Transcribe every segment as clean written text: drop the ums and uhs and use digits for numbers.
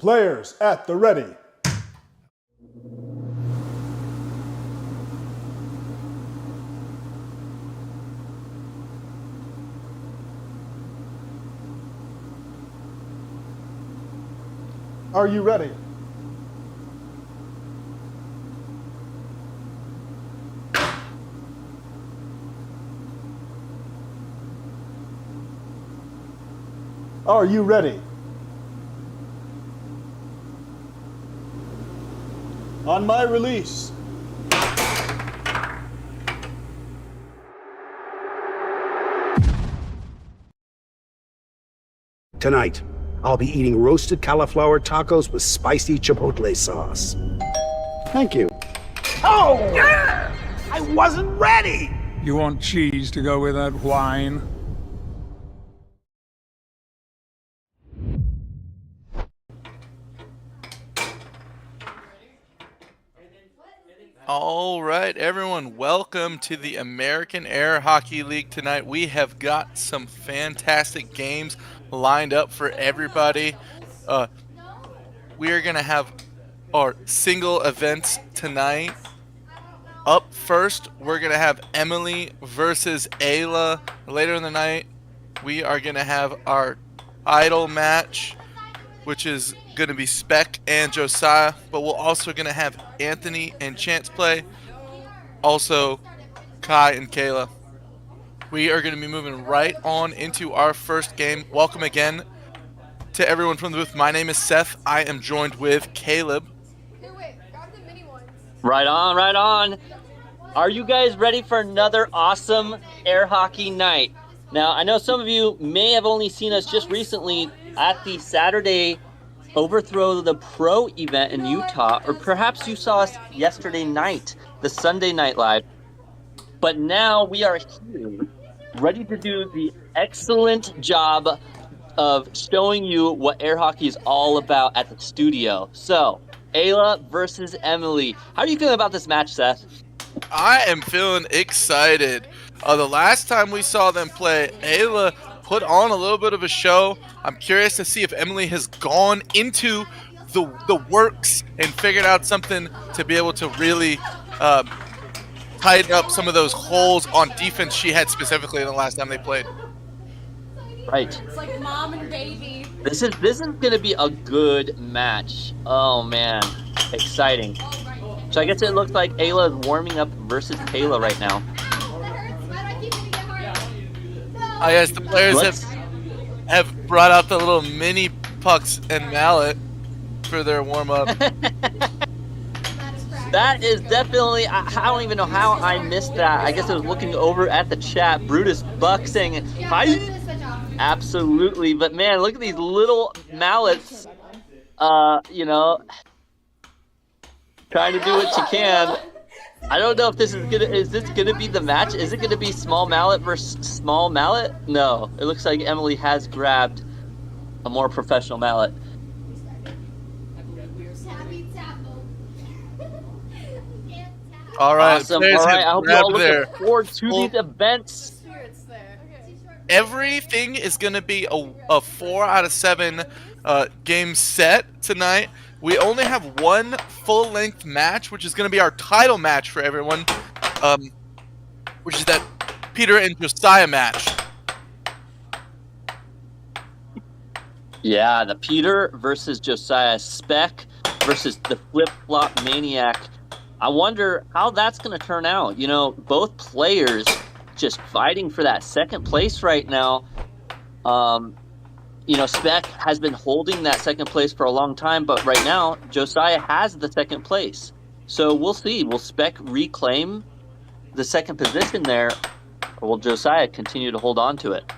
Players at the ready. Are you ready? Are you ready? On my release. Tonight, I'll be eating roasted cauliflower tacos with spicy chipotle sauce. Thank you. Oh! Yeah! I wasn't ready! You want cheese to go with that wine? All right, everyone, welcome to the American Air Hockey League tonight. We have got some fantastic games lined up for everybody. We are going to have our single events tonight. Up first, we're going to have Emily versus Ayla. Later in the night, we are going to have our idol match, which is going to be Spec and Josiah, but we're also going to have Anthony and Chance play, also Kai and Kayla. We are going to be moving right on into our first game. Welcome again to everyone from the booth. My name is Seth. I am joined with Caleb. Right on, right on. Are you guys ready for another awesome air hockey night? Now, I know some of you may have only seen us just recently at the Saturday Overthrow the Pro event in Utah, or perhaps you saw us yesterday night, the Sunday Night Live. But now we are here, ready to do the excellent job of showing you what air hockey is all about at the studio. So, Ayla versus Emily. How are you feeling about this match, Seth? I am feeling excited. The last time we saw them play, Ayla put on a little bit of a show. I'm curious to see if Emily has gone into the works and figured out something to be able to really tighten up some of those holes on defense she had specifically in the last time they played. Right. It's like mom and baby. This is gonna be a good match. Oh man, exciting. So I guess it looks like Ayla is warming up versus Kayla right now. I guess the players have brought out the little mini pucks and mallet for their warm-up. That is definitely, I don't even know how I missed that. I guess I was looking over at the chat. Brutus Buck saying, fight! Absolutely, but man, look at these little mallets, you know, trying to do what you can. I don't know if this is gonna be the match? Is it gonna be small mallet versus small mallet? No, it looks like Emily has grabbed a more professional mallet. All right, awesome. All right, I hope you all look forward to these events. Everything is going to be a 4 out of 7 game set tonight. We only have one full-length match, which is going to be our title match for everyone, which is that Peter and Josiah match. Yeah, the Peter versus Josiah, Spec versus the Flip-Flop Maniac. I wonder how that's going to turn out. You know, both players just fighting for that second place right now. You know, Spec has been holding that second place for a long time, but right now, Josiah has the second place. So we'll see. Will Spec reclaim the second position there, or will Josiah continue to hold on to it?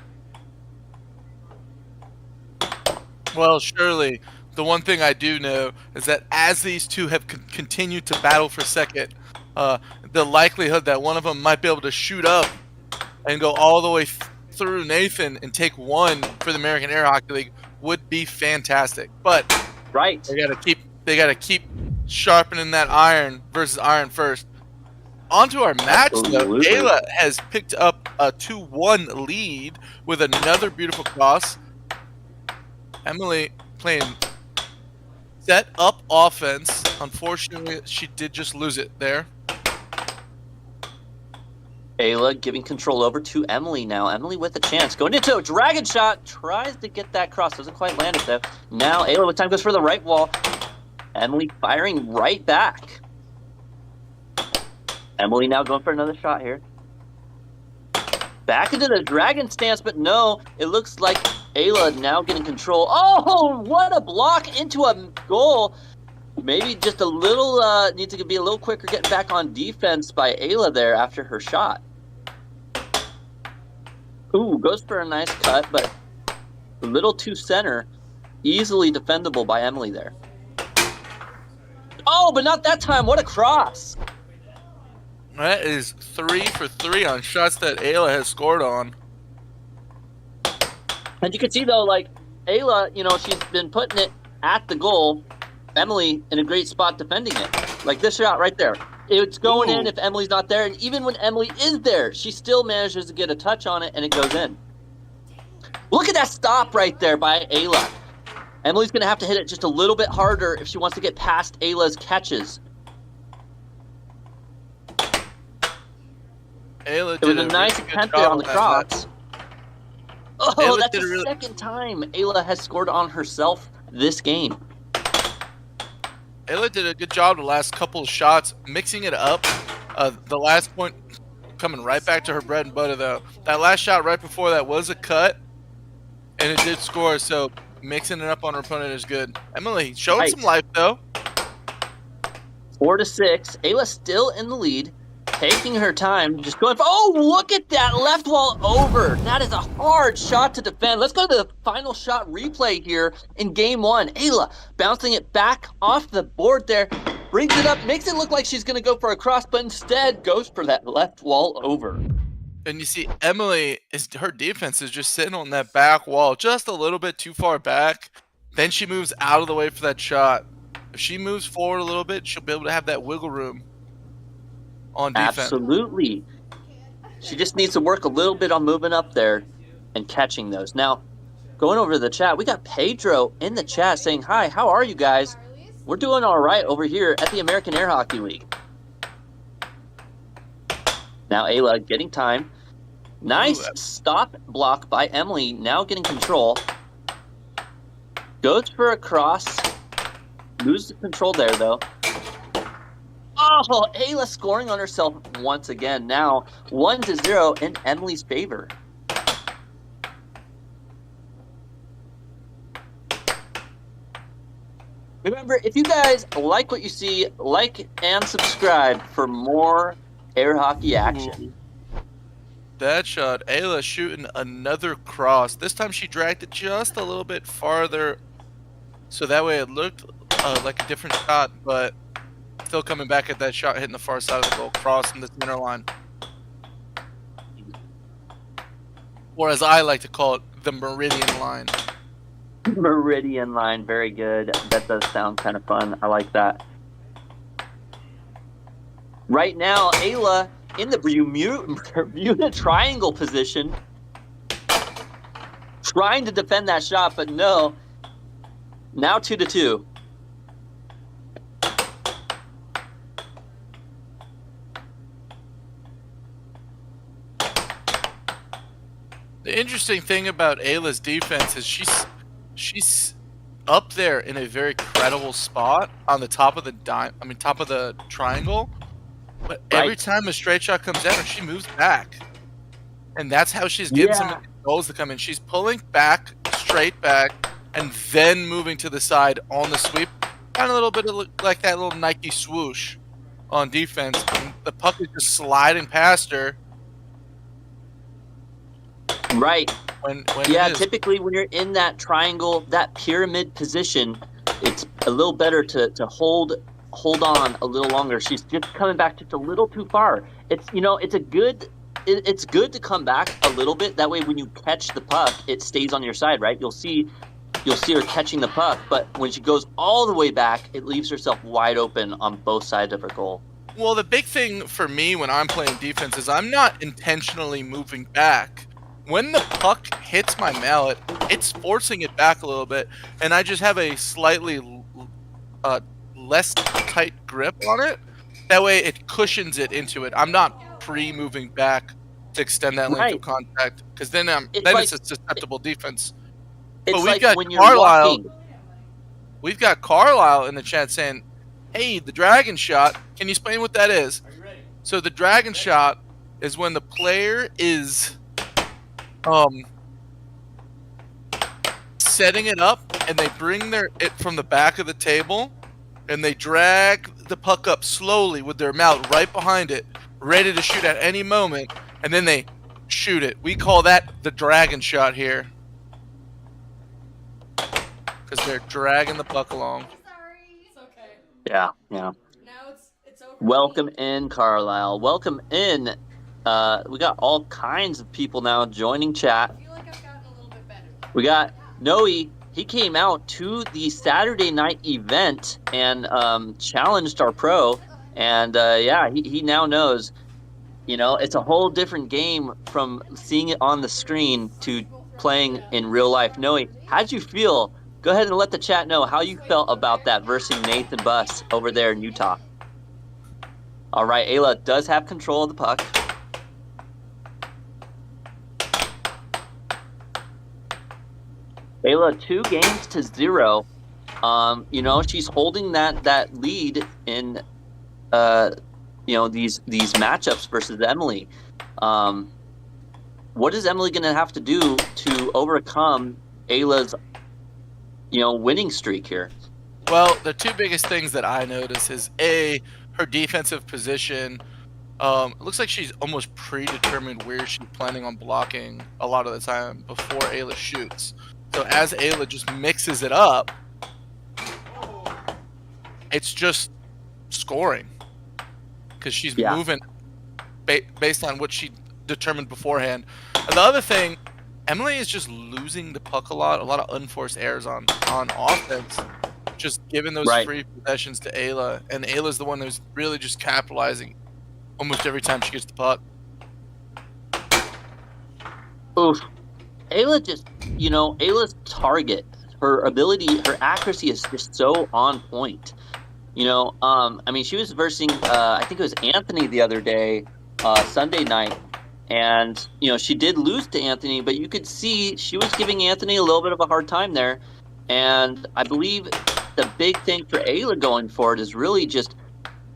Well, surely the one thing I do know is that as these two have continued to battle for second, the likelihood that one of them might be able to shoot up and go all the way through Nathan and take one for the American Air Hockey League would be fantastic. But right, they gotta keep sharpening that iron versus iron first. Onto our match, though. Kayla has picked up a 2-1 lead with another beautiful cross. Emily playing set up offense. Unfortunately, she did just lose it there. Kayla giving control over to Emily now. Emily with a chance. Going into a dragon shot. Tries to get that cross. Doesn't quite land it though. Now Ayla with time goes for the right wall. Emily firing right back. Emily now going for another shot here. Back into the dragon stance, but no. It looks like Ayla now getting control. Oh, what a block into a goal. Maybe just a little, needs to be a little quicker getting back on defense by Ayla there after her shot. Ooh, goes for a nice cut, but a little too center. Easily defendable by Emily there. Oh, but not that time. What a cross. That is 3 for 3 on shots that Ayla has scored on. And you can see, though, like, Ayla, you know, she's been putting it at the goal. Emily in a great spot defending it. Like this shot right there. It's going in if Emily's not there. And even when Emily is there, she still manages to get a touch on it, and it goes in. Look at that stop right there by Ayla. Emily's going to have to hit it just a little bit harder if she wants to get past Ayla's catches. Ayla It was a nice attempt there on the cross. Oh, Ayla that's did the second time Ayla has scored on herself this game. Ayla did a good job the last couple of shots, mixing it up. The last point coming right back to her bread and butter, though. That last shot right before that was a cut, and it did score, so mixing it up on her opponent is good. Emily showing some life, though. 4-6. Ayla still in the lead. Taking her time, just going for, oh, look at that left wall over. That is a hard shot to defend. Let's go to the final shot replay here in game 1. Ayla bouncing it back off the board there, brings it up, makes it look like she's going to go for a cross, but instead goes for that left wall over. And you see Emily, her defense is just sitting on that back wall just a little bit too far back. Then she moves out of the way for that shot. If she moves forward a little bit, she'll be able to have that wiggle room on defense. Absolutely. She just needs to work a little bit on moving up there and catching those. Now, going over to the chat, we got Pedro in the chat saying, hi, how are you guys? We're doing all right over here at the American Air Hockey League. Now Ayla getting time. Nice stop block by Emily, now getting control. Goes for a cross. Loses control there, though. Oh, Ayla scoring on herself once again. Now 1-0 in Emily's favor. Remember, if you guys like what you see, like and subscribe for more air hockey action. That shot, Ayla shooting another cross. This time she dragged it just a little bit farther, so that way it looked like a different shot, but still coming back at that shot, hitting the far side of the goal, crossing the center line. Or as I like to call it, the Meridian line. Meridian line, very good. That does sound kind of fun. I like that. Right now, Ayla in the Bermuda Triangle position, trying to defend that shot, but no. Now 2-2. The interesting thing about Ayla's defense is she's up there in a very credible spot on the top of the top of the triangle. But every time a straight shot comes at her, she moves back, and that's how she's getting some of the goals to come in. She's pulling back, straight back, and then moving to the side on the sweep. Kind of a little bit of like that little Nike swoosh on defense. And the puck is just sliding past her. Right. When typically when you're in that triangle, that pyramid position, it's a little better to hold on a little longer. She's just coming back just a little too far. It's it's good to come back a little bit. That way when you catch the puck, it stays on your side, right? You'll see her catching the puck, but when she goes all the way back, it leaves herself wide open on both sides of her goal. Well, the big thing for me when I'm playing defense is I'm not intentionally moving back. When the puck hits my mallet, it's forcing it back a little bit, and I just have a slightly less tight grip on it. That way it cushions it into it. I'm not pre-moving back to extend that length of contact, because then it's a susceptible defense. It's but like when you're walking. We've got Carlisle in the chat saying, "Hey, the dragon shot. Can you explain what that is?" So the dragon shot is when the player is setting it up, and they bring it from the back of the table, and they drag the puck up slowly with their mouth right behind it, ready to shoot at any moment, and then they shoot it. We call that the dragon shot here, because they're dragging the puck along. Sorry. It's okay. Yeah. Now it's over. Welcome in, Carlisle. Welcome in. We got all kinds of people now joining chat. I feel like I've gotten a little bit better. We got Noe. He came out to the Saturday night event and challenged our pro. And he now knows, it's a whole different game from seeing it on the screen to playing in real life. Noe, how'd you feel? Go ahead and let the chat know how you felt about that versus Nathan Buss over there in Utah. All right, Ayla does have control of the puck. Ayla 2-0. She's holding that lead in these matchups versus Emily. What is Emily going to have to do to overcome Ayla's winning streak here? Well, the two biggest things that I notice is her defensive position. It looks like she's almost predetermined where she's planning on blocking a lot of the time before Ayla shoots. So as Ayla just mixes it up, it's just scoring, because she's moving based on what she determined beforehand. And the other thing, Emily is just losing the puck a lot of unforced errors on offense, just giving those free possessions to Ayla, and Ayla's the one who's really just capitalizing almost every time she gets the puck. Oof. Ayla Ayla's target, her ability, her accuracy is just so on point. She was versing, I think it was Anthony the other day, Sunday night, and, she did lose to Anthony, but you could see she was giving Anthony a little bit of a hard time there. And I believe the big thing for Ayla going forward is really just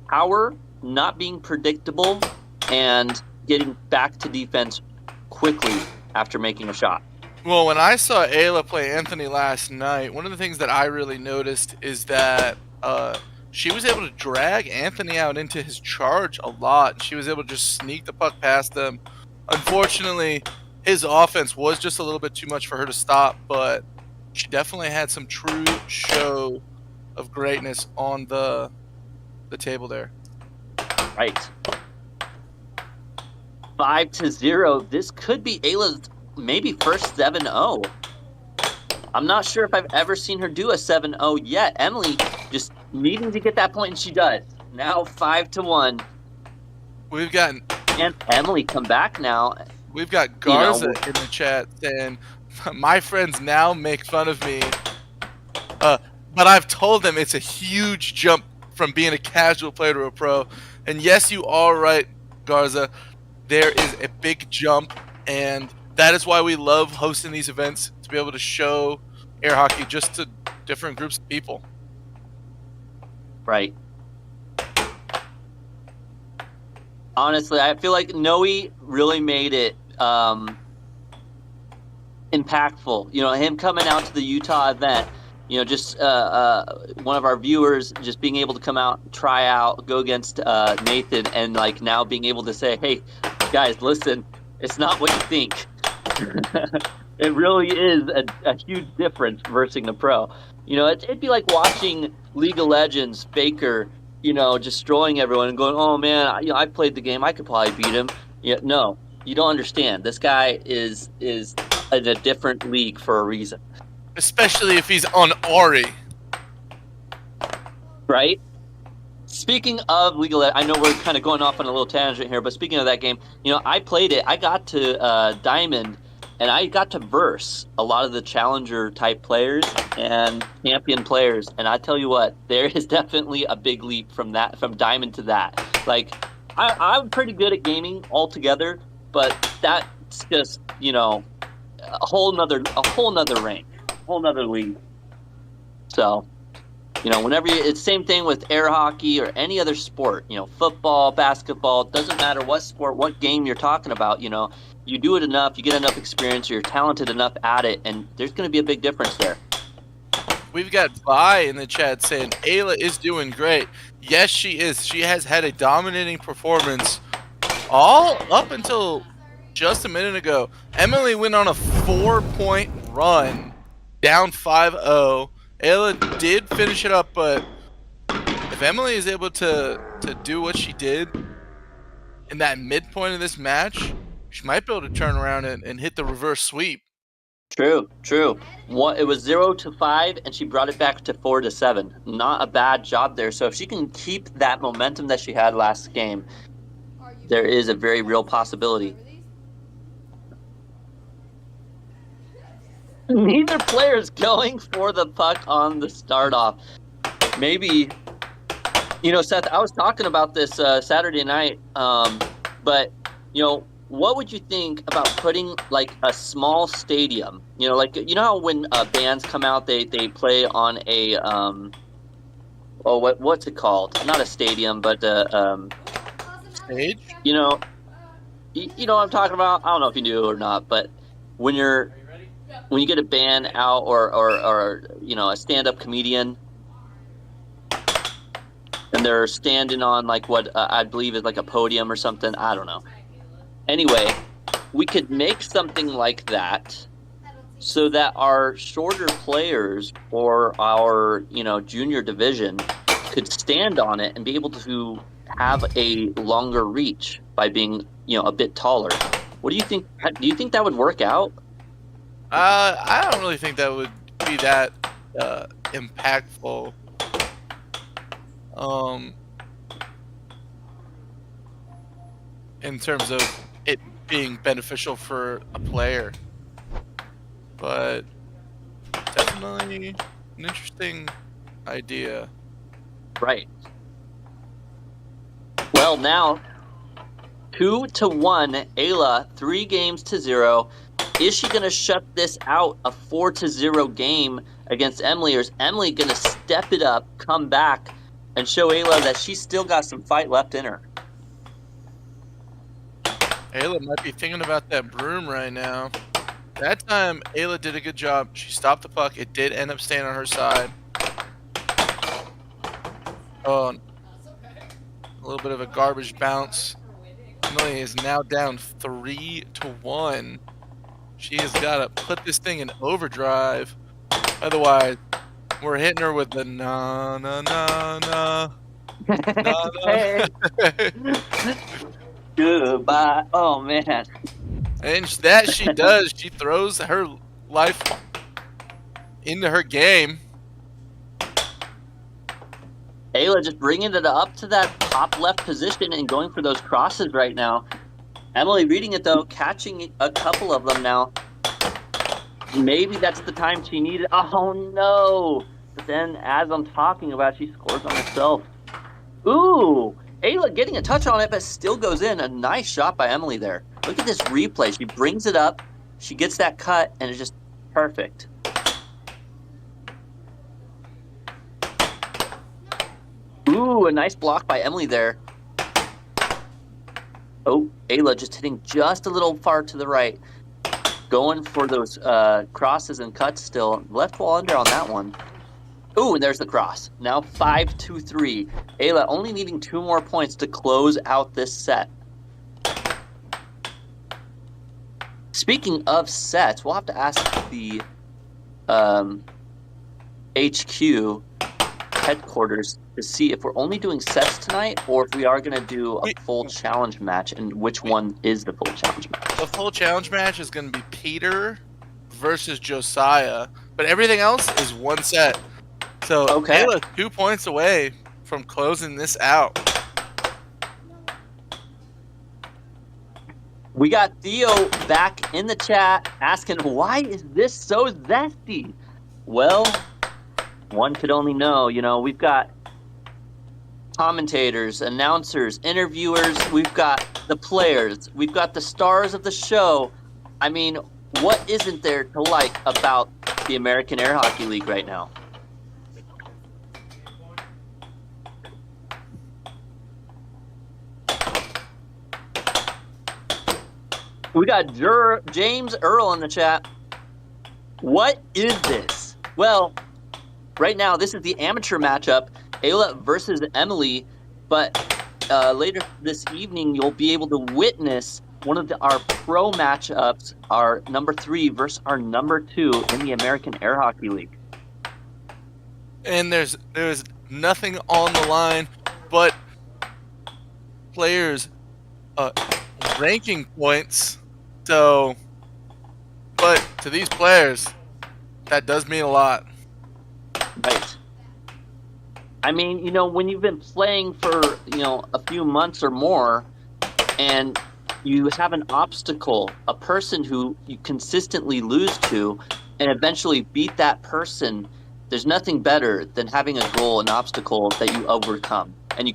power, not being predictable, and getting back to defense quickly after making a shot. Well, when I saw Ayla play Anthony last night, one of the things that I really noticed is that she was able to drag Anthony out into his charge a lot. She was able to just sneak the puck past him. Unfortunately, his offense was just a little bit too much for her to stop, but she definitely had some true show of greatness on the table there. Right. 5-0. This could be Ayla's maybe first 7-0. I'm not sure if I've ever seen her do a 7-0 yet. Emily just needing to get that point, and she does. Now 5-1. We've gotten... And Emily come back now. We've got Garza in the chat saying, my friends now make fun of me. But I've told them it's a huge jump from being a casual player to a pro. And yes, you are right, Garza. There is a big jump, and that is why we love hosting these events, to be able to show air hockey just to different groups of people. Right. Honestly, I feel like Noe really made it impactful. Him coming out to the Utah event, just one of our viewers just being able to come out, try out, go against Nathan, and now being able to say, hey, guys, listen, it's not what you think. It really is a huge difference versus the pro. It'd be like watching League of Legends, Faker, destroying everyone and going, oh man, I played the game, I could probably beat him. No, you don't understand. This guy is in a different league for a reason. Especially if he's on Aries. Right? Speaking of League of Legends, I know we're kind of going off on a little tangent here, but speaking of that game, I played it. I got to Diamond, and I got to verse a lot of the challenger type players and champion players, and I tell you what, there is definitely a big leap from diamond to that. Like, I'm pretty good at gaming altogether, but that's just, you know, a whole nother rank, a whole nother league. So, you know, whenever it's same thing with air hockey or any other sport, you know, football, basketball, doesn't matter what sport, what game you're talking about, you know, you do it enough, you get enough experience, you're talented enough at it, and there's going to be a big difference there. We've got Vi in the chat saying Ayla is doing great. Yes, she is. She has had a dominating performance all up until just a minute ago. Emily went on a 4-point run, down 5-0. Ayla did finish it up, but if Emily is able to do what she did in that midpoint of this match, she might be able to turn around and hit the reverse sweep. True. It was 0-5, and she brought it back to 4-7. Not a bad job there. So if she can keep that momentum that she had last game, there is a very real possibility. Neither player is going for the puck on the start off. Maybe, you know, Seth, I was talking about this Saturday night, but, you know, what would you think about putting like a small stadium? You know, like, you know how when bands come out, they play on a what's it called? Not a stadium, but Stage? you know what I'm talking about. I don't know if you knew or not, but when you get a band out or you know, a stand-up comedian, and they're standing on like what I believe is like a podium or something. I don't know. Anyway, we could make something like that so that our shorter players or our, you know, junior division could stand on it and be able to have a longer reach by being, you know, a bit taller. What do you think? Do you think that would work out? I don't really think that would be that impactful. In terms of it being beneficial for a player, but definitely an interesting idea. Right. Well, now 2-1, Ayla, 3-0. Is she going to shut this out, a 4-0 game against Emily, or is Emily going to step it up, come back, and show Ayla that she's still got some fight left in her? Ayla might be thinking about that broom right now. That time, Ayla did a good job. She stopped the puck. It did end up staying on her side. Oh, a little bit of a garbage bounce. Emily is now down 3-1. She has got to put this thing in overdrive. Otherwise, we're hitting her with the na na na na. Hey. Goodbye. Oh, man. And that she does. She throws her life into her game. Ayla just bringing it up to that top left position and going for those crosses right now. Emily reading it, though, catching a couple of them now. Maybe that's the time she needed. Oh, no. But then, as I'm talking about, she scores on herself. Ooh. Ayla getting a touch on it, but still goes in. A nice shot by Emily there. Look at this replay. She brings it up. She gets that cut, and it's just perfect. Ooh, a nice block by Emily there. Oh, Ayla just hitting just a little far to the right. Going for those crosses and cuts still. Left wall under on that one. Ooh, and there's the cross. Now 5-3. Ayla only needing 2 more points to close out this set. Speaking of sets, we'll have to ask the HQ headquarters to see if we're only doing sets tonight or if we are going to do a full challenge match, and which one is the full challenge match. The full challenge match is going to be Peter versus Josiah, but everything else is one set. So Okay. Kayla 2 points away from closing this out. We got Theo back in the chat asking, why is this so zesty? Well, one could only know. You know, we've got commentators, announcers, interviewers, we've got the players, we've got the stars of the show. I mean, what isn't there to like about the American Air Hockey League right now? We got James Earl in the chat. What is this? Well, right now, this is the amateur matchup, Ayla versus Emily, but later this evening, you'll be able to witness one of our pro matchups, our number 3 versus our number 2 in the American Air Hockey League. And there's nothing on the line but players' ranking points. So, but to these players, that does mean a lot. Right. I mean, you know, when you've been playing for, you know, a few months or more, and you have an obstacle, a person who you consistently lose to, and eventually beat that person, there's nothing better than having a goal, an obstacle that you overcome. And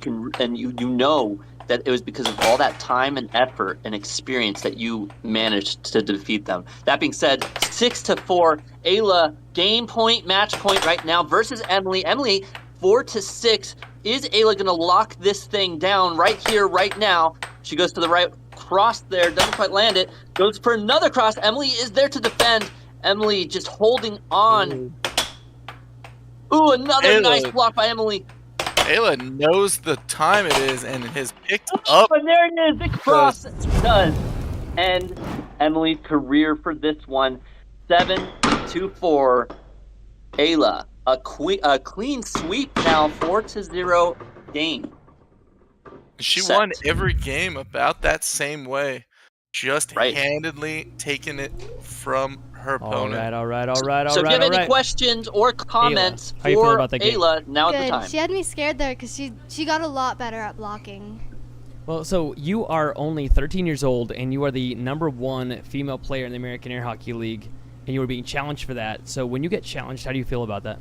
you know that it was because of all that time and effort and experience that you managed to defeat them. That being said, 6-4, Ayla game point, match point right now versus Emily. Emily, 4-6. Is Ayla going to lock this thing down right here, right now? She goes to the right, cross there, doesn't quite land it. Goes for another cross. Emily is there to defend. Emily just holding on. Ooh, another Ayla. nice block by Emily. Ayla knows the time it is and has picked up. And there it is, the cross does end Emily's career for this one. 7-4. Ayla, a clean sweep now, 4-0 game. She Set. won every game about that same way, just Right. handedly taking it from her opponent. All right. So if you have any questions or comments how you feeling for about that game? Ayla, now is the Good. time. She had me scared there because she got a lot better at blocking. Well, so you are only 13 years old, and you are the #1 female player in the American Air Hockey League, and you were being challenged for that. So when you get challenged, how do you feel about that?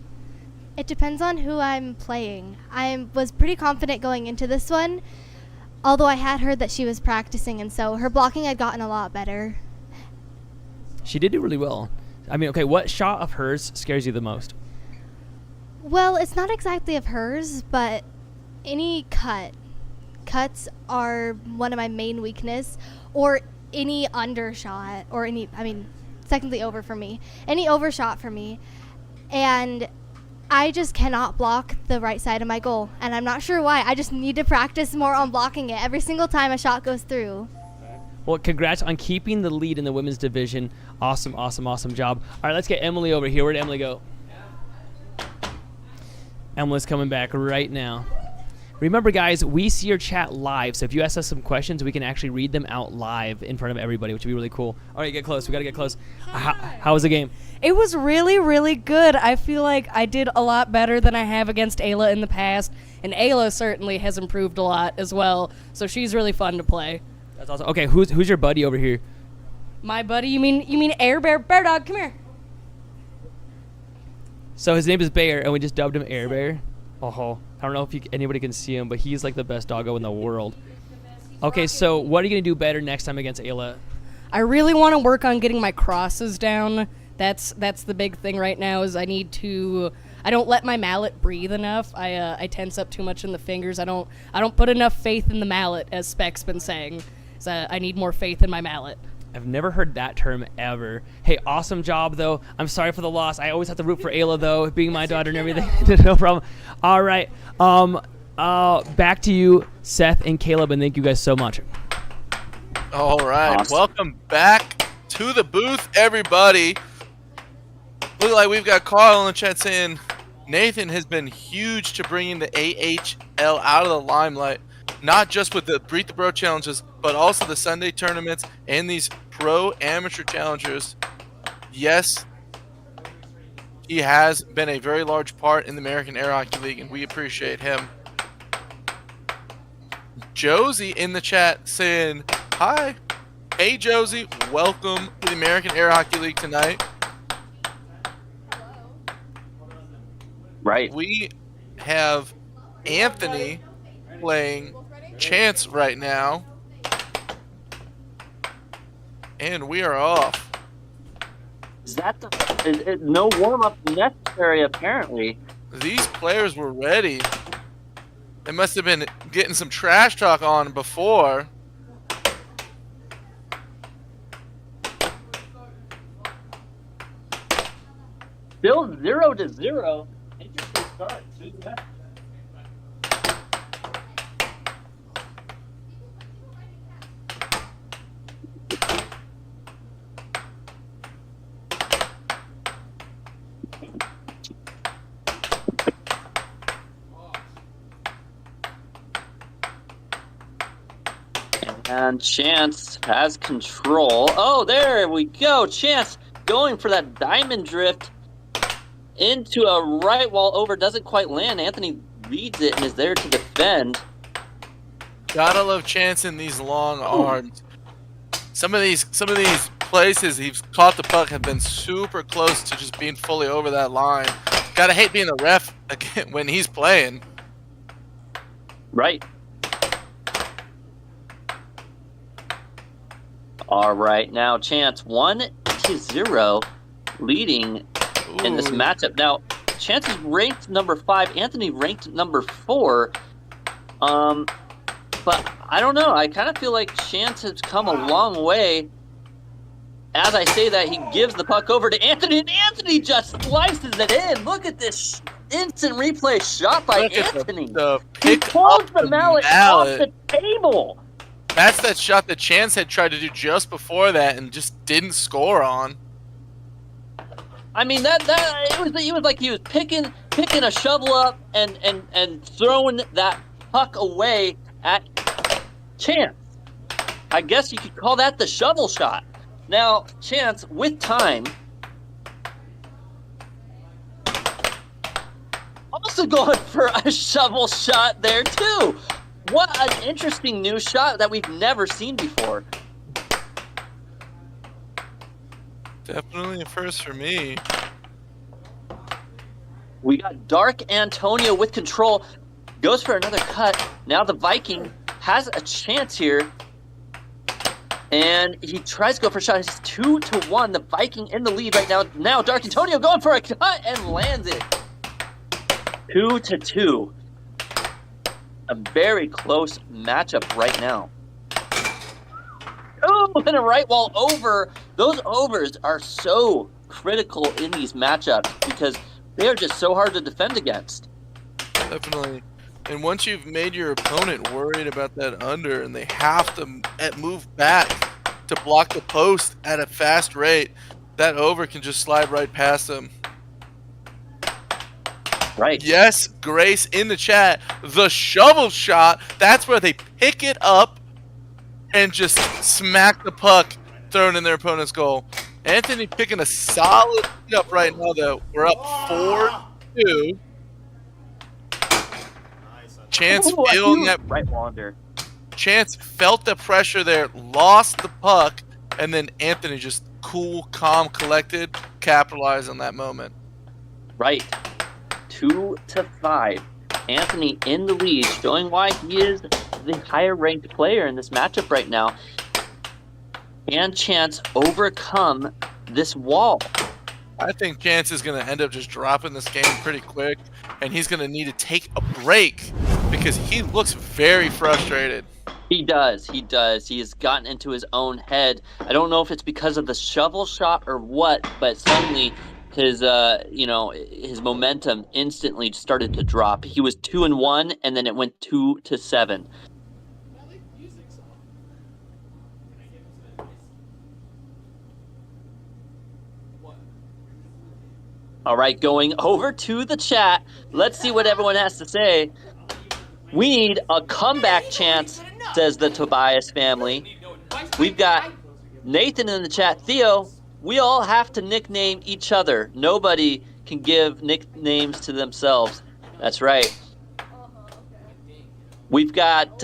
It depends on who I'm playing. I was pretty confident going into this one, although I had heard that she was practicing, and so her blocking had gotten a lot better. She did do really well. I mean, okay, what shot of hers scares you the most? Well, it's not exactly of hers, but any cut. Cuts are one of my main weakness, or any undershot, or secondly over for me. Any overshot for me. And I just cannot block the right side of my goal, and I'm not sure why. I just need to practice more on blocking it every single time a shot goes through. Well, congrats on keeping the lead in the women's division. Awesome job. All right, let's get Emily over here. Where'd Emily go? Emily's coming back right now. Remember, guys, we see your chat live, so if you ask us some questions, we can actually read them out live in front of everybody, which would be really cool. All right, get close. We got to get close. How was the game? It was really, really good. I feel like I did a lot better than I have against Ayla in the past, and Ayla certainly has improved a lot as well, so she's really fun to play. That's awesome. Okay, who's your buddy over here? My buddy, you mean Air Bear? Bear Dog, come here. So his name is Bear, and we just dubbed him Air Bear. Oh, I don't know if anybody can see him, but he's like the best doggo in the world. Okay, so what are you going to do better next time against Ayla? I really want to work on getting my crosses down. That's the big thing right now is I don't let my mallet breathe enough. I tense up too much in the fingers. I don't put enough faith in the mallet, as Spec's been saying. So I need more faith in my mallet. I've never heard that term ever. Hey, awesome job, though. I'm sorry for the loss. I always have to root for Ayla, though, being my daughter and everything. No problem. All right. Back to you, Seth and Caleb, and thank you guys so much. All right. Awesome. Welcome back to the booth, everybody. Look like we've got Carl in the chat saying Nathan has been huge to bringing the AAHL out of the limelight, not just with the Breathe the Bro challenges, but also the Sunday tournaments and these pro amateur challengers. Yes, he has been a very large part in the American Air Hockey League, and we appreciate him. Josie in the chat saying, hi. Hey, Josie. Welcome to the American Air Hockey League tonight. Right. We have Anthony playing Chance right now. And we are off. Is that no warm-up necessary, apparently? These players were ready. They must have been getting some trash talk on before. Still 0-0. Interesting start. And Chance has control. Oh, there we go. Chance going for that diamond drift into a right wall over. Doesn't quite land. Anthony reads it and is there to defend. Gotta love Chance in these long arms. Some of these places he's caught the puck have been super close to just being fully over that line. Gotta hate being the ref again when he's playing. Right. All right, now Chance 1-0, leading in this matchup. Now, Chance is ranked number 5, Anthony ranked number 4. But I don't know. I kind of feel like Chance has come a long way. As I say that, he gives the puck over to Anthony, and Anthony just slices it in. Look at this instant replay shot by Anthony. He pulls the mallet off the table. That's that shot that Chance had tried to do just before that and just didn't score on. I mean, it was like he was picking a shovel up and throwing that puck away at Chance. I guess you could call that the shovel shot. Now, Chance, with time, also going for a shovel shot there, too. What an interesting new shot that we've never seen before. Definitely a first for me. We got Dark Antonio with control. Goes for another cut. Now the Viking has a chance here. And he tries to go for a shot. It's 2-1. The Viking in the lead right now. Now Dark Antonio going for a cut and lands it. 2-2. A very close matchup right now. Oh, and a right wall over. Those overs are so critical in these matchups because they are just so hard to defend against. Definitely. And once you've made your opponent worried about that under and they have to move back to block the post at a fast rate, that over can just slide right past them. Right. Yes, Grace in the chat. The shovel shot, that's where they pick it up and just smack the puck thrown in their opponent's goal. Anthony picking a solid up right now, though. We're up 4-2. Chance feeling that right wander. Chance felt the pressure there, lost the puck, and then Anthony just cool, calm, collected, capitalized on that moment. Right. 2-5. Anthony in the lead, showing why he is the higher ranked player in this matchup right now. Can Chance overcome this wall? I think Chance is going to end up just dropping this game pretty quick, and he's going to need to take a break because he looks very frustrated. He does. He has gotten into his own head. I don't know if it's because of the shovel shot or what, but suddenly his his momentum instantly started to drop. He was 2-1, and then it went 2-7. All right, going over to the chat. Let's see what everyone has to say. We need a comeback chance, says the Tobias family. We've got Nathan in the chat. Theo, we all have to nickname each other. Nobody can give nicknames to themselves. That's right. We've got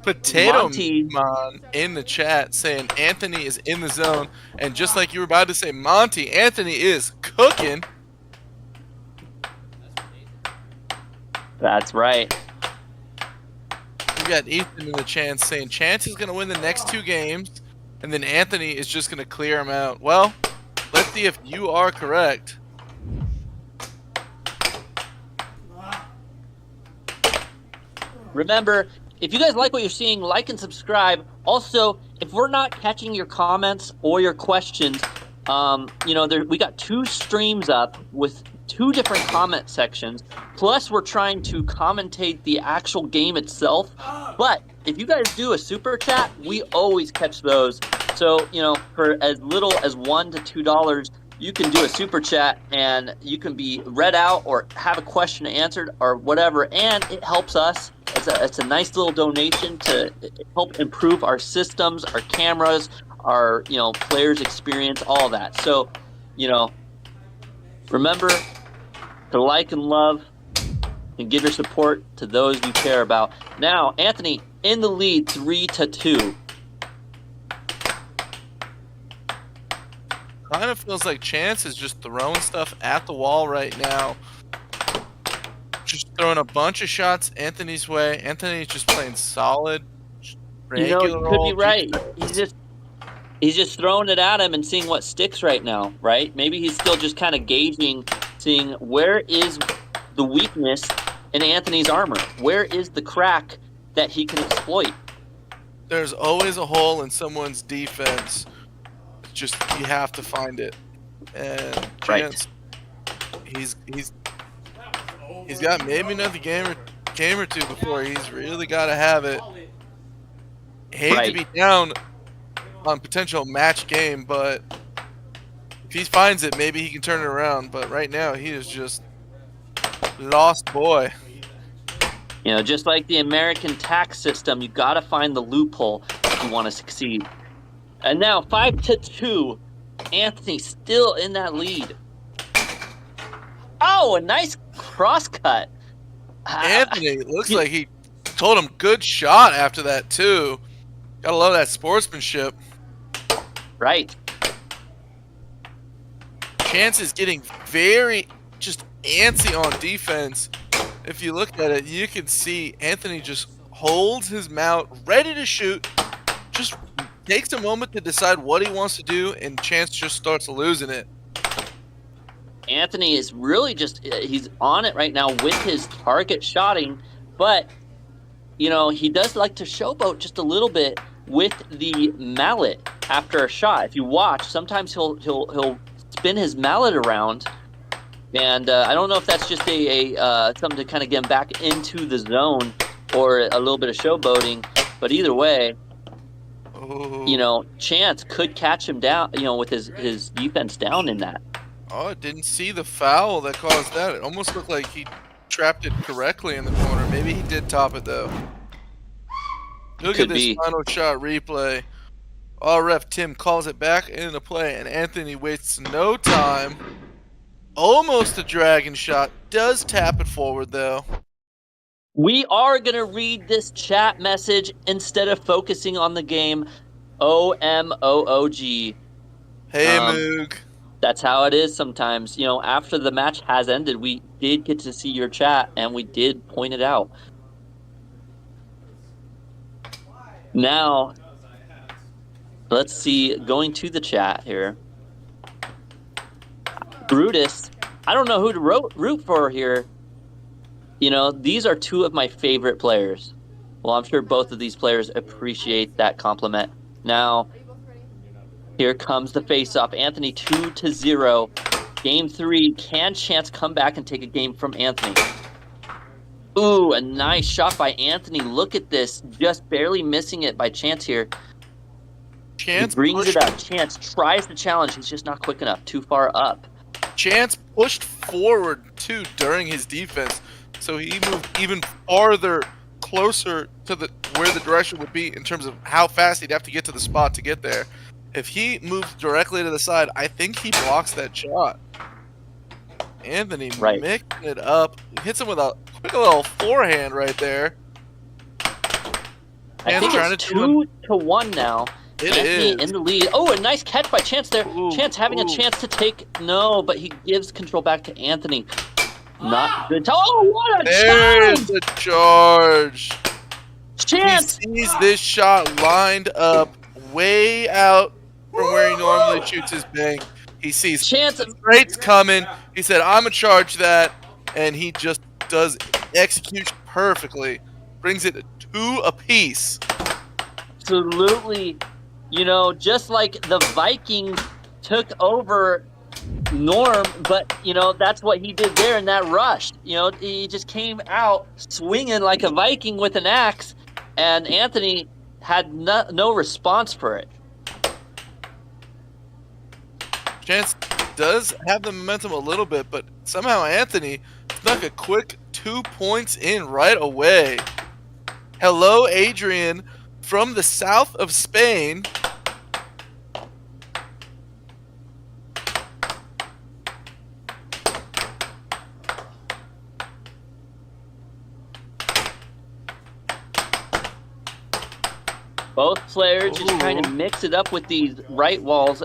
Potato Monty. Man in the chat saying Anthony is in the zone, and just like you were about to say, Monty, Anthony is cooking. That's right. We got Ethan in the chat saying Chance is going to win the next 2 games, and then Anthony is just going to clear him out. Well, let's see if you are correct. Remember, if you guys like what you're seeing, like and subscribe. Also, if we're not catching your comments or your questions, we got 2 streams up with 2 different comment sections. Plus, we're trying to commentate the actual game itself. But if you guys do a super chat, we always catch those. So, for as little as $1 to $2, you can do a super chat and you can be read out or have a question answered or whatever, and it helps us. It's a nice little donation to help improve our systems, our cameras, our players' experience, all that. So, remember to like and love and give your support to those you care about. Now, Anthony in the lead, 3-2. Kind of feels like Chance is just throwing stuff at the wall right now. Just throwing a bunch of shots Anthony's way. Anthony's just playing solid, regular. You could be right. He's just throwing it at him and seeing what sticks right now, right? Maybe he's still just kind of gauging, seeing where is the weakness in Anthony's armor? Where is the crack that he can exploit? There's always a hole in someone's defense. Just you have to find it. And Chance, he's got maybe another game or 2 before he's really got to have it. Hate to be down on potential match game, but if he finds it, maybe he can turn it around. But right now, he is just lost boy. Just like the American tax system, you got to find the loophole if you want to succeed. And now 5-2. Anthony still in that lead. Oh, a nice cross cut. Anthony looks like he told him good shot after that too. Gotta love that sportsmanship. Right. Chance is getting very just antsy on defense. If you look at it, you can see Anthony just holds his mount, ready to shoot, just takes a moment to decide what he wants to do, and Chance just starts losing it. Anthony is really he's on it right now with his target shotting, but, he does like to showboat just a little bit with the mallet after a shot. If you watch, sometimes he'll spin his mallet around, and I don't know if that's just something to kind of get him back into the zone or a little bit of showboating, but either way, Chance could catch him down, with his defense down in that. Oh, I didn't see the foul that caused that. It almost looked like he trapped it correctly in the corner. Maybe he did top it, though. Look at this final shot replay. Ref Tim calls it back into play, and Anthony wastes no time. Almost a dragon shot. Does tap it forward, though. We are going to read this chat message instead of focusing on the game. OMOOG. Hey, Moog. That's how it is sometimes. After the match has ended, we did get to see your chat, and we did point it out. Now, let's see, going to the chat here. Brutus, I don't know who to root for here. These are 2 of my favorite players. Well, I'm sure both of these players appreciate that compliment. Now, here comes the face-off. Anthony 2-0. Game 3. Can Chance come back and take a game from Anthony? Ooh, a nice shot by Anthony. Look at this. Just barely missing it by Chance here. Chance he brings it up. Chance tries to challenge. He's just not quick enough. Too far up. Chance pushed forward, too, during his defense. So he moved even farther closer to where the direction would be in terms of how fast he'd have to get to the spot to get there. If he moves directly to the side, I think he blocks that shot. Anthony mixing it up. Hits him with a quick little forehand right there. Chance think trying it's to do 2-1 now. It Anthony is. in the lead. Oh, a nice catch by Chance there. Ooh, Chance having a chance to take. No, but he gives control back to Anthony. Not good. Oh, what a There's challenge! the charge. Chance! He sees this shot lined up way out from where he normally shoots his bank. He sees Chance! straight's coming. He said, "I'm gonna charge that," and he just does execution perfectly. Brings it to 2 apiece. Absolutely. You know, just like the Vikings took over Norm, but, you know, that's what he did there in that rush. You know, he just came out swinging like a Viking with an axe, and Anthony had no response for it. Chance does have the momentum a little bit, but somehow Anthony snuck a quick 2 points in right away. Hello, Adrian, from the south of Spain. Both players just trying to mix it up with these right walls.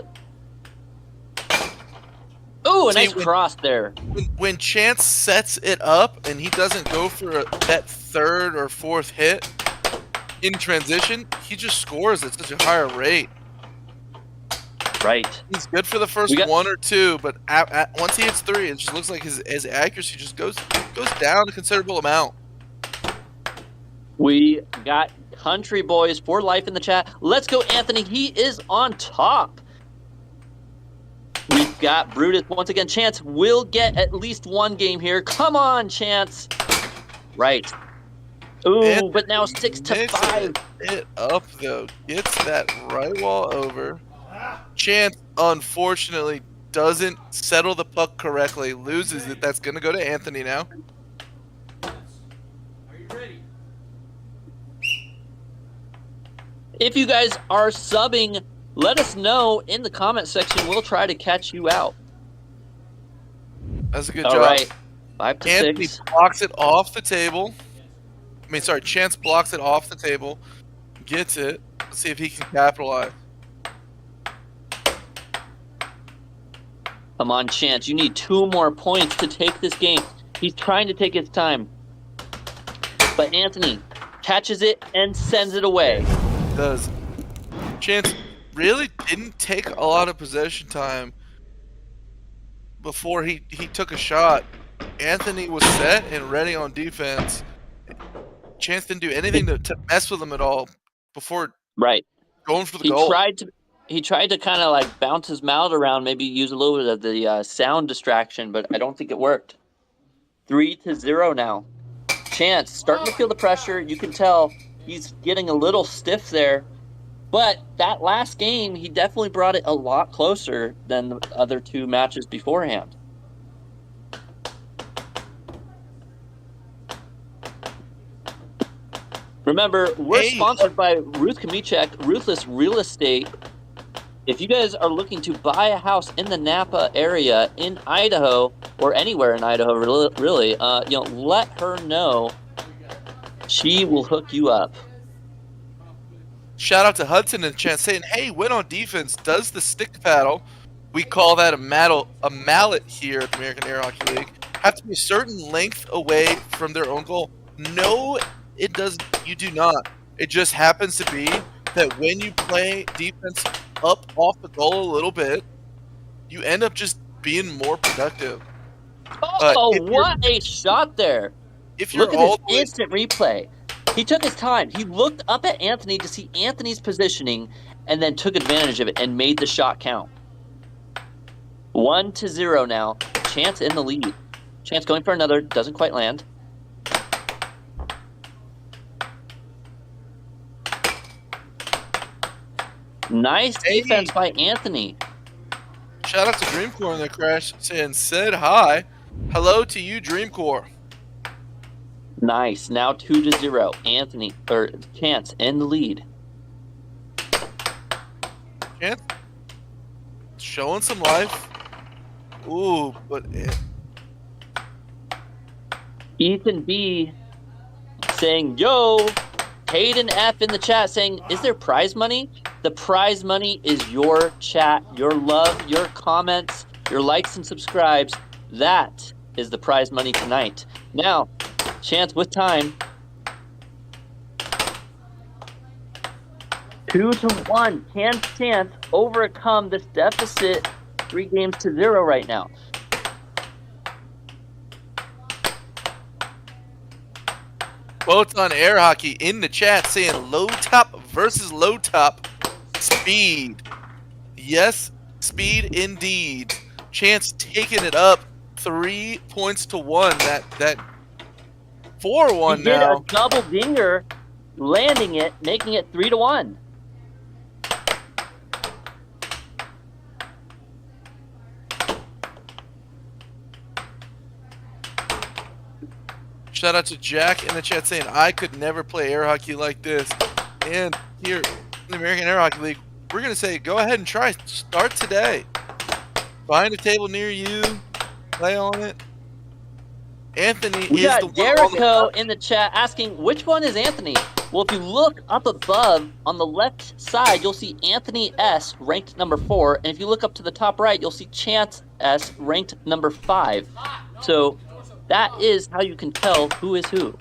Ooh, a nice cross there. When Chance sets it up and he doesn't go for that 3rd or 4th hit in transition, he just scores at such a higher rate. Right. He's good for the first 1 or 2, but once he hits 3, it just looks like his accuracy just goes down a considerable amount. We got Country Boys for life in the chat. Let's go, Anthony. He is on top. We've got Brutus once again. Chance will get at least 1 game here. Come on, Chance. Right. Ooh, Anthony but now 6-5. It up though. Gets that right wall over. Chance unfortunately doesn't settle the puck correctly. Loses it. That's gonna go to Anthony now. If you guys are subbing, let us know in the comment section. We'll try to catch you out. That's a good All job. right. 5-6. Anthony blocks it off the table. Chance blocks it off the table. Gets it. Let's see if he can capitalize. Come on, Chance. You need 2 more points to take this game. He's trying to take his time. But Anthony catches it and sends it away. Does. Chance really didn't take a lot of possession time before he took a shot. Anthony was set and ready on defense. Chance didn't do anything to mess with him at all before going for the goal. He tried to kind of like bounce his mallet around, maybe use a little bit of the sound distraction, but I don't think it worked. 3-0 now. Chance starting to feel the pressure. You can tell he's getting a little stiff there. But that last game, he definitely brought it a lot closer than the other 2 matches beforehand. Remember, we're sponsored by Ruth Kamichek, Ruthless Real Estate. If you guys are looking to buy a house in the Napa area in Idaho, or anywhere in Idaho, really, let her know. She will hook you up. Shout out to Hudson and Chance saying, "Hey, win on defense. Does the stick paddle, we call that a mallet here at the American Air Hockey League, have to be a certain length away from their own goal?" No, it doesn't. You do not. It just happens to be that when you play defense up off the goal a little bit, you end up just being more productive. Oh, what a shot there. Look at this instant replay. He took his time. He looked up at Anthony to see Anthony's positioning and then took advantage of it and made the shot count. 1-0 now. Chance in the lead. Chance going for another. Doesn't quite land. Nice defense by Anthony. Shout out to Dreamcore in the crash saying, "Said hi. Hello to you, Dreamcore." Nice. Now 2-0. Chance in the lead. Chance showing some life. Ooh, but Ethan B saying, "Yo, Hayden F in the chat saying, is there prize money? The prize money is your chat, your love, your comments, your likes and subscribes. That is the prize money tonight. Now, Chance with time. 2-1. Can Chance overcome this deficit 3-0 right now? Votes on air hockey in the chat saying low top versus low top. Speed. Yes, speed indeed. Chance taking it up 3 points to 1. That 4-1 He did now. a double dinger, landing it, making it 3-1. Shout out to Jack in the chat saying, I could never play air hockey like this. And here in the American Air Hockey League, we're going to say, go ahead and try. Start today. Find a table near you. Play on it. Anthony We is got the one. Jericho in the chat asking, which one is Anthony? Well, if you look up above on the left side, you'll see Anthony S ranked number 4. And if you look up to the top right, you'll see Chance S ranked number 5. So that is how you can tell who is who.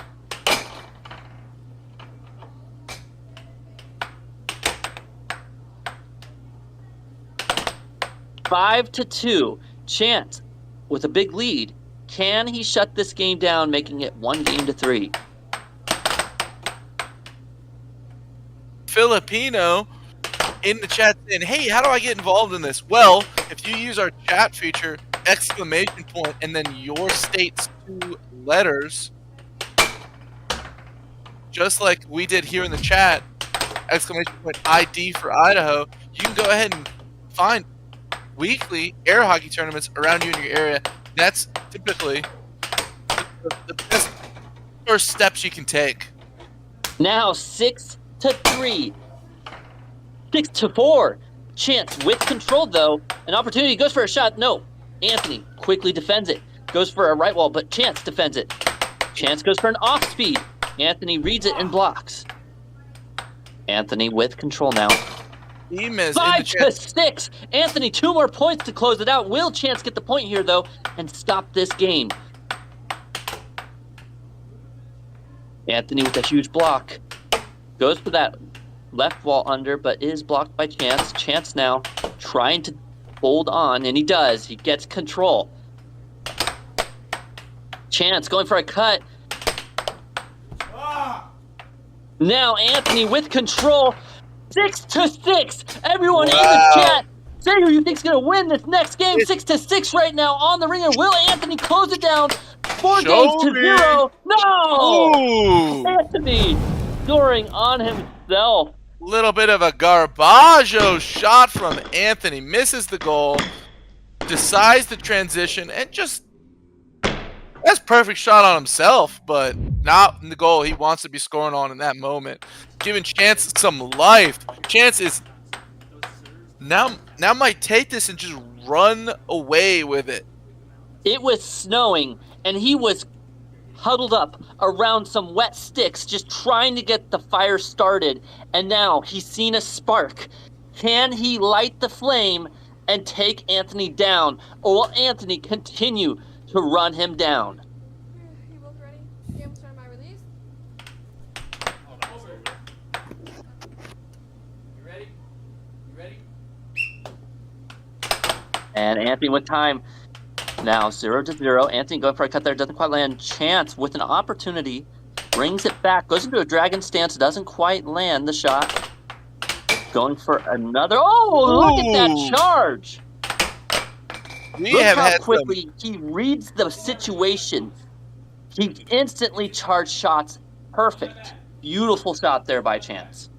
Five to 2. Chance with a big lead. Can he shut this game down, making it 1-3? Filipino in the chat saying, hey, how do I get involved in this? Well, if you use our chat feature, exclamation point, and then your state's 2 letters, just like we did here in the chat, exclamation point ID for Idaho, you can go ahead and find weekly air hockey tournaments around you in your area. That's typically the best first steps you can take. Now 6-3. 6-4. Chance with control, though. An opportunity, goes for a shot. No. Anthony quickly defends it. Goes for a right wall, but Chance defends it. Chance goes for an off speed. Anthony reads it and blocks. Anthony with control now. 5-6. Anthony, 2 more points to close it out. Will Chance get the point here, though, and stop this game? Anthony with a huge block. Goes for that left wall under, but is blocked by Chance. Chance now trying to hold on, and he does. He gets control. Chance going for a cut. Now Anthony with control. 6-6. Everyone in the chat, say who you think's gonna win this next game. 6-6 right now on the ringer. Will Anthony close it down? 4-0. No! Ooh. Anthony scoring on himself. Little bit of a Garbaggio shot from Anthony. Misses the goal. Decides the transition and just... That's perfect shot on himself, but not in the goal he wants to be scoring on in that moment. Giving Chance some life. Chance is now might take this and just run away with it. It was snowing, and he was huddled up around some wet sticks just trying to get the fire started, and now he's seen a spark. Can he light the flame and take Anthony down, or will Anthony continue to run him down? You both ready? Game start my release. You ready? You ready? And Anthony with time. Now 0-0. Anthony going for a cut there, doesn't quite land. Chance with an opportunity, brings it back, goes into a dragon stance, doesn't quite land the shot. Going for another. Oh, look at that charge! Look how quickly he reads the situation. He instantly charged shots. Perfect. Beautiful shot there by Chance.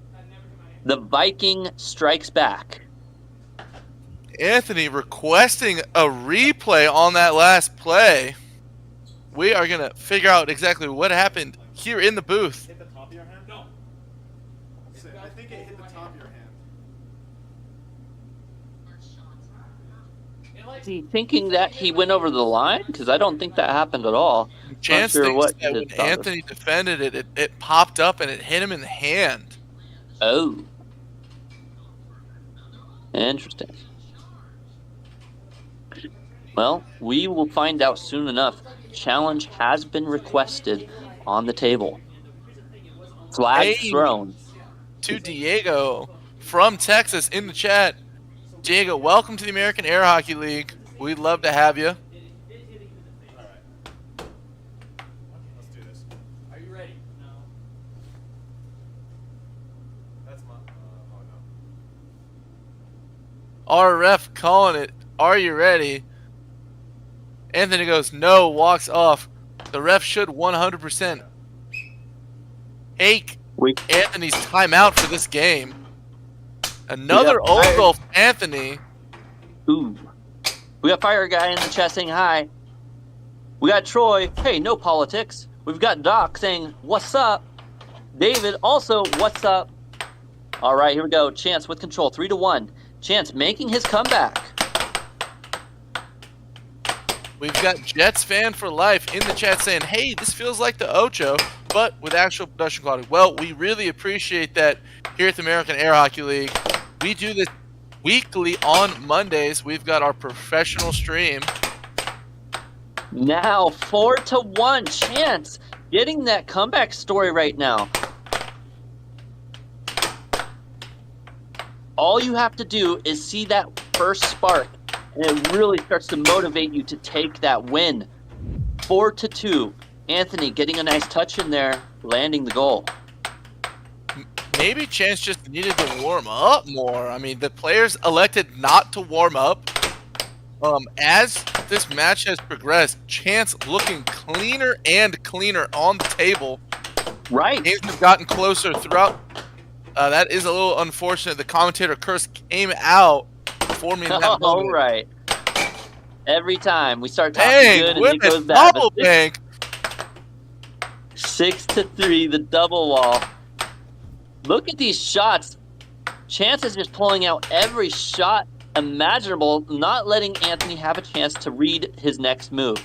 The Viking strikes back. Anthony requesting a replay on that last play. We are going to figure out exactly what happened here in the booth. Hit the top of your hand? No. I think it hit the top of your hand. thinking that he went over the line? Because I don't think that happened at all. Chance Not sure thinks what that his when thought was. Anthony defended it, it popped up and it hit him in the hand. Oh. Interesting. Well, we will find out soon enough. Challenge has been requested on the table. Flag Hey. thrown. To Diego from Texas in the chat. Diego, welcome to the American Air Hockey League. We'd love to have you. Let's do this. Are you ready? No. That's my. Oh no. Our ref calling it. Are you ready? Anthony goes, no, walks off. The ref should 100% take Anthony's timeout for this game. Another old goal for Anthony. Ooh. We got Fire Guy in the chat saying hi. We got Troy. Hey, no politics. We've got Doc saying, what's up? David also, what's up? All right, here we go. Chance with control, 3-1. Chance making his comeback. We've got Jets fan for life in the chat saying, hey, this feels like the Ocho, but with actual production quality. Well, we really appreciate that here at the American Air Hockey League. We do this weekly on Mondays. We've got our professional stream. Now 4-1. Chance getting that comeback story right now. All you have to do is see that first spark, and it really starts to motivate you to take that win. 4-2. Anthony getting a nice touch in there, landing the goal. Maybe Chance just needed to warm up more. I mean, the players elected not to warm up. As this match has progressed, Chance looking cleaner and cleaner on the table. Right. Games have gotten closer throughout. That is a little unfortunate. The commentator curse came out for me in that moment. All right. Every time we start talking good and it goes bad. Double bank. 6-3, the double wall. Look at these shots. Chance is just pulling out every shot imaginable, not letting Anthony have a chance to read his next move.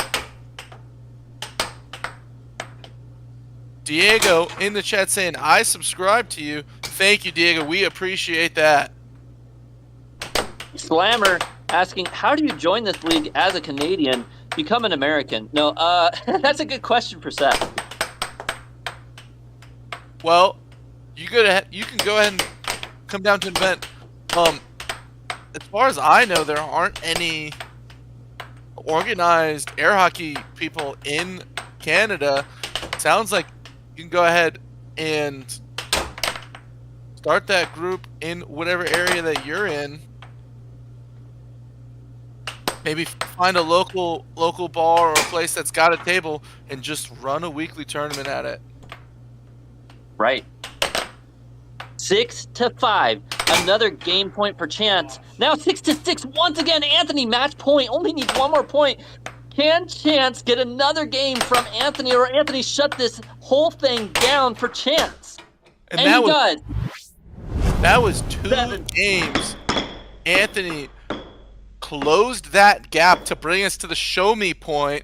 Diego in the chat saying, I subscribe to you. Thank you, Diego. We appreciate that. Slammer asking, how do you join this league as a Canadian, become an American? No, that's a good question for Seth. Well, you can go ahead and come down to an event. As far as I know, there aren't any organized air hockey people in Canada. Sounds like you can go ahead and start that group in whatever area that you're in. Maybe find a local bar or a place that's got a table and just run a weekly tournament at it. Right. 6-5. Another game point for Chance. Now 6-6. Once again, Anthony match point. Only needs one more point. Can Chance get another game from Anthony, or Anthony shut this whole thing down for Chance? And he does. That was 2 games. Anthony closed that gap to bring us to the show me point.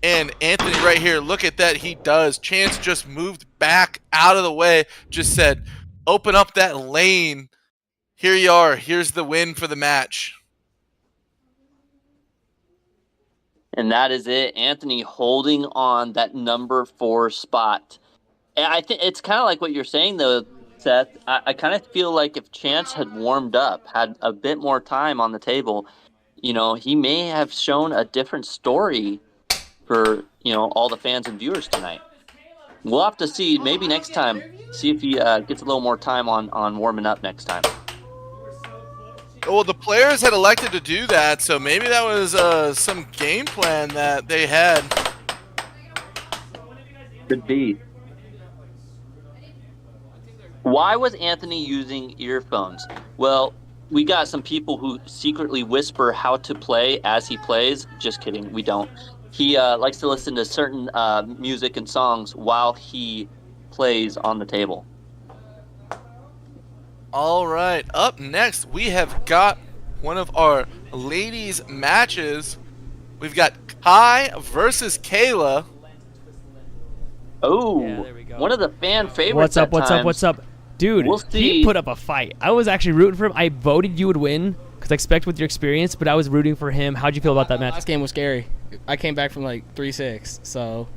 And Anthony right here, look at that, he does. Chance just moved back out of the way, just said, open up that lane. Here you are. Here's the win for the match. And that is it. Anthony holding on that number 4 spot. And I think it's kind of like what you're saying, though, Seth. I kind of feel like if Chance had warmed up, had a bit more time on the table, he may have shown a different story for, all the fans and viewers tonight. We'll have to see. Maybe next time, see if he gets a little more time on warming up next time. Well, the players had elected to do that, so maybe that was some game plan that they had. Could be. Why was Anthony using earphones? Well, we got some people who secretly whisper how to play as he plays. Just kidding, we don't. He likes to listen to certain music and songs while he plays on the table. All right, up next we have got one of our ladies matches. We've got Kai versus Kayla. Oh, Yeah, there we go. one of the fan favorites. What's up? at What's up? times. What's up, dude? We'll see. He put up a fight. I was actually rooting for him. I voted you would win because I expect with your experience, but I was rooting for him. How'd you feel about that match? Last game was scary. I came back from like 3-6, so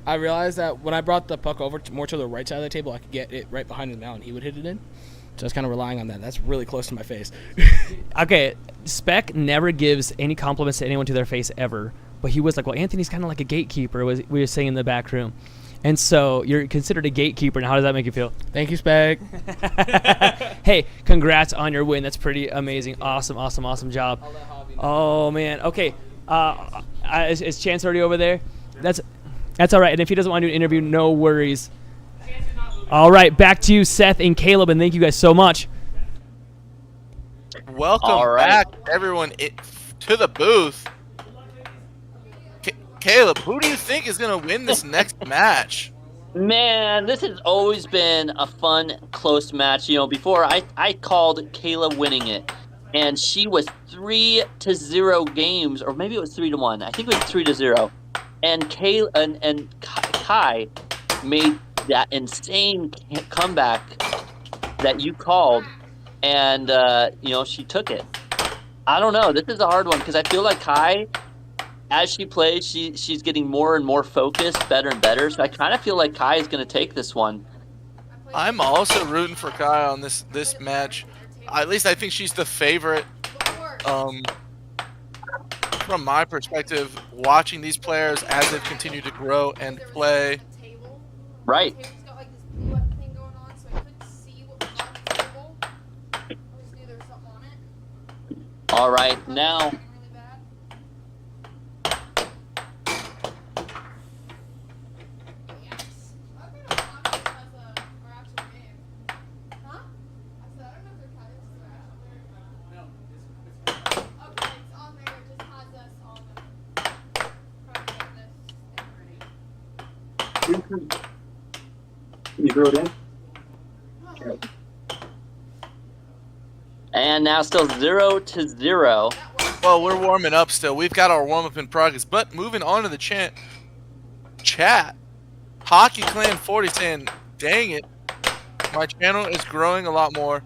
I realized that when I brought the puck over more to the right side of the table, I could get it right behind his mount and he would hit it in. So I was kind of relying on that. That's really close to my face. Okay, Spec never gives any compliments to anyone to their face ever, but he was like, well, Anthony's kind of like a gatekeeper, we were saying in the back room. And so you're considered a gatekeeper. Now, how does that make you feel? Thank you, Spec. Hey, congrats on your win. That's pretty amazing. Awesome job. Oh, man. Okay. Is Chance already over there? That's all right. And if he doesn't want to do an interview, no worries. All right, back to you, Seth and Caleb, and thank you guys so much. Welcome back, everyone, to the booth. Caleb, who do you think is going to win this next match? Man, this has always been a fun, close match. You know, before I called Kayla winning it, and she was 3-0 games, or maybe it was 3-1. I think it was 3-0. And Kayla and Kai made that insane comeback that you called, and you know, she took it. I don't know. This is a hard one because I feel like Kai, as she plays, she's getting more and more focused, better and better. So I kind of feel like Kai is going to take this one. I'm also rooting for Kai on this match. At least I think she's the favorite. From my perspective, watching these players as they continue to grow and play. Right. All right, now. You throw it in? And now still 0-0. Well, we're warming up still. We've got our warm-up in progress. But moving on to the chat. Hockey Clan 40 saying, dang it, my channel is growing a lot more.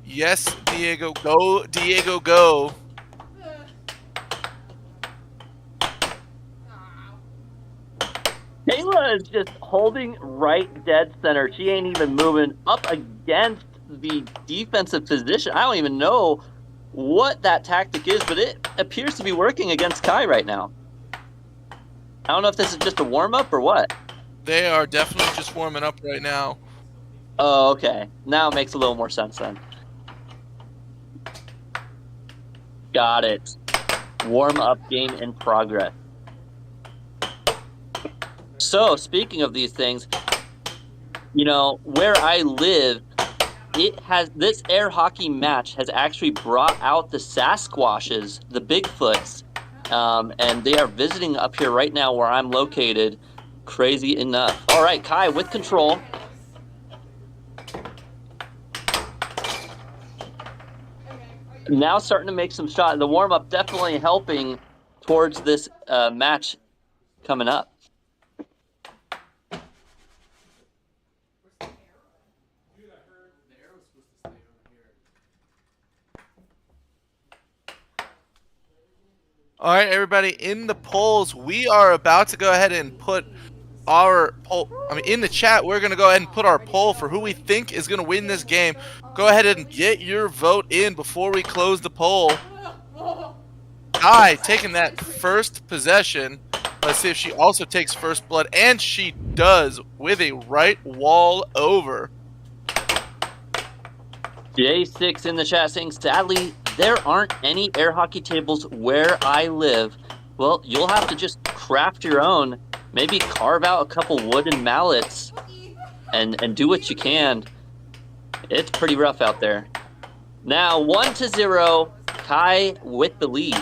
Yes, Diego. Go, Diego, go. Kayla is just holding right dead center. She ain't even moving up against the defensive position. I don't even know what that tactic is, but it appears to be working against Kai right now. I don't know if this is just a warm-up or what. They are definitely just warming up right now. Oh, okay. Now it makes a little more sense then. Got it. Warm-up game in progress. So, speaking of these things, you know, where I live, this air hockey match has actually brought out the Sasquatches, the Bigfoots, and they are visiting up here right now where I'm located. Crazy enough. All right, Kai with control. Now starting to make some shots. The warm-up definitely helping towards this match coming up. All right, everybody, in the polls, we are about to go ahead and put our poll. In the chat, we're going to go ahead and put our poll for who we think is going to win this game. Go ahead and get your vote in before we close the poll. Kai taking that first possession. Let's see if she also takes first blood, and she does with a right wall over. J6 in the chat saying, sadly, there aren't any air hockey tables where I live. Well, you'll have to just craft your own. Maybe carve out a couple wooden mallets and do what you can. It's pretty rough out there. Now, 1-0, Kai with the lead.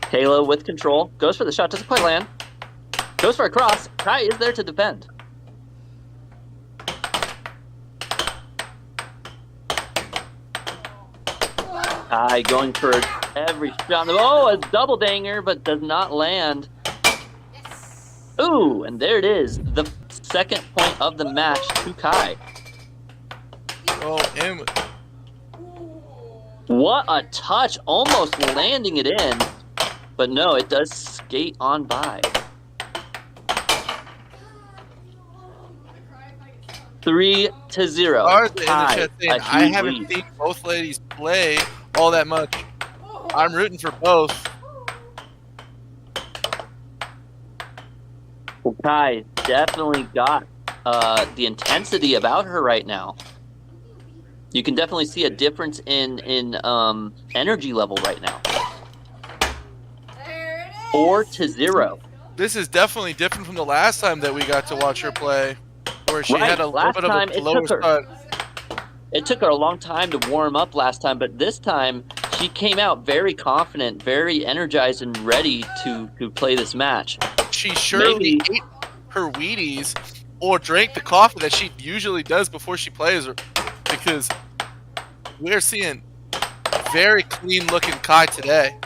Kayla with control. Goes for the shot. Doesn't quite land. Goes for a cross. Kai is there to defend. Kai going for every shot. Oh, a double danger, but does not land. Ooh, and there it is. The second point of the match to Kai. Oh, and What a touch. Almost landing it in. But no, it does skate on by. 3-0. Ours in the Kai, chat saying, a I huge haven't lead. seen both ladies play all that much. I'm rooting for both. Well, Kai definitely got the intensity about her right now. You can definitely see a difference in energy level right now. 4-0. This is definitely different from the last time that we got to watch her play, where she Right, had a little last bit of time a it lower took her- start. It took her a long time to warm up last time, but this time she came out very confident, very energized, and ready to play this match. She surely Maybe- ate her Wheaties or drank the coffee that she usually does before she plays, because we're seeing very clean-looking Kai today.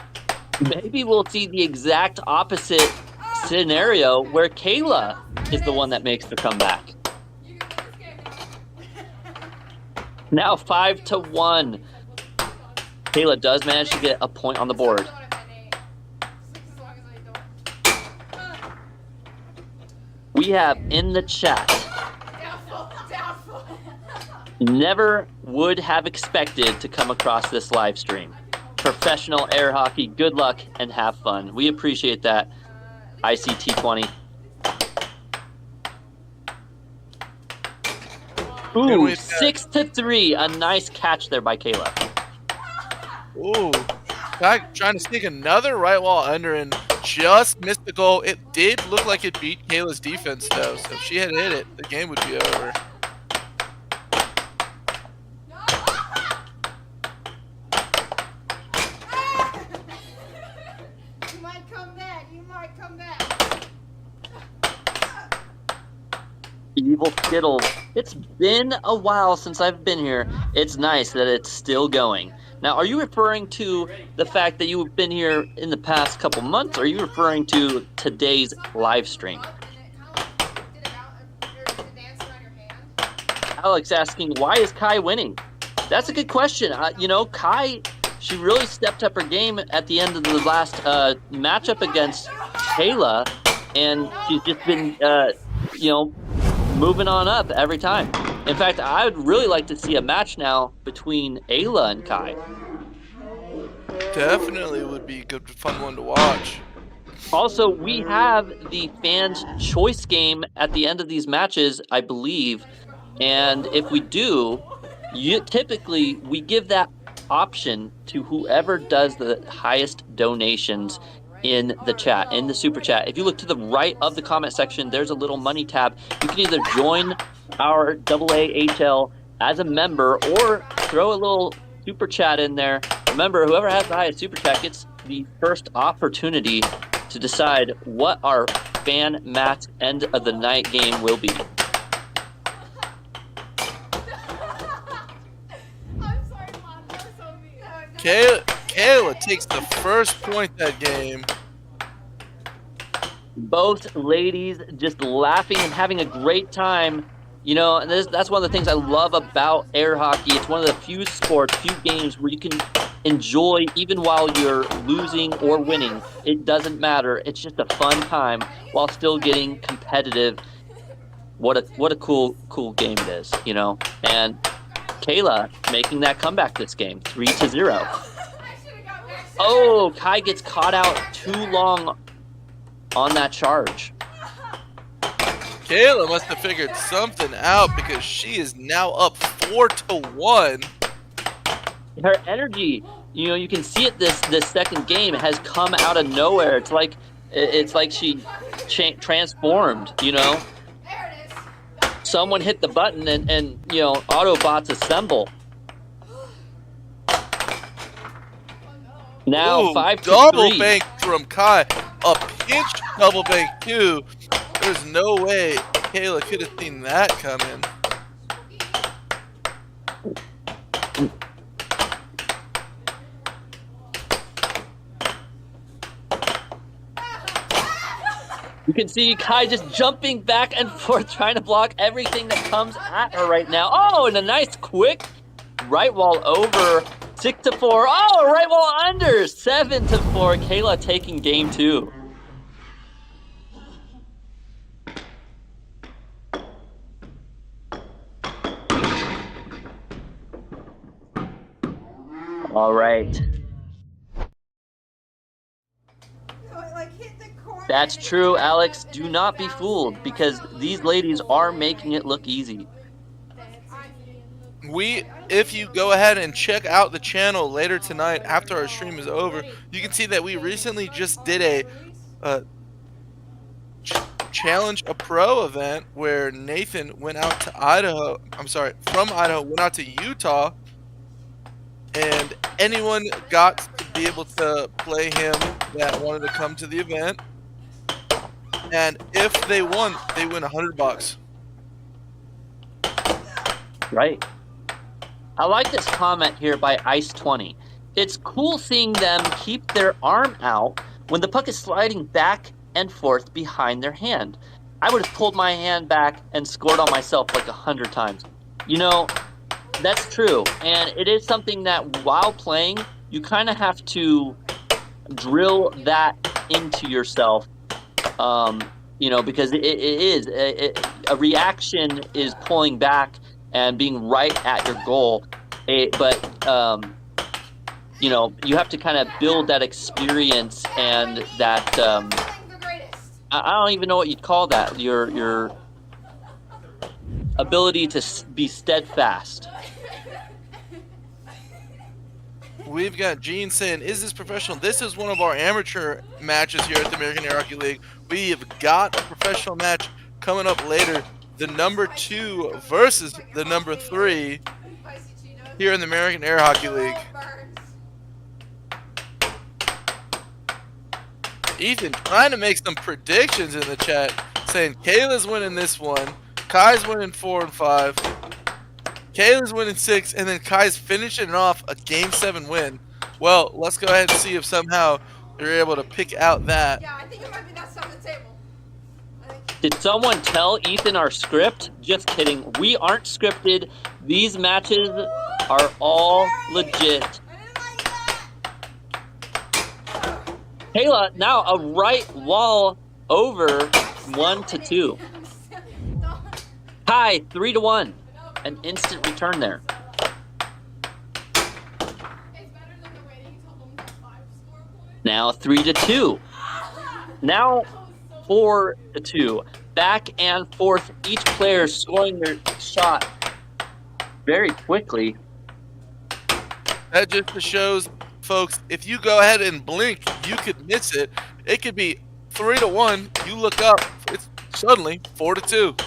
Maybe we'll see the exact opposite scenario where Kayla is the one that makes the comeback. Now 5-1. Kayla does manage to get a point on the board. We have in the chat, never would have expected to come across this live stream. Professional air hockey, good luck and have fun. We appreciate that, ICT20. Ooh, 6-3. A nice catch there by Kayla. Ooh, Kai trying to sneak another right wall under and just missed the goal. It did look like it beat Kayla's defense, though, so if she had hit it, the game would be over. You might come back. You might come back. Evil Skittles. It's been a while since I've been here. It's nice that it's still going. Now, are you referring to the fact that you've been here in the past couple months, or are you referring to today's live stream? Alex asking, why is Kai winning? That's a good question. You know, Kai, she really stepped up her game at the end of the last matchup against Kayla, and she's just been, you know, moving on up every time. In fact, I would really like to see a match now between Ayla and Kai. Definitely would be a good, fun one to watch. Also, we have the fans' choice game at the end of these matches, I believe. And if we do, typically we give that option to whoever does the highest donations in the chat, in the super chat. If you look to the right of the comment section, there's a little money tab. You can either join our AAHL as a member or throw a little super chat in there. Remember, whoever has the highest super chat gets the first opportunity to decide what our fan match end of the night game will be. Kayla takes the first point that game. Both ladies just laughing and having a great time. You know, and that's one of the things I love about air hockey. It's one of the few sports, few games where you can enjoy even while you're losing or winning. It doesn't matter. It's just a fun time while still getting competitive. What a cool game it is, you know. And Kayla making that comeback this game, 3-0. Oh, Kai gets caught out too long on that charge. Kayla must have figured something out because she is now up 4-1. Her energy, you know, you can see it this second game has come out of nowhere. It's like she transformed, you know. Someone hit the button and you know, Autobots assemble. Now Ooh, 5-3. double bank from Kai. A pinch double bank too. There's no way Kayla could have seen that coming. You can see Kai just jumping back and forth, trying to block everything that comes at her right now. Oh, and a nice quick right wall over. 6-4. Oh, right wall under. 7-4. Kayla taking game 2. All right. That's true, Alex. Do not be fooled, because these ladies are making it look easy. If you go ahead and check out the channel later tonight after our stream is over, you can see that we recently just did a challenge a pro event where Nathan went out to from Idaho, went out to Utah, and anyone got to be able to play him that wanted to come to the event. And if they won, they win $100. Right. I like this comment here by Ice20. It's cool seeing them keep their arm out when the puck is sliding back and forth behind their hand. I would have pulled my hand back and scored on myself like 100 times. You know, that's true. And it is something that while playing, you kind of have to drill that into yourself. You know, because it is a reaction is pulling back and being right at your goal. But you know, you have to kind of build that experience and that I don't even know what you'd call that. Your ability to be steadfast. We've got Gene saying, is this professional? This is one of our amateur matches here at the American Air Hockey League. We have got a professional match coming up later. The number 2 versus the number 3 here in the American Air Hockey League. Ethan trying to make some predictions in the chat, saying Kayla's winning this one, Kai's winning 4 and 5. Kayla's winning 6, and then Kai's finishing off a Game 7 win. Well, let's go ahead and see if somehow they're able to pick out that. Yeah, I think it might be that side of the table. Did someone tell Ethan our script? Just kidding. We aren't scripted. These matches are all legit. Kayla, now a right wall over 1-2. Kai, 3-1. An instant return there. Now 3-2. Now 4-2. Back and forth. Each player scoring their shot very quickly. That just shows, folks, if you go ahead and blink, you could miss it. It could be 3-1. You look up, it's suddenly 4-2.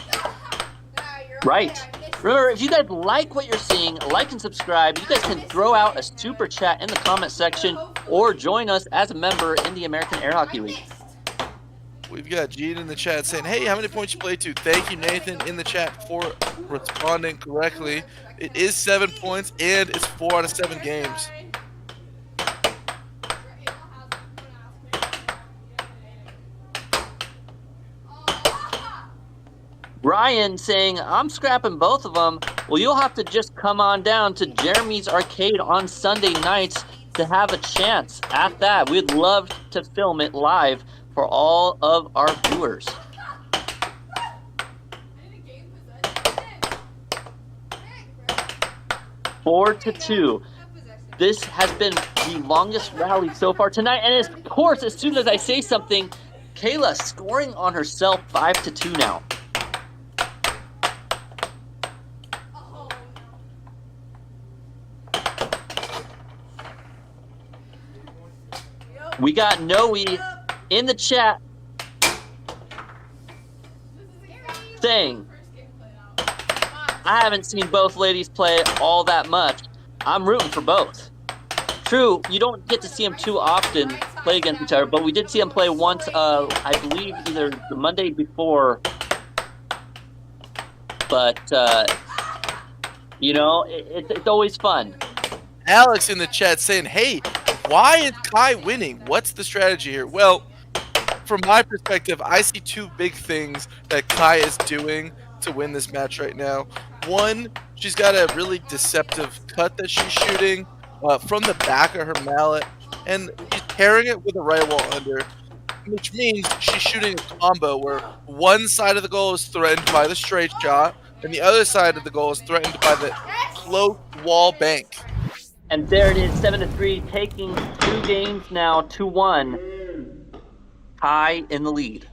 Right. Remember, if you guys like what you're seeing, like and subscribe. You guys can throw out a super chat in the comment section or join us as a member in the American Air Hockey League. We've got Gene in the chat saying, hey, how many points you played to? Thank you, Nathan, in the chat for responding correctly. It is 7 points, and it's 4 out of 7 games. Ryan saying, I'm scrapping both of them. Well, you'll have to just come on down to Jeremy's Arcade on Sunday nights to have a chance at that. We'd love to film it live for all of our viewers. Four to 2. This has been the longest rally so far tonight. And of course, as soon as I say something, Kayla scoring on herself 5-2 now. We got Noe in the chat saying, I haven't seen both ladies play all that much. I'm rooting for both. True, you don't get to see them too often play against each other, but we did see them play once, I believe either the Monday before. But, you know, it's always fun. Alex in the chat saying, hey, why is Kai winning? What's the strategy here? Well, from my perspective, I see two big things that Kai is doing to win this match right now. One, she's got a really deceptive cut that she's shooting from the back of her mallet, and she's pairing it with a right wall under, which means she's shooting a combo where one side of the goal is threatened by the straight shot, and the other side of the goal is threatened by the close wall bank. And there it is, 7-3, taking 2 games now, 2-1. Kai in the lead.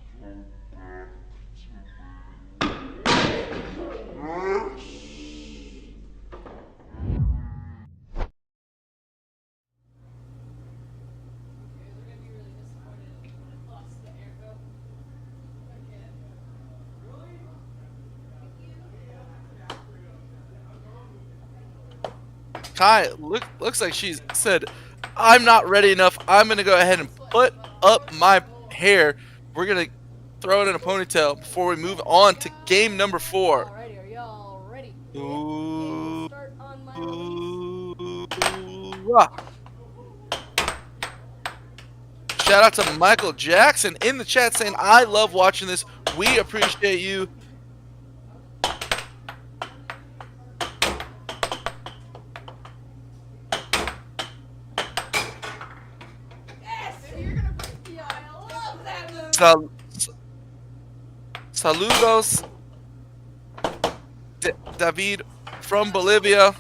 Kai looks like she's said, I'm not ready enough. I'm going to go ahead and put up my hair. We're going to throw it in a ponytail before we move on to game number 4. Alrighty, are y'all ready? Ooh. Start on my Shout out to Michael Jackson in the chat saying, I love watching this. We appreciate you. Saludos, David from Bolivia.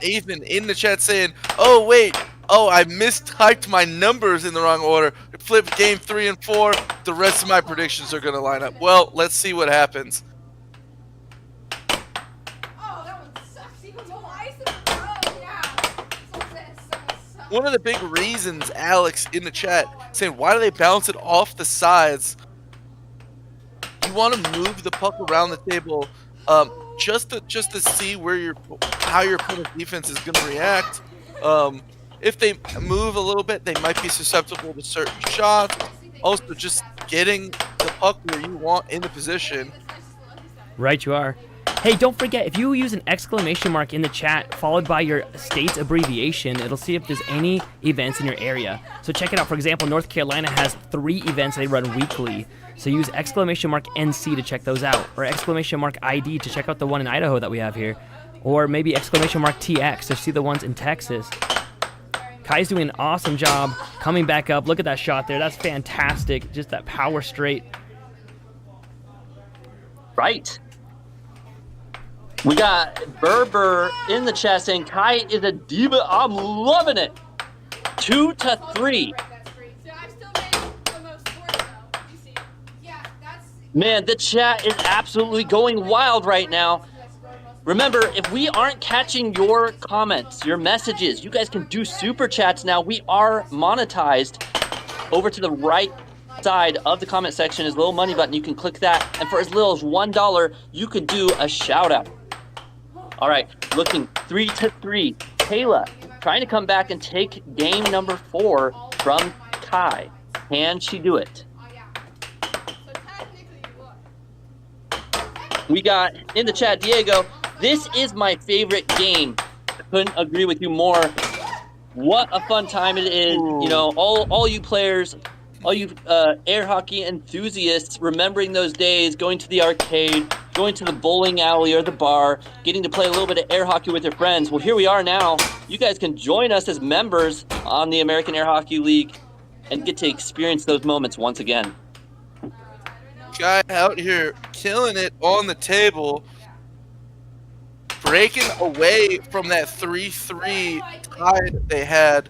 Ethan in the chat saying, oh wait, I mistyped my numbers in the wrong order. Flipped game 3 and 4. The rest of my predictions are going to line up. Well, let's see what happens. One of the big reasons, Alex in the chat saying, why do they bounce it off the sides? You want to move the puck around the table, just to see where how your opponent's defense is going to react. If they move a little bit, they might be susceptible to certain shots. Also, just getting the puck where you want in the position. Right, you are. Hey, don't forget, if you use an exclamation mark in the chat followed by your state's abbreviation, it'll see if there's any events in your area. So check it out. For example, North Carolina has 3 events they run weekly. So use exclamation mark NC to check those out, or exclamation mark ID to check out the one in Idaho that we have here, or maybe exclamation mark TX to see the ones in Texas. Kai's doing an awesome job coming back up. Look at that shot there. That's fantastic. Just that power straight. Right. We got Berber in the chat saying, Kai is a diva. I'm loving it. 2-3. Man, the chat is absolutely going wild right now. Remember, if we aren't catching your comments, your messages, you guys can do super chats now. We are monetized. Over to the right side of the comment section is a little money button. You can click that. And for as little as $1, you can do a shout out. All right, looking 3-3. Kayla trying to come back and take game number 4 from Kai. Can she do it? We got in the chat, Diego, this is my favorite game. I couldn't agree with you more. What a fun time it is. You know, all you players, all you air hockey enthusiasts, remembering those days, going to the arcade, going to the bowling alley or the bar, getting to play a little bit of air hockey with your friends. Well, here we are now. You guys can join us as members on the American Air Hockey League and get to experience those moments once again. Guy out here killing it on the table, breaking away from that 3-3 tie that they had.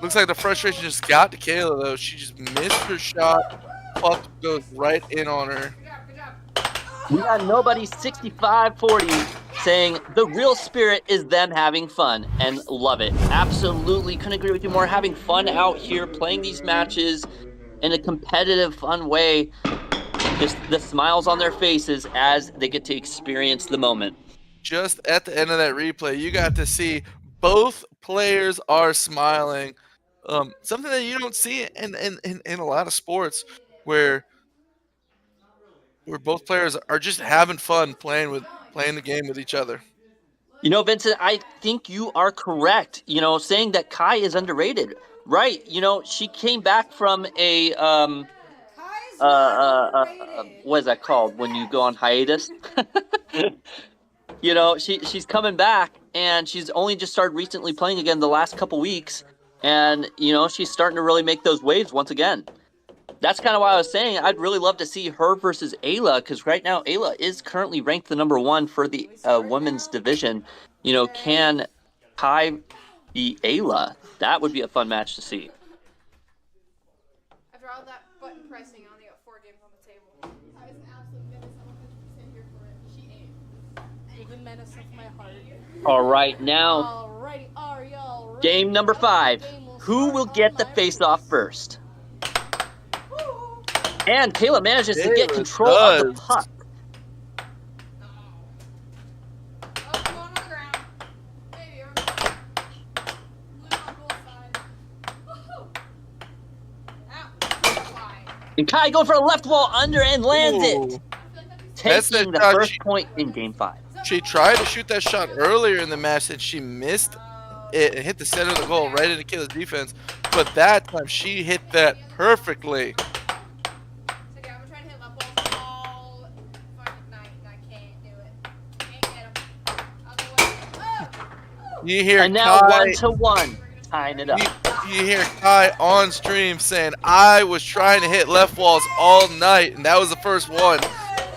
Looks like the frustration just got to Kayla, though. She just missed her shot. Puck goes right in on her. We got nobody 65-40 saying the real spirit is them having fun, and love it. Absolutely couldn't agree with you more. Having fun out here, playing these matches in a competitive, fun way. just the smiles on their faces as they get to experience the moment. Just at the end of that replay, you got to see both players are smiling. Something that you don't see in a lot of sports where both players are just having fun playing the game with each other. You know, Vincent, I think you are correct. You know, saying that Kai is underrated, right? You know, she came back from a what is that called when you go on hiatus? You know, she's coming back, and she's only just started recently playing again the last couple weeks, and you know, she's starting to really make those waves once again. That's kind of why I was saying I'd really love to see her versus Ayla, because right now Ayla is currently ranked the #1 for the women's division. You know, can Kai be Ayla? That would be a fun match to see. After all that button pressing, I only got 4 games on the table. I was an absolute menace. I'm 100% here for it. She ate. You're the menace of my heart. All right, now Alrighty, are y'all ready? game number 5. Game will Who start will on get the my face-off first? And Kayla manages to get Kayla control of the does. puck. Oh, going on the ground. Maybe. Blue on both sides. Woohoo! Ow. Fine. And Kai going for a left wall under and lands it, Ooh. That's the taking the shot first point in game 5. She tried to shoot that shot earlier in the match and she missed it and hit the center of the goal right into Kayla's defense. But that time she hit that perfectly. It's okay, I'm trying to hit left balls all fucking night, and I can't do it. Can't get 'em. I'll go away. Oh! You hear And now Kai, 1-1, tying it up. you hear Kai on stream saying, I was trying to hit left walls all night, and that was the first one.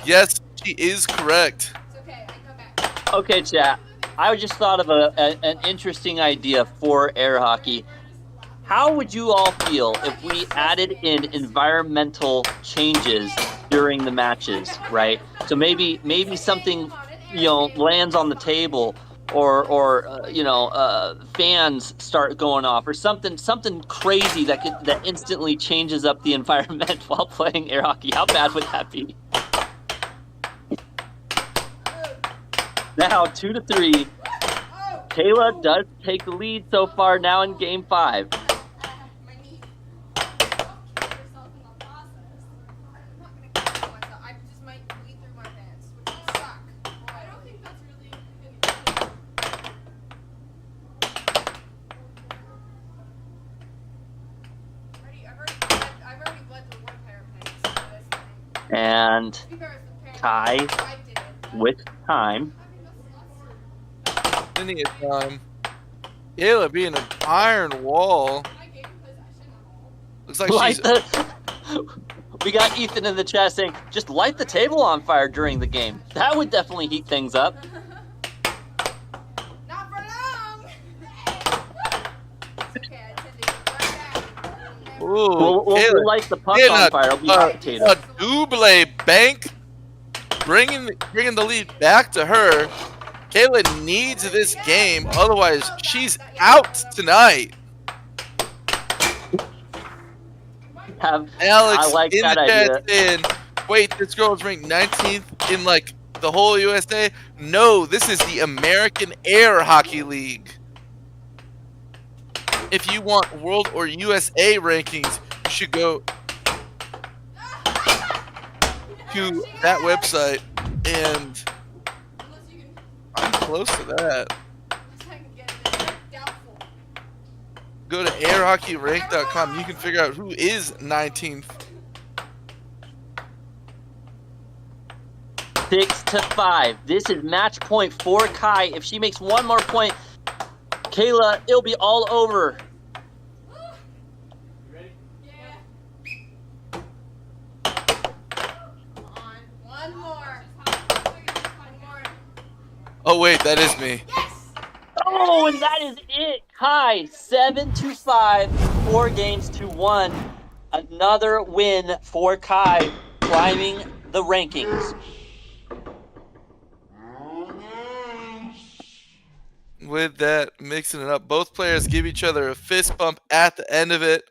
Yes, she is correct. It's okay, I can come back. Okay, chat. I just thought of an interesting idea for air hockey. How would you all feel if we added in environmental changes during the matches, right? So maybe something, you know, lands on the table, or you know, fans start going off, or something crazy that instantly changes up the environment while playing air hockey. How bad would that be? Now 2-3. Kayla does take the lead so far now in game 5. My knee. Don't kill yourself in the process. I'm not gonna kill myself. I just might bleed through my pants, which will suck. I don't think that's really I've already bled through one pair of pants for this thing. And To be fair, it's the Kai pair I did it. with time. Plenty of time. Kayla being an iron wall. I gave possession at all. Looks like Light she's the, we got Ethan in the chat saying, just light the table on fire during the game. That would definitely heat things up. Not for long. It's okay, I tend to get right back. Ooh, We'll Kayla light the puck getting on fire. It'll be hot potato. a double bank, bringing the lead back to her. Kayla needs this game, otherwise she's out tonight. Alex, Alex I like in that the idea. chat saying, wait, this girl's ranked 19th in like the whole USA? No, this is the American Air Hockey League. If you want world or USA rankings, you should go to that website, and I'm close to that. Go to airhockeyrank.com. You can figure out who is 19th. 6-5. This is match point for Kai. If she makes one more point, Kayla, it'll be all over. Oh wait, that is me. Oh, and that is it. Kai, 7-5, 4 games to 1. Another win for Kai, climbing the rankings. With that, mixing it up, both players give each other a fist bump at the end of it.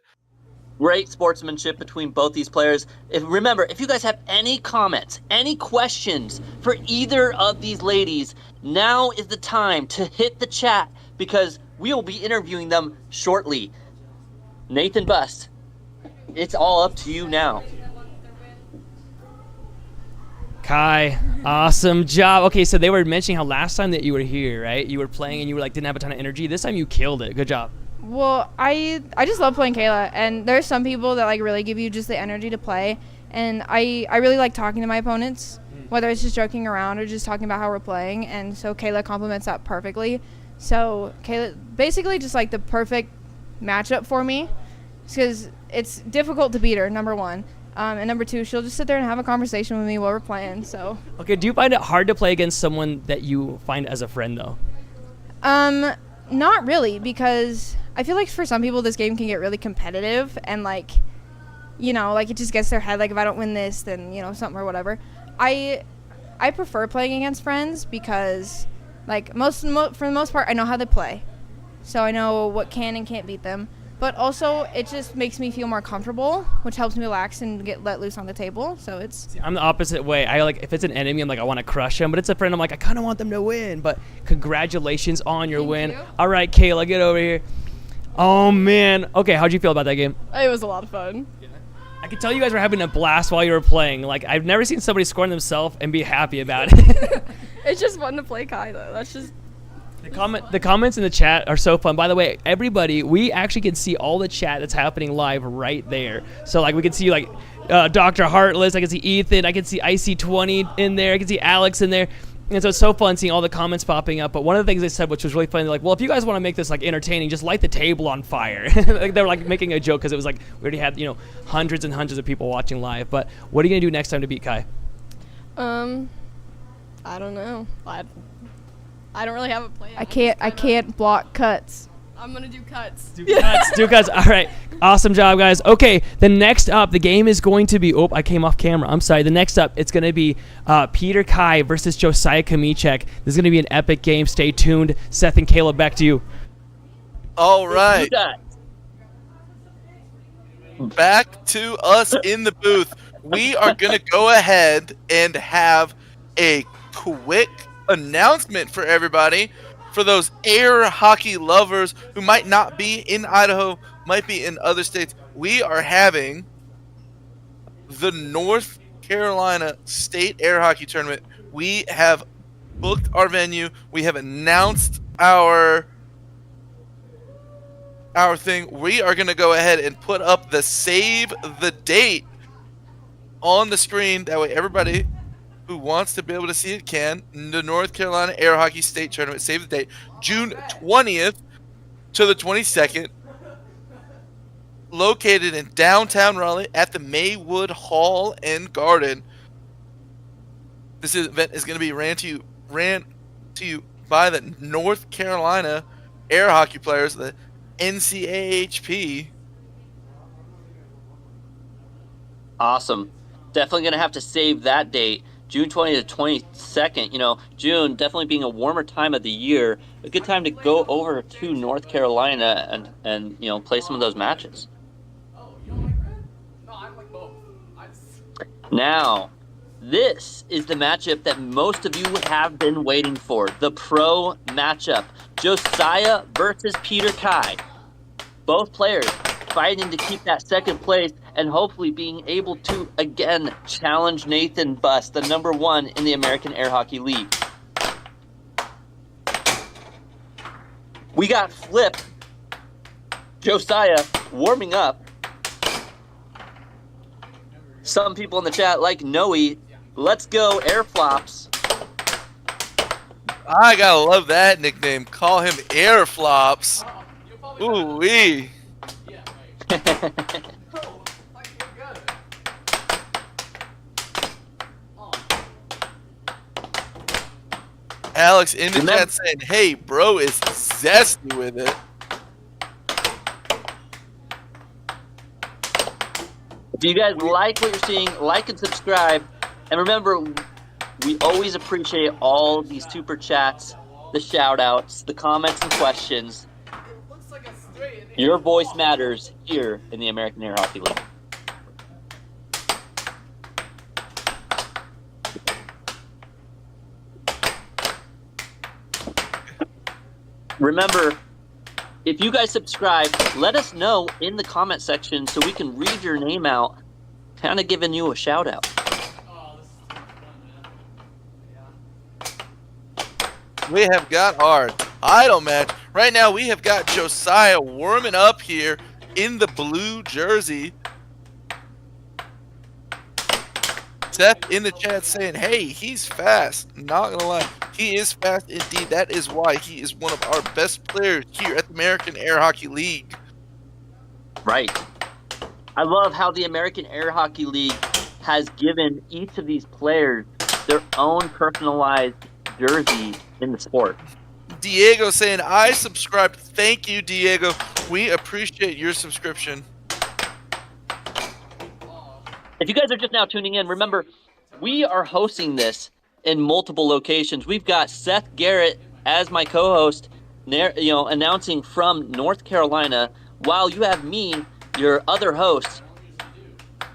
Great sportsmanship between both these players. Remember, if you guys have any comments, any questions for either of these ladies, now is the time to hit the chat because we will be interviewing them shortly. Nathan Bust, it's all up to you now. Kai, awesome job. Okay, so they were mentioning how last time that you were here, right? You were playing and you were like didn't have a ton of energy. This time you killed it. Good job. Well, I just love playing Kayla, and there's some people that like really give you just the energy to play, and I really like talking to my opponents, whether it's just joking around or just talking about how we're playing, and so Kayla complements that perfectly. So Kayla basically just like the perfect matchup for me, because it's difficult to beat her, number one. And number two, she'll just sit there and have a conversation with me while we're playing. So. Okay, do you find it hard to play against someone that you find as a friend though? Not really, because I feel like for some people this game can get really competitive and like, you know, like it just gets their head. Like if I don't win this, then you know something or whatever. I prefer playing against friends because, like for the most part, I know how they play, so I know what can and can't beat them. But also, it just makes me feel more comfortable, which helps me relax and get let loose on the table. So it's. See, I'm the opposite way. I like if it's an enemy, I'm like I want to crush them. But it's a friend, I'm like I kind of want them to win. But congratulations on your win. Thank you. All right, Kayla, get over here. Oh man. Okay, how'd you feel about that game? It was a lot of fun. I could tell you guys were having a blast while you were playing. Like I've never seen somebody scoring themselves and be happy about it. It's just fun to play Kai though. That's just. The comments in the chat are so fun. By the way, everybody, we actually can see all the chat that's happening live right there. So like we can see like Dr. Heartless, I can see Ethan, I can see IC20 in there, I can see Alex in there. And so it's so fun seeing all the comments popping up. But one of the things they said, which was really funny, they're like, well, if you guys want to make this like entertaining, just light the table on fire. Like they were like making a joke because it was like we already had, you know, hundreds and hundreds of people watching live. But what are you gonna do next time to beat Kai? I don't know. I don't really have a plan. I can't block cuts. I'm gonna do cuts. Do cuts. All right. Awesome job, guys. Okay, the next up, the game is going to be. Oh, I came off camera. I'm sorry. The next up, it's going to be Peter Kai versus Josiah Kamichek. This is going to be an epic game. Stay tuned. Seth and Kayla, back to you. All right. Back to us in the booth. We are going to go ahead and have a quick announcement for everybody. For those air hockey lovers who might not be in Idaho, might be in other states, we are having the North Carolina State Air Hockey Tournament. We have booked our venue. We have announced our thing. We are going to go ahead and put up the save the date on the screen. That way everybody who wants to be able to see it can. The North Carolina Air Hockey State Tournament, save the date, June 20th to the 22nd, located in downtown Raleigh at the Maywood Hall and Garden. This event is going to be ran to you by the North Carolina Air Hockey players, the NCAHP. Awesome. Definitely going to have to save that date. June 20th to 22nd, you know, June definitely being a warmer time of the year, a good time to go over to North Carolina and you know, play some of those matches. Now, this is the matchup that most of you have been waiting for, the pro matchup. Josiah versus Peter Kai. Both players fighting to keep that second place and hopefully being able to, again, challenge Nathan Bust, the #1 in the American Air Hockey League. We got Flip, Josiah, warming up. Some people in the chat like Noe. Let's go, Air Flops. I gotta love that nickname. Call him Air Flops. Ooh-wee. Alex in the chat saying, hey, bro is zesty with it. If you guys like what you're seeing, like and subscribe. And remember, we always appreciate all these super chats, the shout outs, the comments and questions. It looks like a straight. Your voice matters here in the American Air Hockey League. Remember, if you guys subscribe, let us know in the comment section so we can read your name out, kind of giving you a shout out. We have got our title match. Right now we have got Josiah warming up here in the blue jersey. Seth in the chat saying, hey, he's fast. Not gonna lie, he is fast indeed. That is why he is one of our best players here at the American Air Hockey League. Right. I love how the American Air Hockey League has given each of these players their own personalized jersey in the sport. Diego saying, I subscribed. Thank you, Diego. We appreciate your subscription. If you guys are just now tuning in, remember, we are hosting this in multiple locations. We've got Seth Garrett as my co-host, announcing from North Carolina, while you have me, your other host,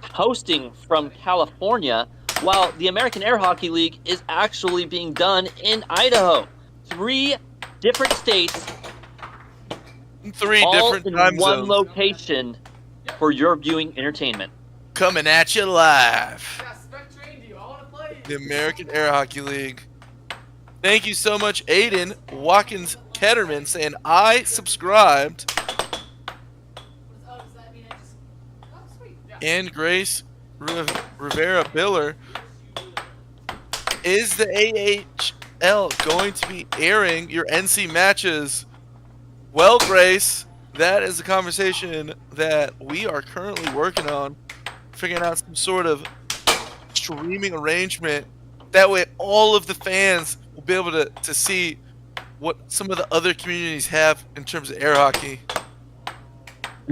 hosting from California, while the American Air Hockey League is actually being done in Idaho. 3 different states, 3 all different in time one zones. location for your viewing entertainment. Coming at you live. The American Air Hockey League. Thank you so much, Aiden Watkins Ketterman, saying, I subscribed. And Grace Rivera Biller. Is the AAHL going to be airing your NC matches? Well, Grace, that is the conversation that we are currently working on. Figuring out some sort of streaming arrangement. That way all of the fans will be able to see what some of the other communities have in terms of air hockey.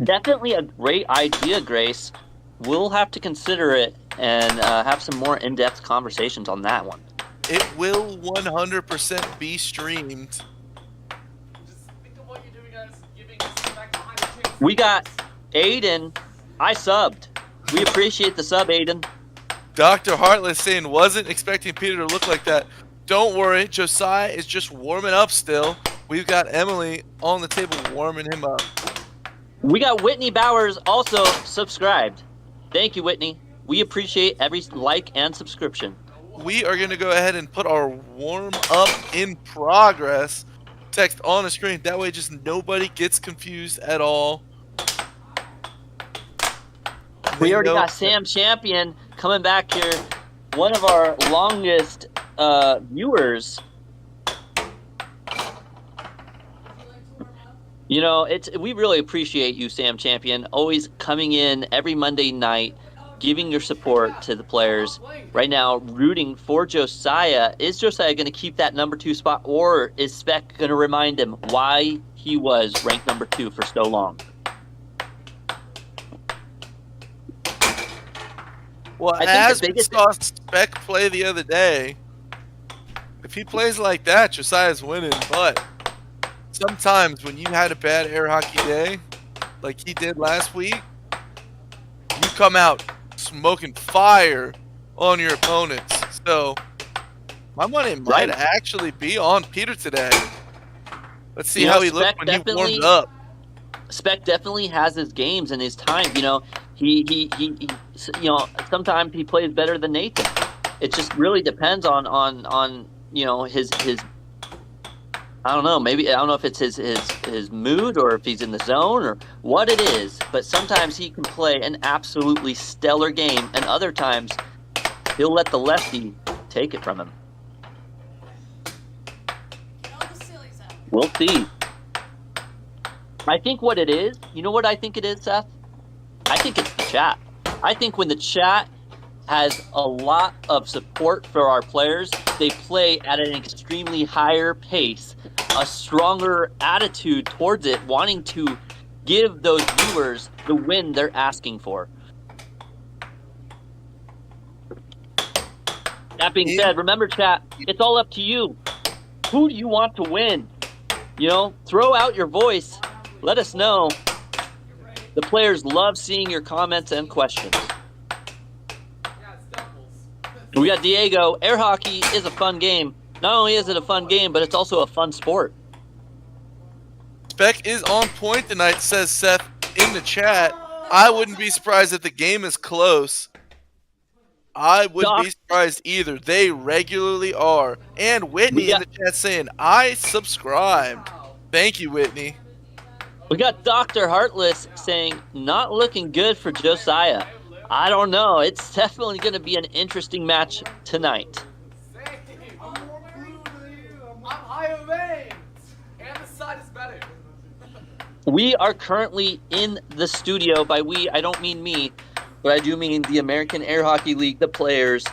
Definitely a great idea, Grace. We'll have to consider it and have some more in-depth conversations on that one. It will 100% be streamed. We got Aiden. I subbed. We appreciate the sub, Aiden. Dr. Heartless saying, wasn't expecting Peter to look like that. Don't worry, Josiah is just warming up still. We've got Emily on the table warming him up. We got Whitney Bowers also subscribed. Thank you, Whitney. We appreciate every like and subscription. We are going to go ahead and put our warm up in progress text on the screen. That way just nobody gets confused at all. We already got Sam Champion coming back here. One of our longest viewers. You know, we really appreciate you, Sam Champion, always coming in every Monday night, giving your support to the players. Right now, rooting for Josiah. Is Josiah going to keep that number 2 spot, or is Spec going to remind him why he was ranked number 2 for so long? Well, as we saw Spec play the other day, if he plays like that, Josiah's winning. But sometimes when you had a bad air hockey day, like he did last week, you come out smoking fire on your opponents. So my money might actually be on Peter today. Let's see how he looked when he warmed up. Spec definitely has his games and his time. You know, he sometimes he plays better than Nathan. It just really depends on his I don't know, maybe I don't know if it's his mood or if he's in the zone or what it is, but sometimes he can play an absolutely stellar game and other times he'll let the lefty take it from him. We'll see. I think what it is, you know what I think it is, Seth? I think it's the chat. I think when the chat has a lot of support for our players, they play at an extremely higher pace, a stronger attitude towards it, wanting to give those viewers the win they're asking for. That being said, remember, chat, it's all up to you. Who do you want to win? You know, throw out your voice. Let us know The players love seeing your comments and questions. We got Diego. Air hockey is a fun game. Not only is it a fun game, but it's also a fun sport. Spec is on point tonight, says Seth in the chat. I wouldn't be surprised if the game is close. I wouldn't be surprised either. They regularly are. And Whitney in the chat saying, I subscribe. Thank you, Whitney. We got Dr. Heartless saying, not looking good for Josiah. I don't know. It's definitely going to be an interesting match tonight. I'm higher veins. And the side is better. We are currently in the studio. By we, I don't mean me, but I do mean the American Air Hockey League, the players,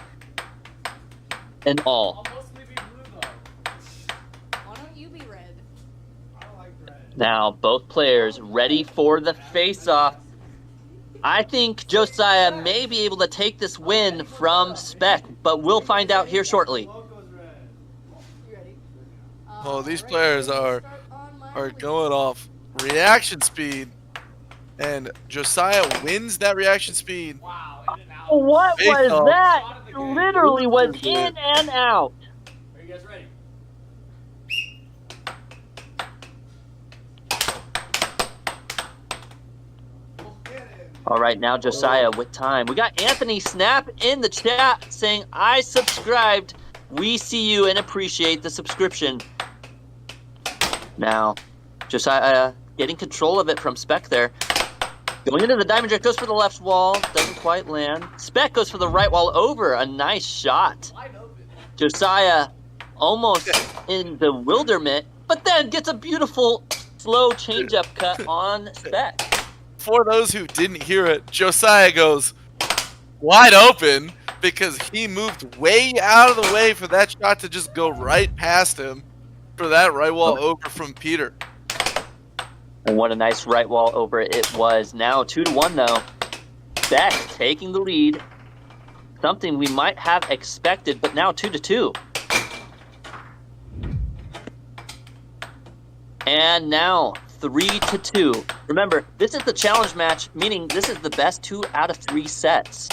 and all. Why don't you be red? Now, both players ready for the face-off. I think Josiah may be able to take this win from Spec, but we'll find out here shortly. Oh, these players are going off reaction speed, and Josiah wins that reaction speed. What was that? Literally was in and out. Are you guys ready? All right, now Josiah with time. We got Anthony Snap in the chat saying, I subscribed. We see you and appreciate the subscription. Now, Josiah getting control of it from Spec there. Going into the diamond jet, goes for the left wall. Doesn't quite land. Spec goes for the right wall over. A nice shot. Josiah almost in bewilderment, but then gets a beautiful slow changeup cut on Spec. For those who didn't hear it, Josiah goes wide open because he moved way out of the way for that shot to just go right past him for that right wall over from Peter. And what a nice right wall over it was. Now 2-1 though. Spec taking the lead. Something we might have expected, but now 2-2. And now 3-2. Remember, this is the challenge match, meaning this is the best 2 out of 3 sets.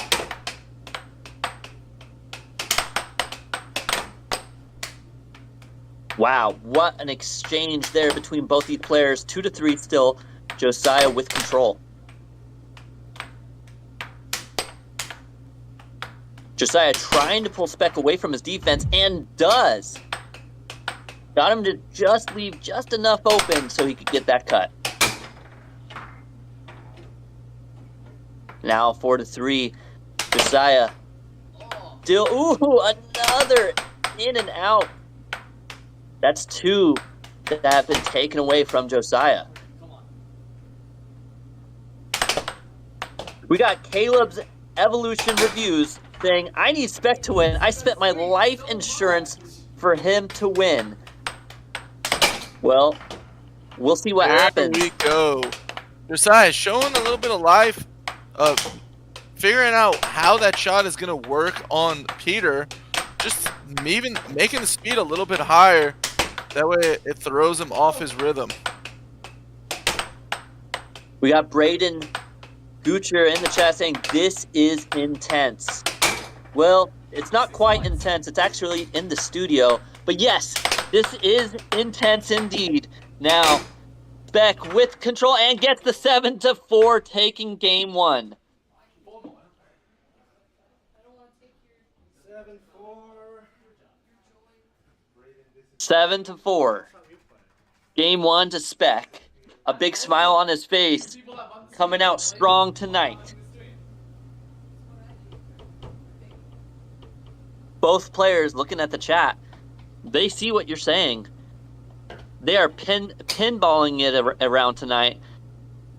Wow, what an exchange there between both these players. 2-3 still. Josiah with control. Josiah trying to pull Spec away from his defense, and does. Got him to just leave just enough open so he could get that cut. Now 4-3. Josiah still, ooh, another in and out. That's 2 that have been taken away from Josiah. We got Caleb's Evolution Reviews saying, I need Spec to win. I spent my life insurance for him to win. Well, we'll see what happens. There we go. Josiah showing a little bit of life, figuring out how that shot is going to work on Peter. Just even making the speed a little bit higher. That way it throws him off his rhythm. We got Braden Gucher in the chat saying, this is intense. Well, it's not quite intense. It's actually in the studio. But yes, this is intense indeed. Now, Spec with control and gets the 7-4, taking game 1. 7-4. Game 1 to Spec. A big smile on his face. Coming out strong tonight. Both players looking at the chat. They see what you're saying. They are pinballing it around tonight.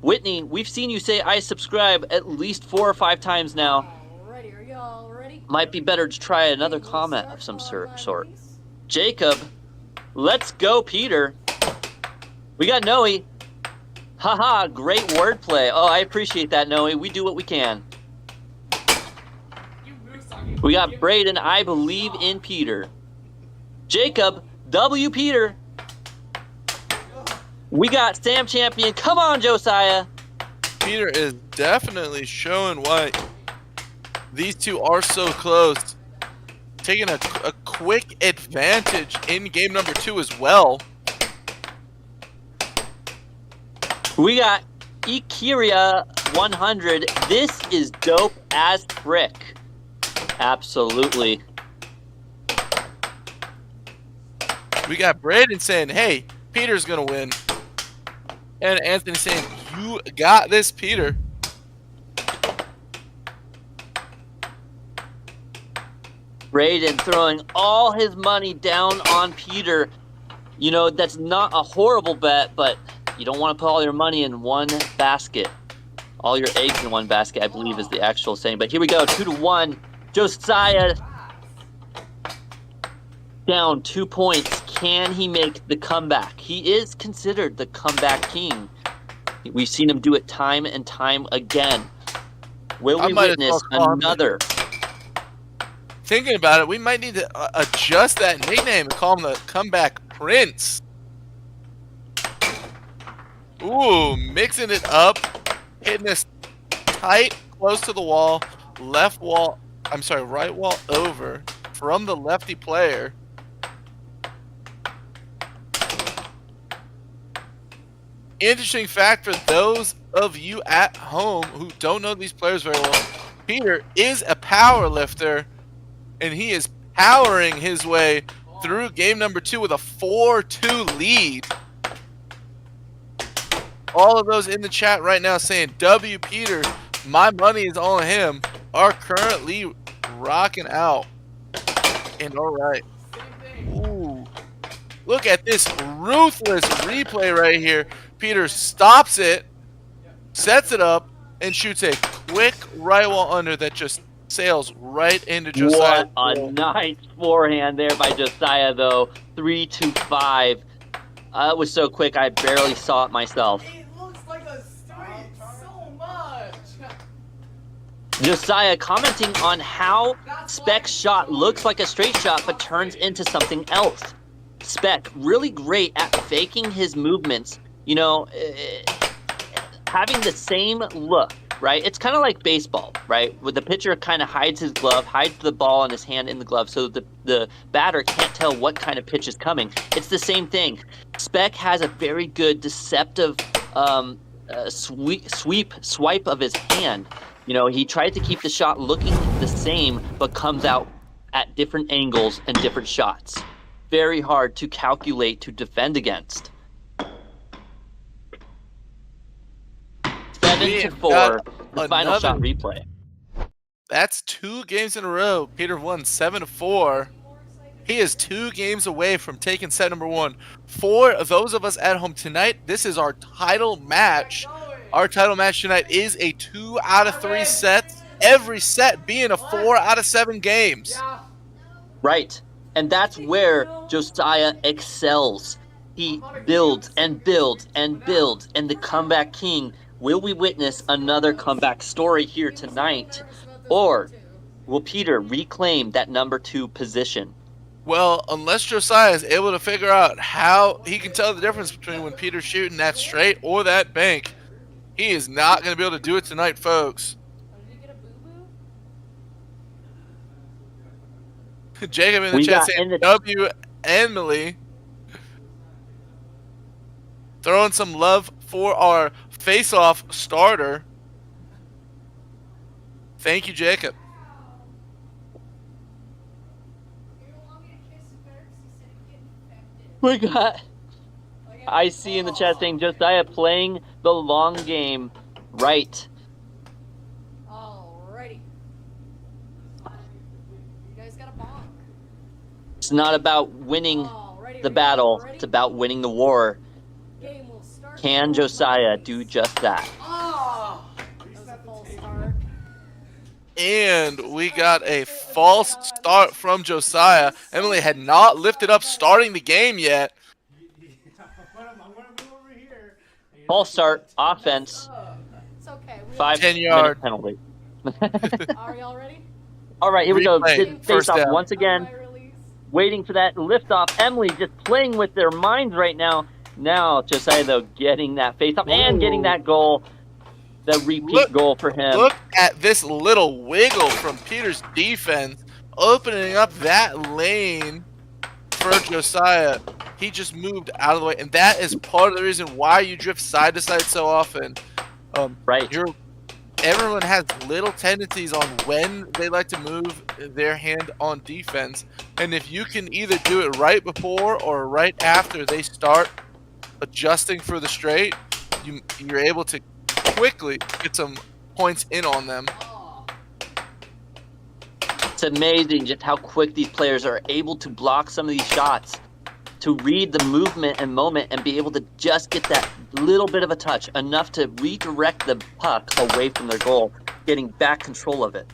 Whitney, we've seen you say I subscribe at least 4 or 5 times now. Alrighty, are y'all ready? Might be better to try another comment of some sort. Jacob, let's go, Peter. We got Noe. Haha, great wordplay. Oh, I appreciate that, Noe. We do what we can. We got Braden, I believe in Peter. Jacob, W. Peter. We got Sam Champion. Come on, Josiah. Peter is definitely showing why these two are so close. Taking a quick advantage in game number 2 as well. We got Ikiria 100. This is dope as frick. Absolutely. We got Braden saying, hey, Peter's going to win. And Anthony saying, you got this, Peter. Braden throwing all his money down on Peter. You know, that's not a horrible bet, but you don't want to put all your money in one basket. All your eggs in one basket, I believe, is the actual saying. But here we go, 2-1. Josiah down 2 points. Can he make the comeback? He is considered the comeback king. We've seen him do it time and time again. Will we witness another? Thinking about it, we might need to adjust that nickname and call him the Comeback Prince. Ooh, mixing it up, hitting this tight, close to the wall, right wall over from the lefty player. Interesting fact for those of you at home who don't know these players very well, Peter is a power lifter, and he is powering his way through game number 2 with a 4-2 lead. All of those in the chat right now saying, W. Peter, my money is on him, are currently rocking out. And all right. Ooh. Look at this ruthless replay right here. Peter stops it, sets it up, and shoots a quick right wall under that just sails right into Josiah. What a nice forehand there by Josiah, though. 3-5. It was so quick, I barely saw it myself. It looks like a straight so much. Josiah commenting on how Spec's shot looks like a straight shot, but turns into something else. Spec, really great at faking his movements. You know, having the same look, right? It's kind of like baseball, right? Where the pitcher kind of hides his glove, hides the ball in his hand in the glove, so the batter can't tell what kind of pitch is coming. It's the same thing. Spec has a very good deceptive swipe of his hand. You know, he tried to keep the shot looking the same, but comes out at different angles and different shots. Very hard to calculate to defend against. 7-4, the final shot replay. That's 2 games in a row. Peter won 7-4. He is 2 games away from taking set number 1. For those of us at home tonight, this is our title match. Our title match tonight is a 2 out of 3 sets. Every set being a 4 out of 7 games. Right. And that's where Josiah excels. He builds and builds and builds. And the comeback king. Will we witness another comeback story here tonight? Or will Peter reclaim that number 2 position? Well, unless Josiah is able to figure out how he can tell the difference between when Peter's shooting that straight or that bank, he is not going to be able to do it tonight, folks. Jacob in the chat saying W. Emily. Throwing some love for our face-off starter. Thank you, Jacob. We got IC in the chat saying Josiah playing the long game right. Alrighty. You guys got a bonk. It's not about winning the battle, it's about winning the war. Can Josiah do just that? And we got a false start from Josiah. Emily had not lifted up starting the game yet. False start, offense. It's okay. 5-minute penalty. Are y'all ready? All right, here we go. Replay, Face off down. once again. Waiting for that liftoff. Emily just playing with their minds right now. Now Josiah, though, getting that face off and getting that goal. the repeat goal for him. Look at this little wiggle from Peter's defense, opening up that lane for Josiah. He just moved out of the way, and that is part of the reason why you drift side to side so often. Right. Everyone has little tendencies on when they like to move their hand on defense, and if you can either do it right before or right after they start adjusting for the straight, you're able to quickly get some points in on them. It's amazing just how quick these players are able to block some of these shots, to read the movement and moment and be able to just get that little bit of a touch, enough to redirect the puck away from their goal, getting back control of it.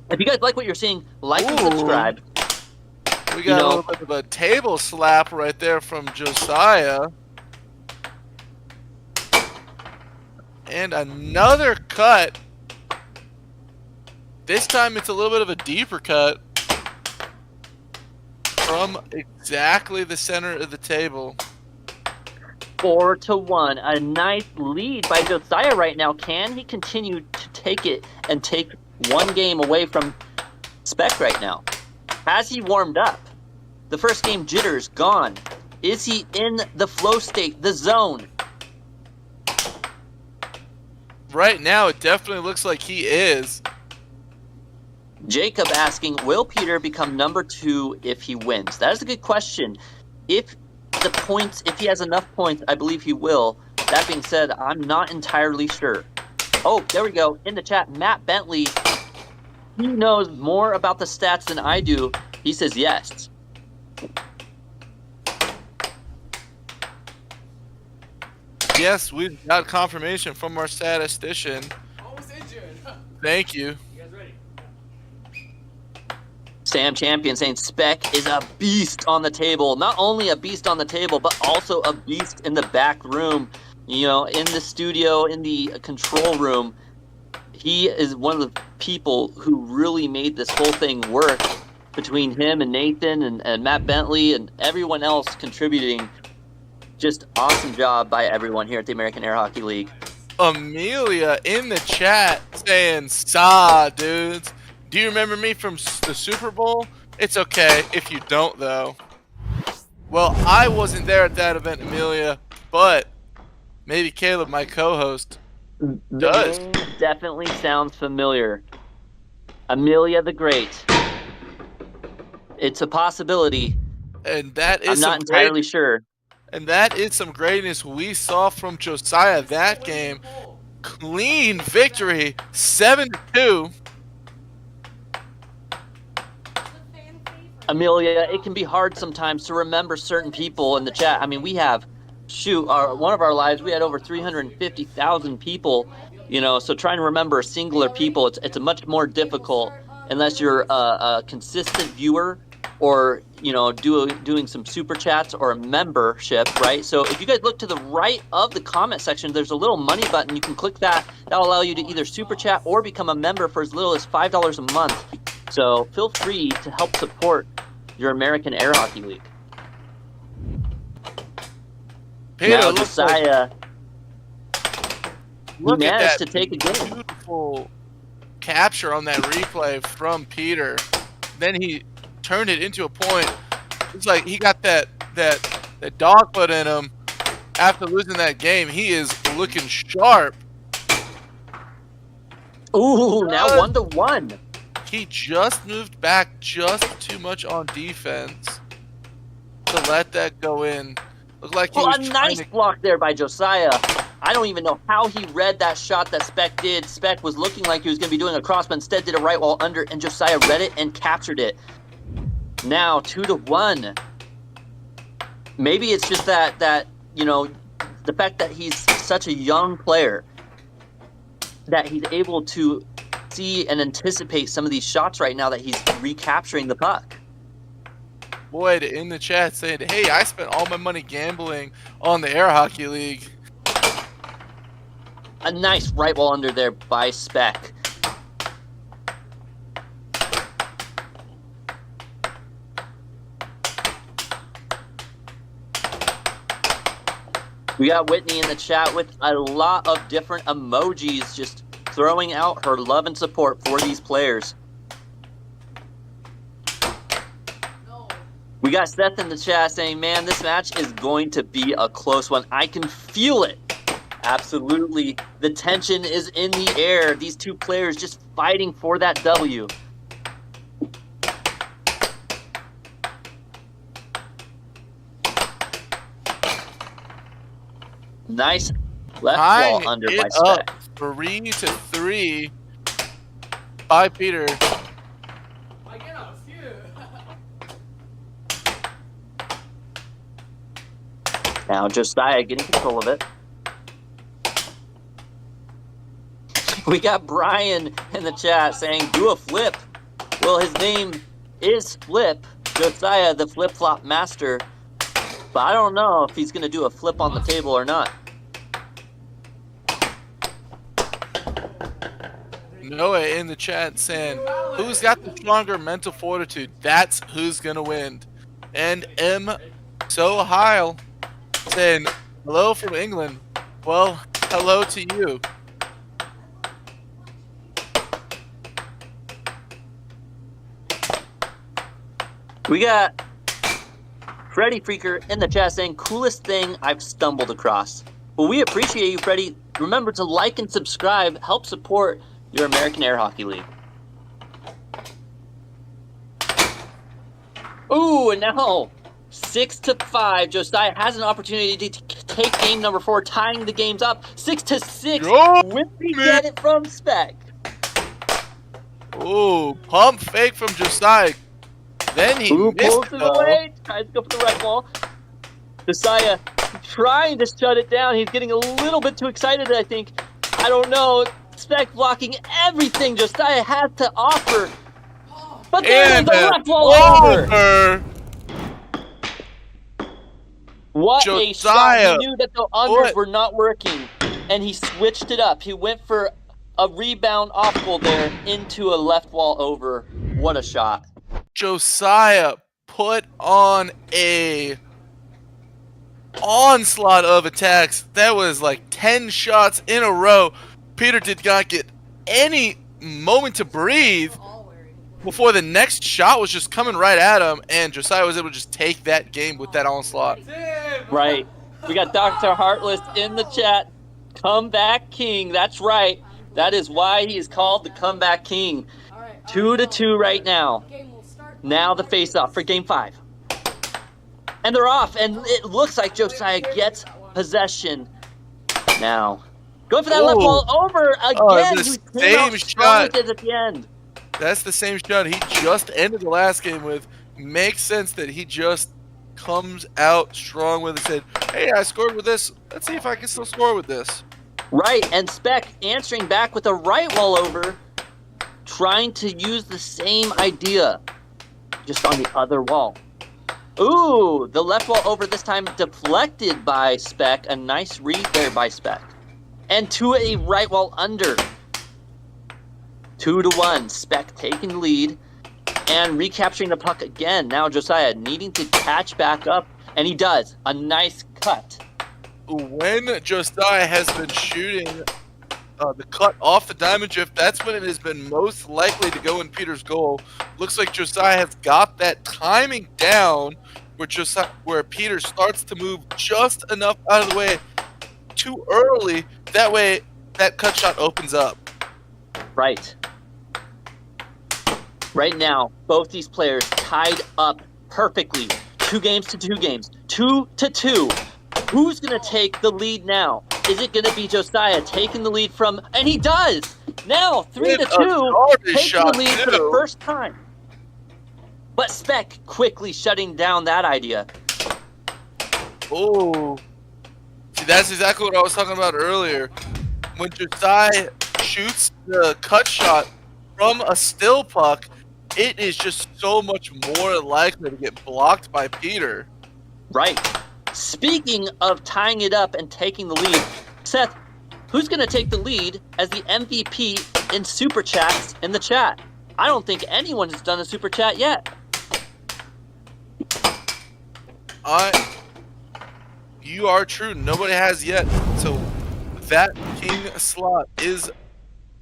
If you guys like what you're seeing, like and subscribe. We got a little bit of a table slap right there from Josiah. And another cut. This time it's a little bit of a deeper cut from exactly the center of the table. 4-1. A nice lead by Josiah right now. Can he continue to take it and take one game away from Spec right now? Has he warmed up? The first game jitters gone. Is he in the flow state, the zone? Right now, it definitely looks like he is. Jacob asking, will Peter become number 2 if he wins? That is a good question. If he has enough points, I believe he will. That being said, I'm not entirely sure. Oh, there we go. In the chat, Matt Bentley, he knows more about the stats than I do. He says yes. Yes, we've got confirmation from our statistician. Almost injured. Thank you. You guys ready? Sam Champion saying Spec is a beast on the table. Not only a beast on the table, but also a beast in the back room. You know, in the studio, in the control room. He is one of the people who really made this whole thing work, between him and Nathan and Matt Bentley and everyone else contributing. Just awesome job by everyone here at the American Air Hockey League. Amelia in the chat saying, "Saw, dudes. Do you remember me from the Super Bowl? It's okay if you don't, though." Well, I wasn't there at that event, Amelia, but maybe Caleb, my co-host, does. The name definitely sounds familiar. Amelia the Great. It's a possibility. And that is I'm not entirely sure. And that is some greatness we saw from Josiah that game. Clean victory, 7-2. Amelia, it can be hard sometimes to remember certain people in the chat. I mean, we have, one of our lives, we had over 350,000 people, so trying to remember singular people, it's a much more difficult unless you're a consistent viewer or, doing some super chats or a membership, right? So if you guys look to the right of the comment section, there's a little money button. You can click that. That'll allow you to either super chat or become a member for as little as $5 a month. So feel free to help support your American Air Hockey League. Now Josiah, he managed to take a game. Beautiful capture on that replay from Peter. Then he turned it into a point. It's like he got that dog foot in him after losing that game. He is looking sharp. Ooh, now 1-1. He just moved back just too much on defense to let that go in. Looked like he was a nice block there by Josiah. I don't even know how he read that shot that Spec did. Spec was looking like he was going to be doing a cross, but instead did a right wall under, and Josiah read it and captured it. Now 2-1. Maybe it's just that the fact that he's such a young player, that he's able to see and anticipate some of these shots right now that he's recapturing the puck. Boyd in the chat saying, "Hey, I spent all my money gambling on the Air Hockey League." A nice right wall under there by Spec. We got Whitney in the chat with a lot of different emojis just throwing out her love and support for these players. We got Seth in the chat saying, man, this match is going to be a close one. I can feel it. Absolutely. The tension is in the air. These two players just fighting for that W. Nice left wall under by Spec. 3-3 by Peter. Now Josiah getting control of it. We got Brian in the chat saying, do a flip. Well, his name is Flip. Josiah, the flip-flop master. But I don't know if he's going to do a flip on the table or not. Noah in the chat saying, who's got the stronger mental fortitude? That's who's going to win. And So Halt saying, hello from England. Well, hello to you. We got Freddy Freaker in the chat saying, coolest thing I've stumbled across. Well, we appreciate you, Freddy. Remember to like and subscribe. Help support your American Air Hockey League. Ooh, and now 6-5. Josiah has an opportunity to take game number 4, tying the games up 6-6. Will we get it from Spec? Ooh, pump fake from Josiah. Then he missed pulls it away. Tries to go for the right wall. Josiah trying to shut it down. He's getting a little bit too excited, I think. I don't know. Spec blocking everything Josiah has to offer. But there's the left wall over. What Josiah, a shot. He knew that the unders were not working, and he switched it up. He went for a rebound off goal there into a left wall over. What a shot. Josiah put on a onslaught of attacks. That was like 10 shots in a row. Peter did not get any moment to breathe before the next shot was just coming right at him, and Josiah was able to just take that game with that onslaught. Right. We got Dr. Heartless in the chat. Comeback King. That's right. That is why he is called the Comeback King. 2-2 right now. Now the face-off for Game 5. And they're off, and it looks like Josiah gets possession. Now, going for that left wall over again. The same shot at the end. That's the same shot he just ended the last game with. Makes sense that he just comes out strong with it. Said, hey, I scored with this. Let's see if I can still score with this. Right, and Spec answering back with a right wall over, trying to use the same idea, just on the other wall. Ooh, the left wall over this time deflected by Spec. A nice read there by Spec. And to a right wall under. 2-1. Spec taking the lead and recapturing the puck again. Now Josiah needing to catch back up, and he does. A nice cut. When Josiah has been shooting the cut off the diamond drift, that's when it has been most likely to go in Peter's goal. Looks like Josiah has got that timing down where Peter starts to move just enough out of the way too early. That way, that cut shot opens up. Right. Right now, both these players tied up perfectly. 2 games to 2 games. 2-2. Who's going to take the lead now? Is it going to be Josiah taking the lead from... And he does! Now, 3-2, taking the lead for the first time. But Spec quickly shutting down that idea. Oh. See, that's exactly what I was talking about earlier. When Josiah shoots the cut shot from a still puck, it is just so much more likely to get blocked by Peter. Right. Speaking of tying it up and taking the lead, Seth, who's going to take the lead as the MVP in Super Chats in the chat? I don't think anyone has done a Super Chat you are true. Nobody has yet. So that king slot is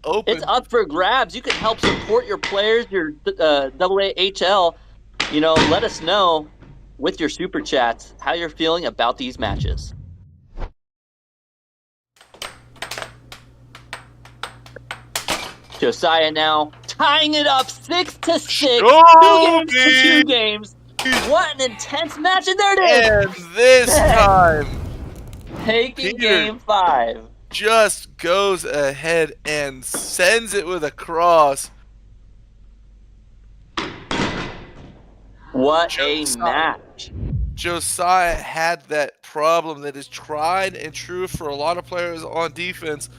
open. It's up for grabs. You can help support your players, your AAHL. You know, let us know with your super chats how you're feeling about these matches. Josiah now tying it up 6-6. Show 2 games to 2 games. What an intense match, and there it is. And this time, taking Peter game 5. Just goes ahead and sends it with a cross. What a match. Josiah had that problem that is tried and true for a lot of players on defense,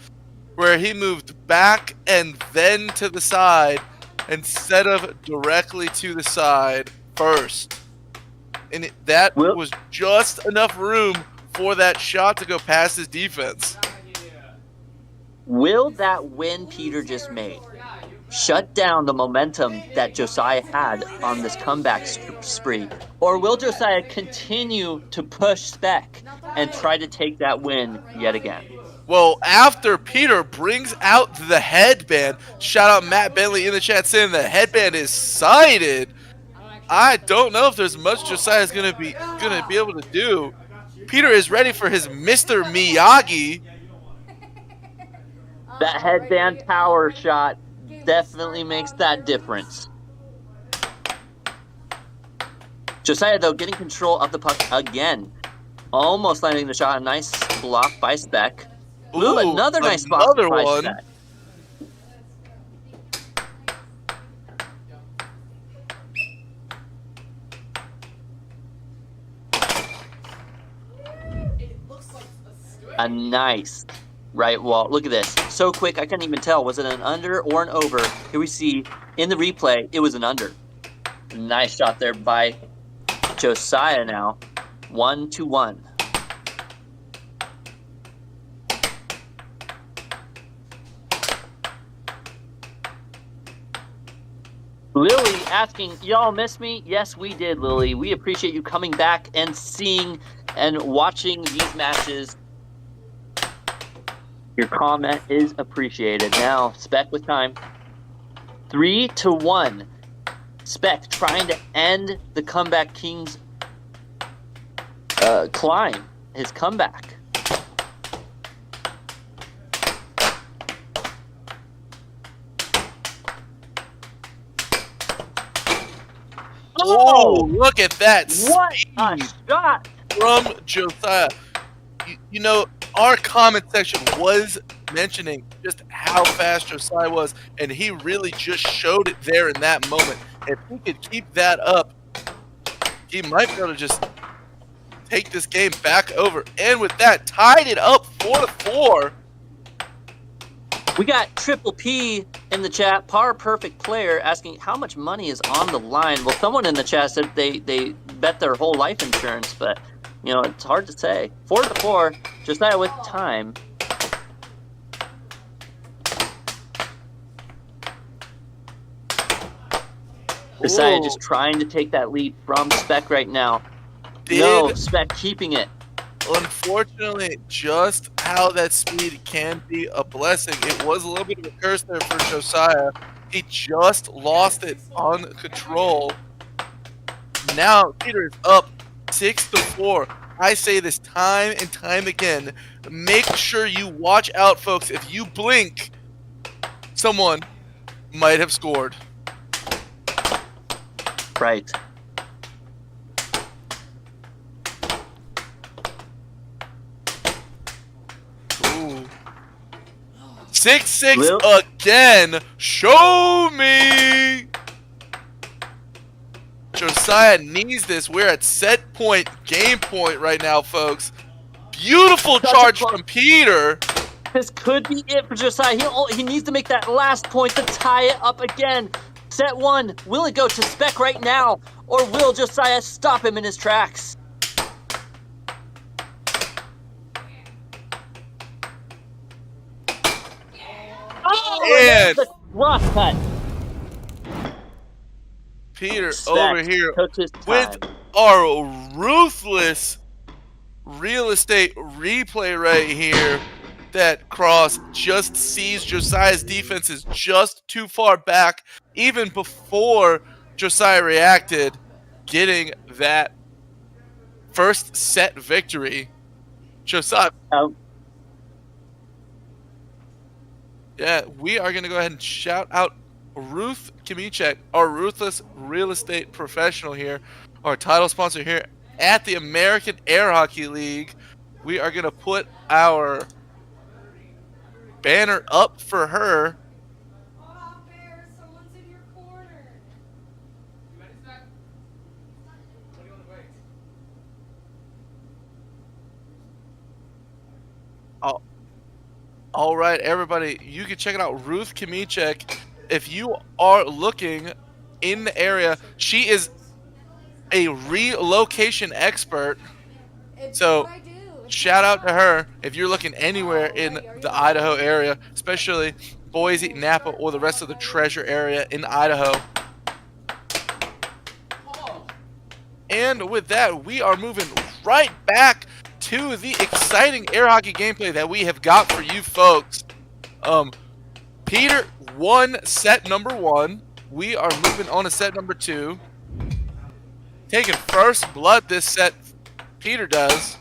where he moved back and then to the side instead of directly to the side first. And that was just enough room for that shot to go past his defense. Will that win Peter just made shut down the momentum that Josiah had on this comeback spree? Or will Josiah continue to push Spec and try to take that win yet again? Well, after Peter brings out the headband, shout out Matt Bentley in the chat saying the headband is sighted. I don't know if there's much Josiah is gonna be able to do. Peter is ready for his Mr. Miyagi. That headband power shot definitely makes that difference. Josiah, though, getting control of the puck again. Almost landing the shot. A nice block by Spec. Ooh, another nice block by Spec. A nice right wall. Look at this. So quick, I couldn't even tell. Was it an under or an over? Here we see in the replay, it was an under. Nice shot there by Josiah now. 1-1. Lily asking, y'all miss me? Yes, we did, Lily. We appreciate you coming back and seeing and watching these matches. Your comment is appreciated. Now, Spec with time. 3-1. Spec trying to end the comeback King's climb, his comeback. Oh, look at that What speed a shot from Josiah. You know, our comment section was mentioning just how fast Josiah was, and he really just showed it there in that moment. If he could keep that up, he might be able to just take this game back over. And with that, tied it up 4-4. We got Triple P in the chat, par perfect player, asking how much money is on the line. Well, someone in the chat said they bet their whole life insurance, but you know, it's hard to say. 4-4, Josiah with time. Josiah just trying to take that lead from Spec right now. No, Spec keeping it. Unfortunately, just how that speed can be a blessing. It was a little bit of a curse there for Josiah. He just lost it on control. Now Peter is up 6-4. I say this time and time again. Make sure you watch out, folks. If you blink, someone might have scored. Right. Ooh. 6-6 again. Show me. Josiah needs this. We're at set point, game point right now, folks. Beautiful charge from Peter. This could be it for Josiah. He needs to make that last point to tie it up again. Set one. Will it go to Spec right now? Or will Josiah stop him in his tracks? Oh, and the cross cut. Peter Spec over here took his time. with our ruthless real estate replay right here. That cross just sees Josiah's defense is just too far back, even before Josiah reacted, getting that first set victory. Josiah. Yeah, we are going to go ahead and shout out Ruth Kimichek, our ruthless real estate professional here, our title sponsor here at the American Air Hockey League. We are going to put our banner up for her. All right, everybody, you can check it out. Ruth Kimichek, if you are looking in the area, she is a relocation expert. So shout out to her if you're looking anywhere in the Idaho area, especially Boise, Napa, or the rest of the treasure area in Idaho. And with that, we are moving right back to the exciting air hockey gameplay that we have got for you folks. Peter won set number 1. We are moving on to set number 2. Taking first blood this set, Peter does.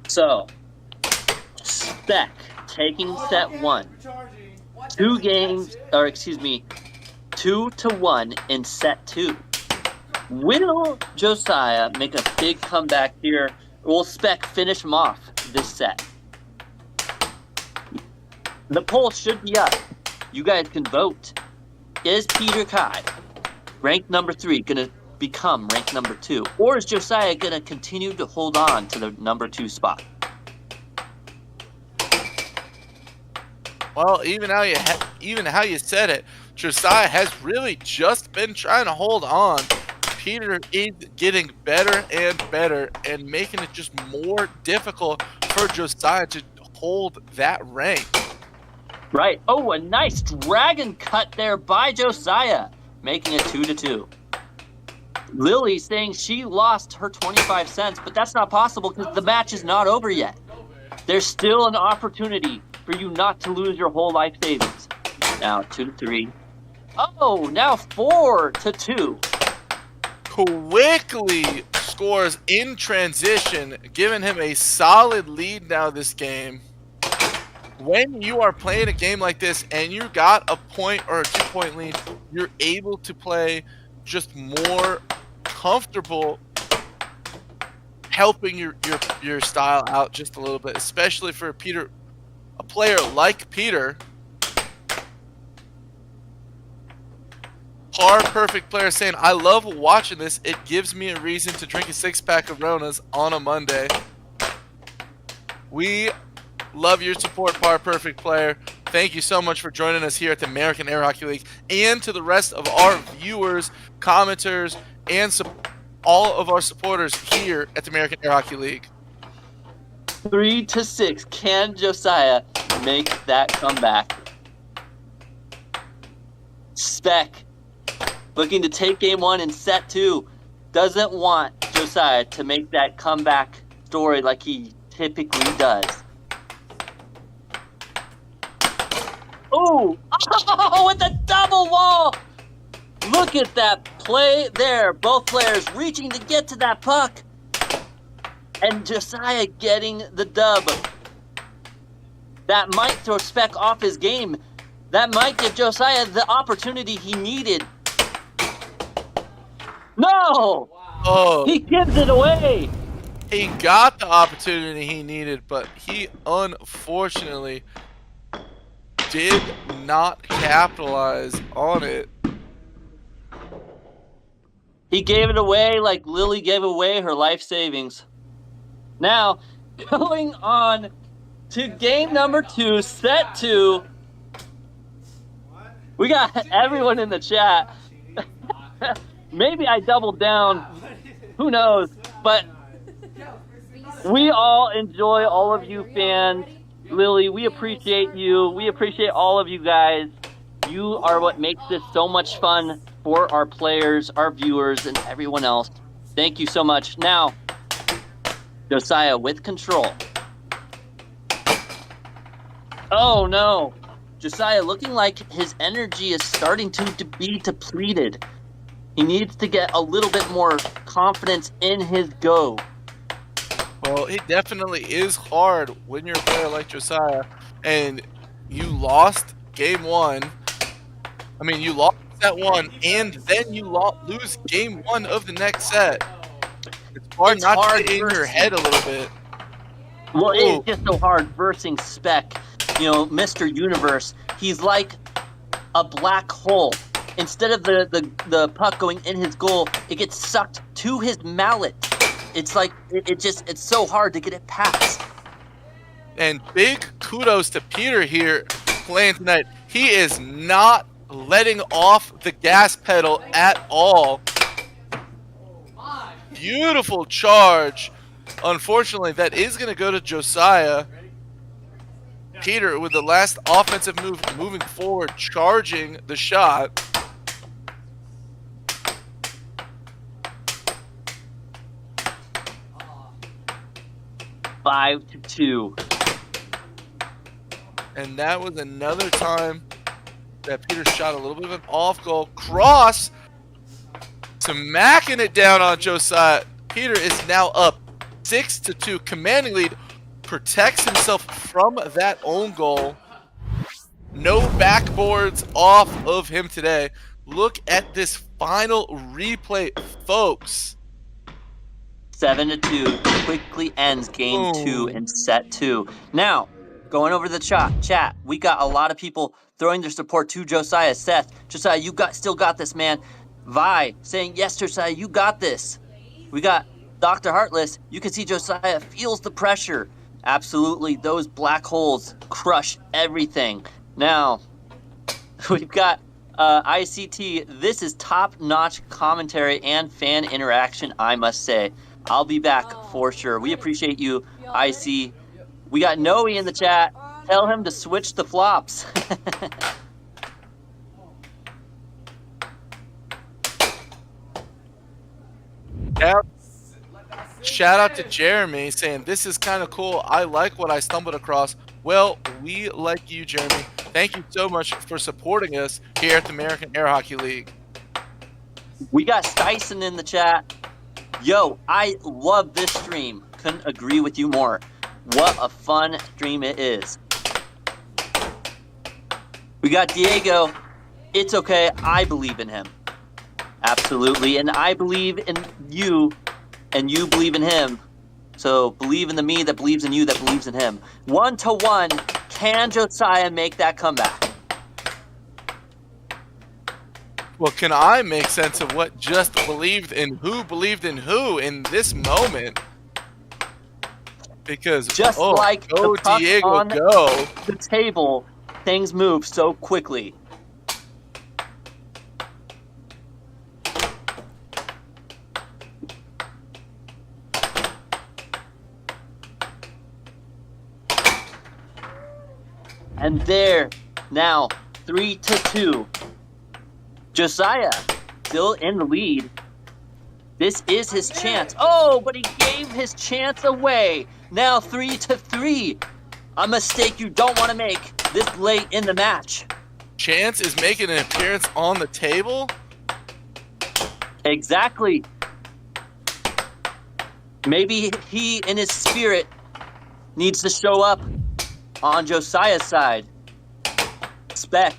So, Spec taking set 1. 2 to 1 in set 2. Will Josiah make a big comeback here? Will Spec finish him off this set? The poll should be up. You guys can vote. Is Peter Kai, ranked number 3, going to become ranked number 2? Or is Josiah going to continue to hold on to the number 2 spot? Well, even how you said it, Josiah has really just been trying to hold on. Peter is getting better and better and making it just more difficult for Josiah to hold that rank. Right. Oh, a nice dragon cut there by Josiah, making it 2-2. Lily saying she lost her 25 cents, but that's not possible because the match is not over yet. There's still an opportunity for you not to lose your whole life savings. Now 2-3. Oh, now 4-2. Quickly scores in transition, giving him a solid lead now this game. When you are playing a game like this and you got a point or a 2-point lead, you're able to play just more comfortable, helping your style out just a little bit, especially for Peter, a player like Peter. Par perfect player saying, I love watching this. It gives me a reason to drink a 6-pack of Ronas on a Monday. We love your support, Par perfect player. Thank you so much for joining us here at the American Air Hockey League, and to the rest of our viewers, commenters, and all of our supporters here at the American Air Hockey League. 3-6. Can Josiah make that comeback? Spec, looking to take game 1 in set 2, doesn't want Josiah to make that comeback story like he typically does. Ooh! Oh, with the double wall! Look at that play there. Both players reaching to get to that puck. And Josiah getting the dub. That might throw Spec off his game. That might give Josiah the opportunity he needed. No! Oh, He gives it away. he got the opportunity he needed, but he unfortunately did not capitalize on it. He gave it away like Lily gave away her life savings. Now, going on to game number 2, set 2. We got everyone in the chat. Maybe I doubled down. Who knows? But we all enjoy all of you fans. Lily, we appreciate you. We appreciate all of you guys. You are what makes this so much fun for our players, our viewers, and everyone else. Thank you so much. Now, Josiah with control. Oh no. Josiah looking like his energy is starting to be depleted. He needs to get a little bit more confidence in his go. Well, it definitely is hard when you're a player like Josiah and you lost game one. I mean, you lost that one, and then you lose game one of the next set. It's hard not to get in your head a little bit. Well, it's just so hard versing Spec. You know, Mr. Universe, he's like a black hole. Instead of the puck going in his goal, it gets sucked to his mallet. It's like, it's so hard to get it past. And big kudos to Peter here playing tonight. He is not letting off the gas pedal at all. Beautiful charge. Unfortunately, that is going to go to Josiah. Peter with the last offensive move moving forward, charging the shot. Five to 2. And that was another time that Peter shot a little bit of an off goal. Cross, smacking it down on Josiah. Peter is now up 6 to 2, commanding lead. Protects himself from that own goal. No backboards off of him today. Look at this final replay, folks. 7 to 2 quickly ends game 2 in set 2. Now, going over the chat, we got a lot of people throwing their support to Josiah. Seth, Josiah, you still got this, man. Vi saying, yes, Josiah, you got this. We got Dr. Heartless. You can see Josiah feels the pressure. Absolutely, those black holes crush everything. Now, we've got ICT. This is top-notch commentary and fan interaction, I must say. I'll be back for sure. We appreciate you, IC. We got Noe in the chat. Tell him to switch the flops. Shout out to Jeremy saying, this is kind of cool. I like what I stumbled across. Well, we like you, Jeremy. Thank you so much for supporting us here at the American Air Hockey League. We got Dyson in the chat. Yo, I love this stream. Couldn't agree with you more. What a fun stream it is. We got Diego. It's okay. I believe in him. Absolutely. And I believe in you. And you believe in him. So believe in the me that believes in you that believes in him. 1-1. Can Josiah make that comeback? Well, can I make sense of what just believed in who in this moment? Because just like go the puck Diego, on go. The table, things move so quickly. And there, now 3-2. Josiah still in the lead. This is his chance. Oh, but he gave his chance away. Now 3-3. A mistake you don't want to make this late in the match. Chance is making an appearance on the table? Exactly. Maybe he, in his spirit, needs to show up on Josiah's side. Spec,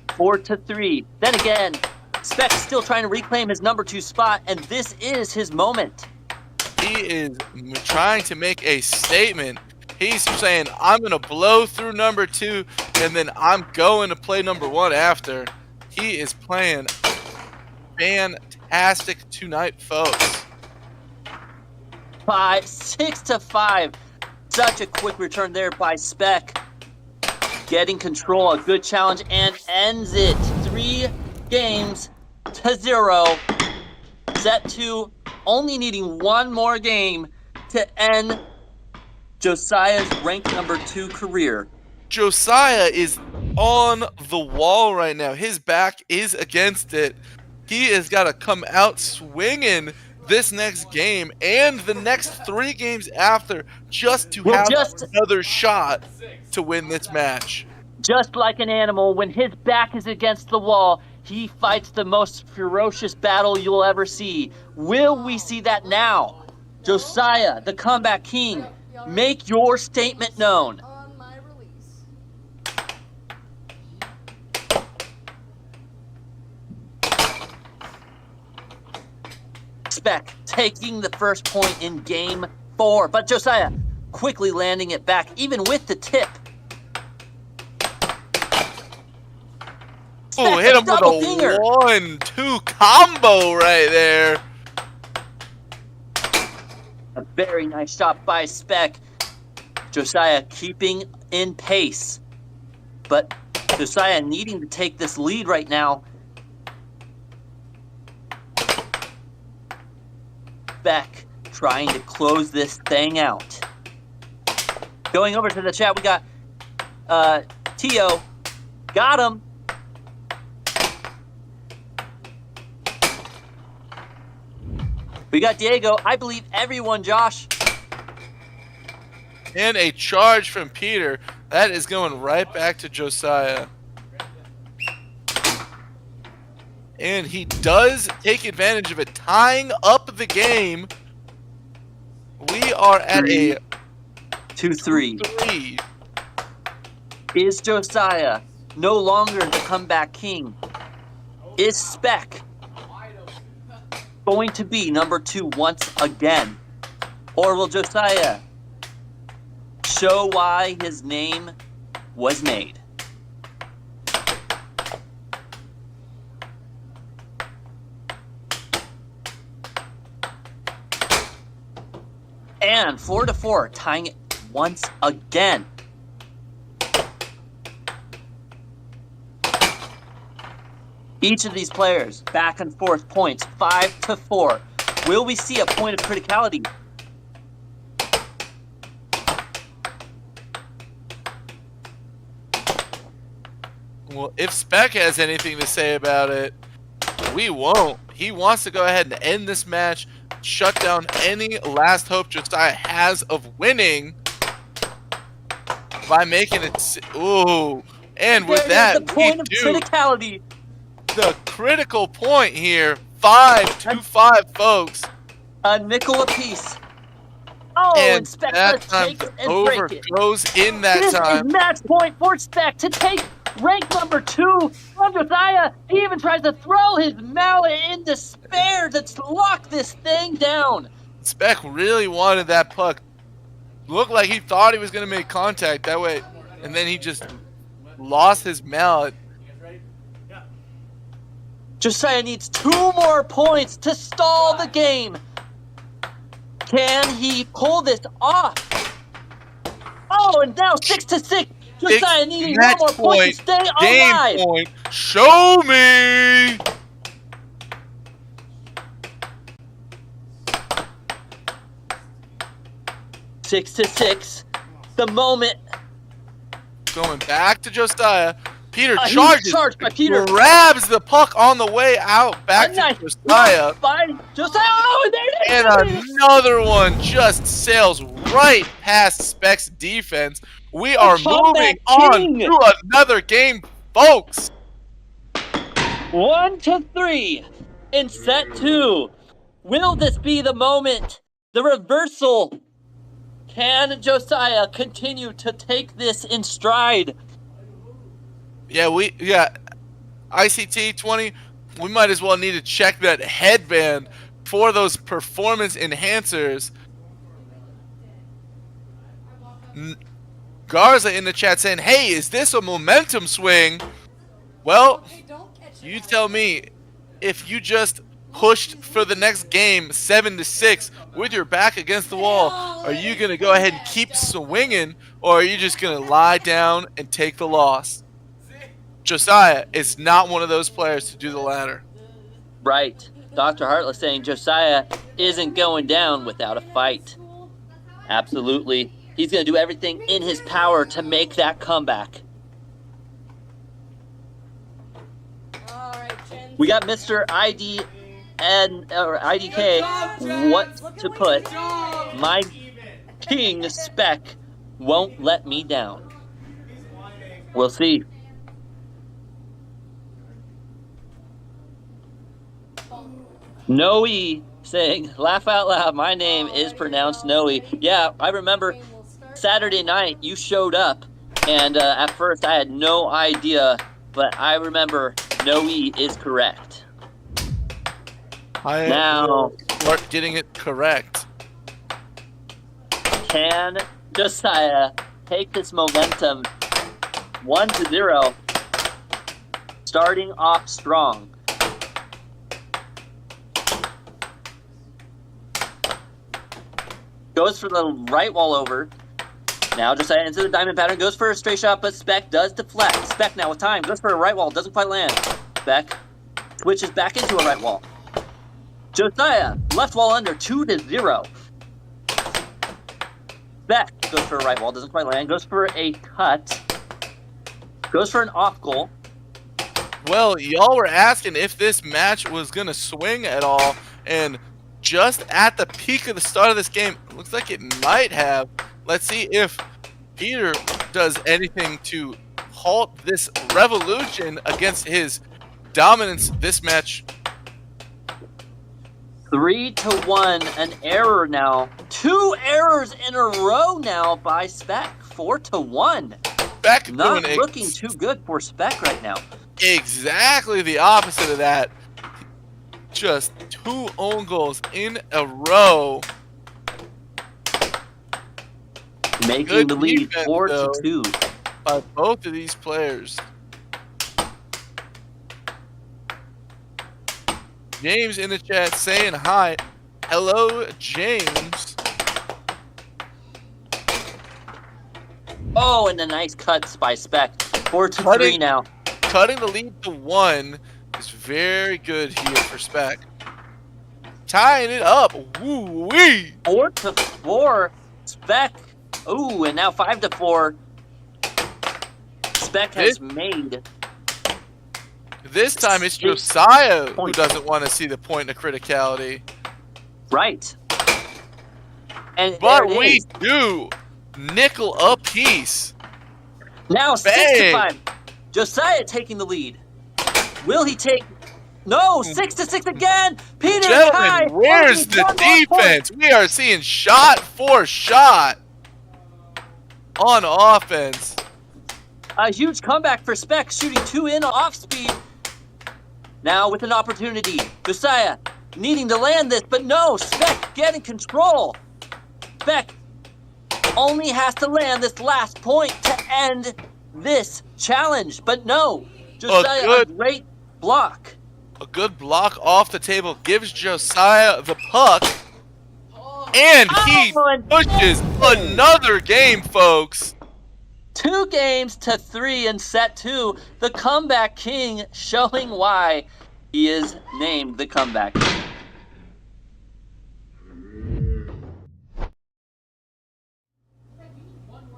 4-3. Then again, Spec still trying to reclaim his number 2 spot, and this is his moment. He is trying to make a statement. He's saying, I'm going to blow through number 2, and then I'm going to play number 1 after. He is playing fantastic tonight, folks. 6-5. Such a quick return there by Spec. Getting control, a good challenge, and ends it. 3-0. Set 2, only needing one more game to end Josiah's ranked number 2 career. Josiah is on the wall right now. His back is against it. He has got to come out swinging this next game and the next 3 games after just to Well, have just- another shot to win this match. Just like an animal, when his back is against the wall, he fights the most ferocious battle you'll ever see. Will we see that now? Josiah, the comeback king, make your statement known. Spec taking the first point in game 4, but Josiah quickly landing it back, even with the tip. Oh, hit him with a 1-2 combo right there. A very nice shot by Spec. Josiah keeping in pace. But Josiah needing to take this lead right now. Spec trying to close this thing out. Going over to the chat, we got Tio. Got him. We got Diego. I believe everyone, Josh. And a charge from Peter. That is going right back to Josiah. And he does take advantage of it, tying up the game. We are at a 2-3. Is Josiah no longer the comeback king? Is Spec going to be number 2 once again? Or will Josiah show why his name was made? And 4-4, tying it once again. Each of these players, back and forth points, 5-4. Will we see a point of criticality? Well, if Spec has anything to say about it, we won't. He wants to go ahead and end this match, shut down any last hope Josiah has of winning by making it. Ooh, and with There is that, the point of criticality. The critical point here, 5-5, folks. A nickel apiece. Oh, and Spec that takes time it and over break it. goes in that This time. is match point for Spec to take rank number 2 from Josiah. He even tries to throw his mallet in despair to lock this thing down. Spec really wanted that puck. Looked like he thought he was going to make contact that way, and then he just lost his mallet. Josiah needs 2 more points to stall the game. Can he pull this off? Oh, and now 6-6. Josiah needing 1 more point to stay game alive. Point. Show me. Six to 6. The moment. Going back to Josiah. Peter He's charges. charged by Peter. Grabs the puck on the way out. Back to Josiah. By Josiah. Oh, and there it And is. another one just sails right past Spec's defense. We are moving on to another game, folks. 1-3 in set 2. Will this be the moment? The reversal. Can Josiah continue to take this in stride? Yeah, ICT 20, we might as well need to check that headband for those performance enhancers. Garza in the chat saying, hey, is this a momentum swing? Well, you tell me. If you just pushed for the next game 7-6 with your back against the wall, are you going to go ahead and keep swinging, or are you just going to lie down and take the loss? Josiah is not one of those players to do the latter. Right. Dr. Heartless saying Josiah isn't going down without a fight. Absolutely. He's going to do everything in his power to make that comeback. We got Mr. ID and or IDK what to put. My king Spec won't let me down. We'll see. Noe saying, laugh out loud, my name is pronounced Noe. Yeah, I remember Saturday night you showed up, and at first I had no idea, but I remember Noe is correct. Now, start getting it correct. Can Josiah take this momentum 1-0, starting off strong? Goes for the right wall over. Now Josiah into the diamond pattern, goes for a straight shot, but Spec does deflect. Spec now with time, goes for a right wall, doesn't quite land. Spec switches back into a right wall. Josiah, left wall under, 2-0. Spec goes for a right wall, doesn't quite land, goes for a cut. Goes for an off goal. Well, y'all were asking if this match was going to swing at all, and just at the peak of the start of this game, looks like it might have. Let's see if Peter does anything to halt this revolution against his dominance this match. 3-1, an error now. 2 errors in a row now by Spec. 4-1. Spec not looking too good for Spec right now. Exactly the opposite of that. Just 2 own goals in a row. Making Good the lead defense, 4-2 by both of these players. James in the chat saying hi. Hello, James. Oh, and a nice cuts by Spec. 4-3 now. Cutting the lead to 1 is very good here for Spec. Tying it up. Woo-wee. 4-4. Spec. Ooh, and now 5-4. Spec has made. This time it's Josiah who doesn't want to see the point of criticality. Right. And but we do. Nickel apiece. Now 6-5. Josiah taking the lead. Will he take? No, 6-6 again. Peter, gentlemen, where's the defense? We are seeing shot for shot on offense. A huge comeback for Spec, shooting 2 in off speed. Now with an opportunity, Josiah needing to land this, but no, Spec getting control. Spec only has to land this last point to end this challenge, but no, Josiah a great block. A good block off the table gives Josiah the puck, and he pushes another game, folks. 2 games to 3 in set 2. The comeback king showing why he is named the comeback king.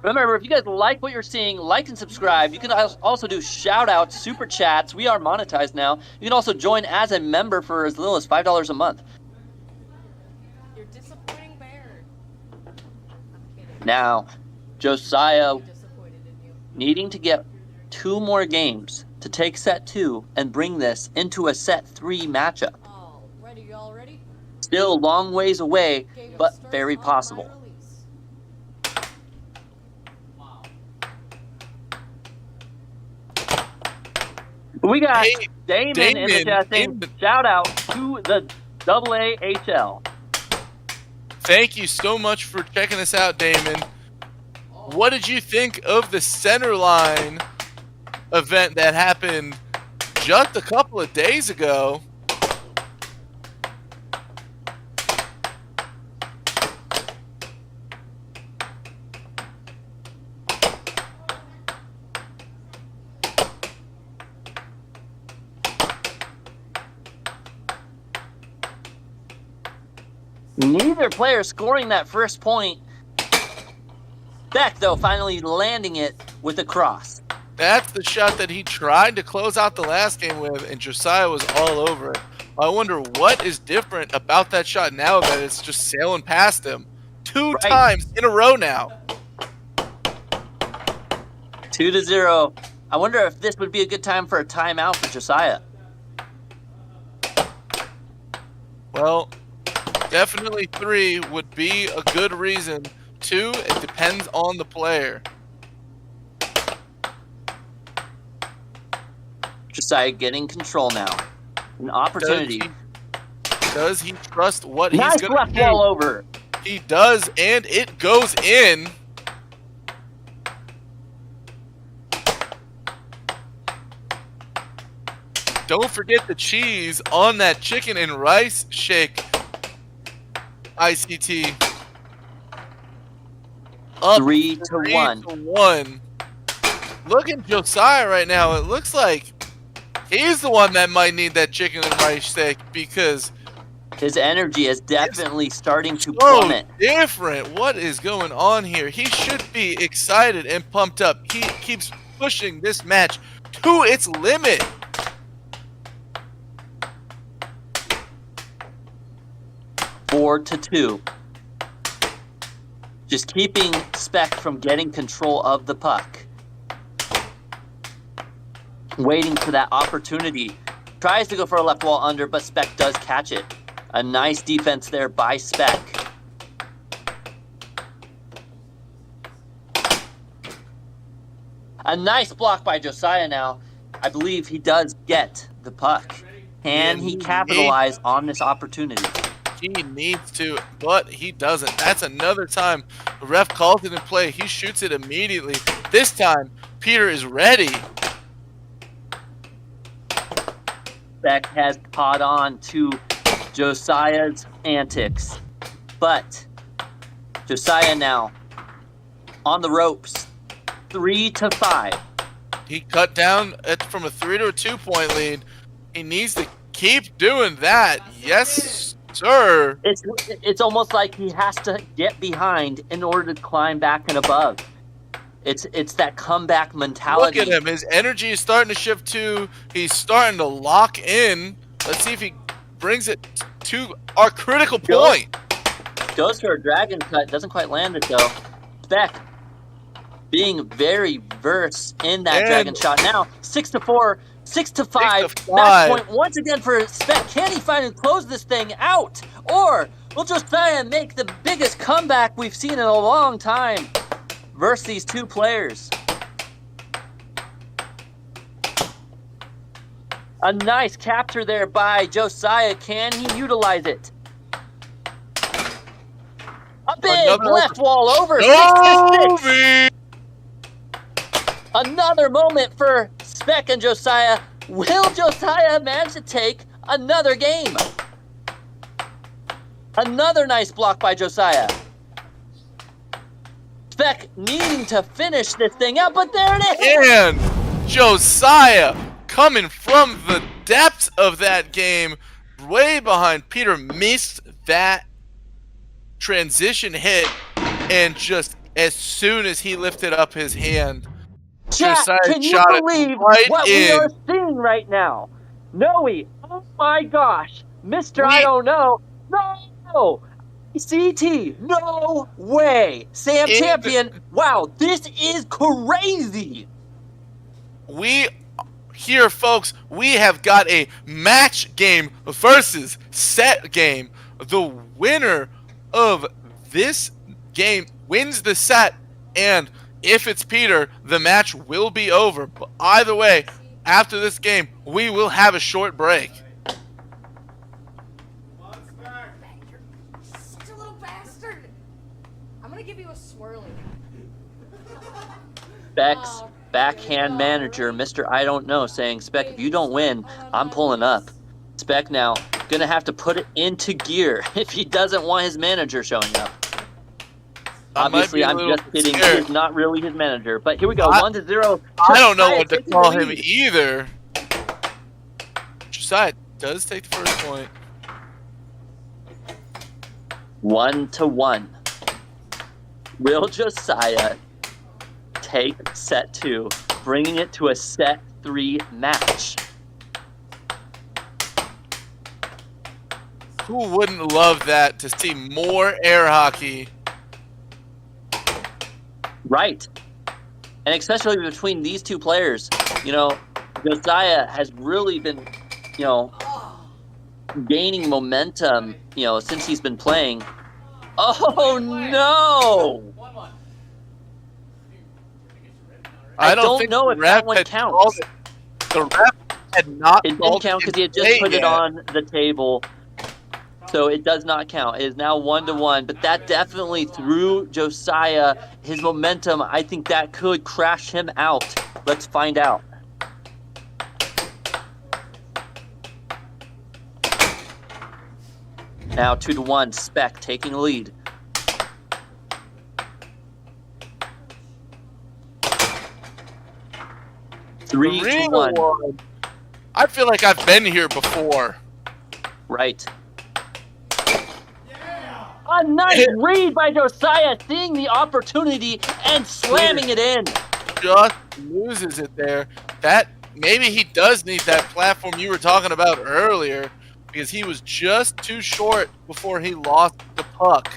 Remember, if you guys like what you're seeing, like and subscribe. You can also do shout-outs, super chats. We are monetized now. You can also join as a member for as little as $5 a month. You're disappointing Bear. Now, Josiah needing to get 2 more games to take set 2 and bring this into a set 3 matchup. Y'all ready? Still a long ways away, but very possible. We got Damon in the chat saying, shout out to the AAHL. Thank you so much for checking us out, Damon. What did you think of the Centerline event that happened just a couple of days ago? Neither player scoring that first point. Beck, though, finally landing it with a cross. That's the shot that he tried to close out the last game with, and Josiah was all over it. I wonder what is different about that shot now that it's just sailing past him. Two times in a row now. 2-0. I wonder if this would be a good time for a timeout for Josiah. Well, definitely 3 would be a good reason. 2, it depends on the player. Josiah getting control now. An opportunity. Does he trust what he's Nice going to left do? wall over. He does, and it goes in. Don't forget the cheese on that chicken and rice shake. ICT. Up 3-1. Look at Josiah right now. It looks like he's the one that might need that chicken and rice steak because his energy is definitely starting to so plummet. Different. What is going on here? He should be excited and pumped up. He keeps pushing this match to its limit. 4-2. Just keeping Spec from getting control of the puck. Waiting for that opportunity. Tries to go for a left wall under, but Spec does catch it. A nice defense there by Spec. A nice block by Josiah now. I believe he does get the puck. Can he capitalize on this opportunity? He needs to, but he doesn't. That's another time the ref calls it in play. He shoots it immediately. This time, Peter is ready. Beck has caught on to Josiah's antics. But Josiah now on the ropes. 3-5. He cut down from a 3 to a 2-point lead. He needs to keep doing that. Yes, sir. It's almost like he has to get behind in order to climb back and above. It's that comeback mentality. Look at him. His energy is starting to shift too. He's starting to lock in. Let's see if he brings it to our critical point. Goes for a dragon cut. Doesn't quite land it though. Beck being very versed in that dragon shot. Now 6-4, 6-5. Match point once again for Spec. Can he finally close this thing out? Or will Josiah make the biggest comeback we've seen in a long time versus these two players? A nice capture there by Josiah. Can he utilize it? A big left wall over. 6-6. Another moment for Spec and Josiah. Will Josiah manage to take another game? Another nice block by Josiah. Spec needing to finish this thing out, but there it is! And Josiah coming from the depths of that game, way behind. Peter missed that transition hit, and just as soon as he lifted up his hand, Chat, Josiah can you shot believe it right what in. we are seeing right now? Noe, oh my gosh. Mr. I don't know. No! CT, no way. Sam Champion, wow, this is crazy. We here, folks, we have got a match game versus set game. The winner of this game wins the set, and if it's Peter, the match will be over. But either way, after this game, we will have a short break. Such a little bastard. I'm gonna give you a swirly. Specs backhand manager, Mr. I don't know, saying, Spec, if you don't win, I'm pulling up. Spec now gonna have to put it into gear if he doesn't want his manager showing up. Obviously, I'm just kidding. He is not really his manager. But here we go, 1-0. I don't know what to call him either. Josiah does take the first point. 1-1. Will Josiah take set 2, bringing it to a set 3 match? Who wouldn't love that, to see more air hockey? Right. And especially between these two players, you know, Josiah has really been, you know, gaining momentum, you know, since he's been playing. Oh, no! I don't think know the if ref that one had counts. called it. The ref had not It didn't called count because he had play just put it yet. on the table. So it does not count. It is now 1-1, but that definitely threw Josiah his momentum. I think that could crash him out. Let's find out. Now 2-1, Spec taking the lead. Three to one. I feel like I've been here before. Right. A nice read by Josiah, seeing the opportunity and slamming it in. Just loses it there. That maybe he does need that platform you were talking about earlier, because he was just too short before he lost the puck.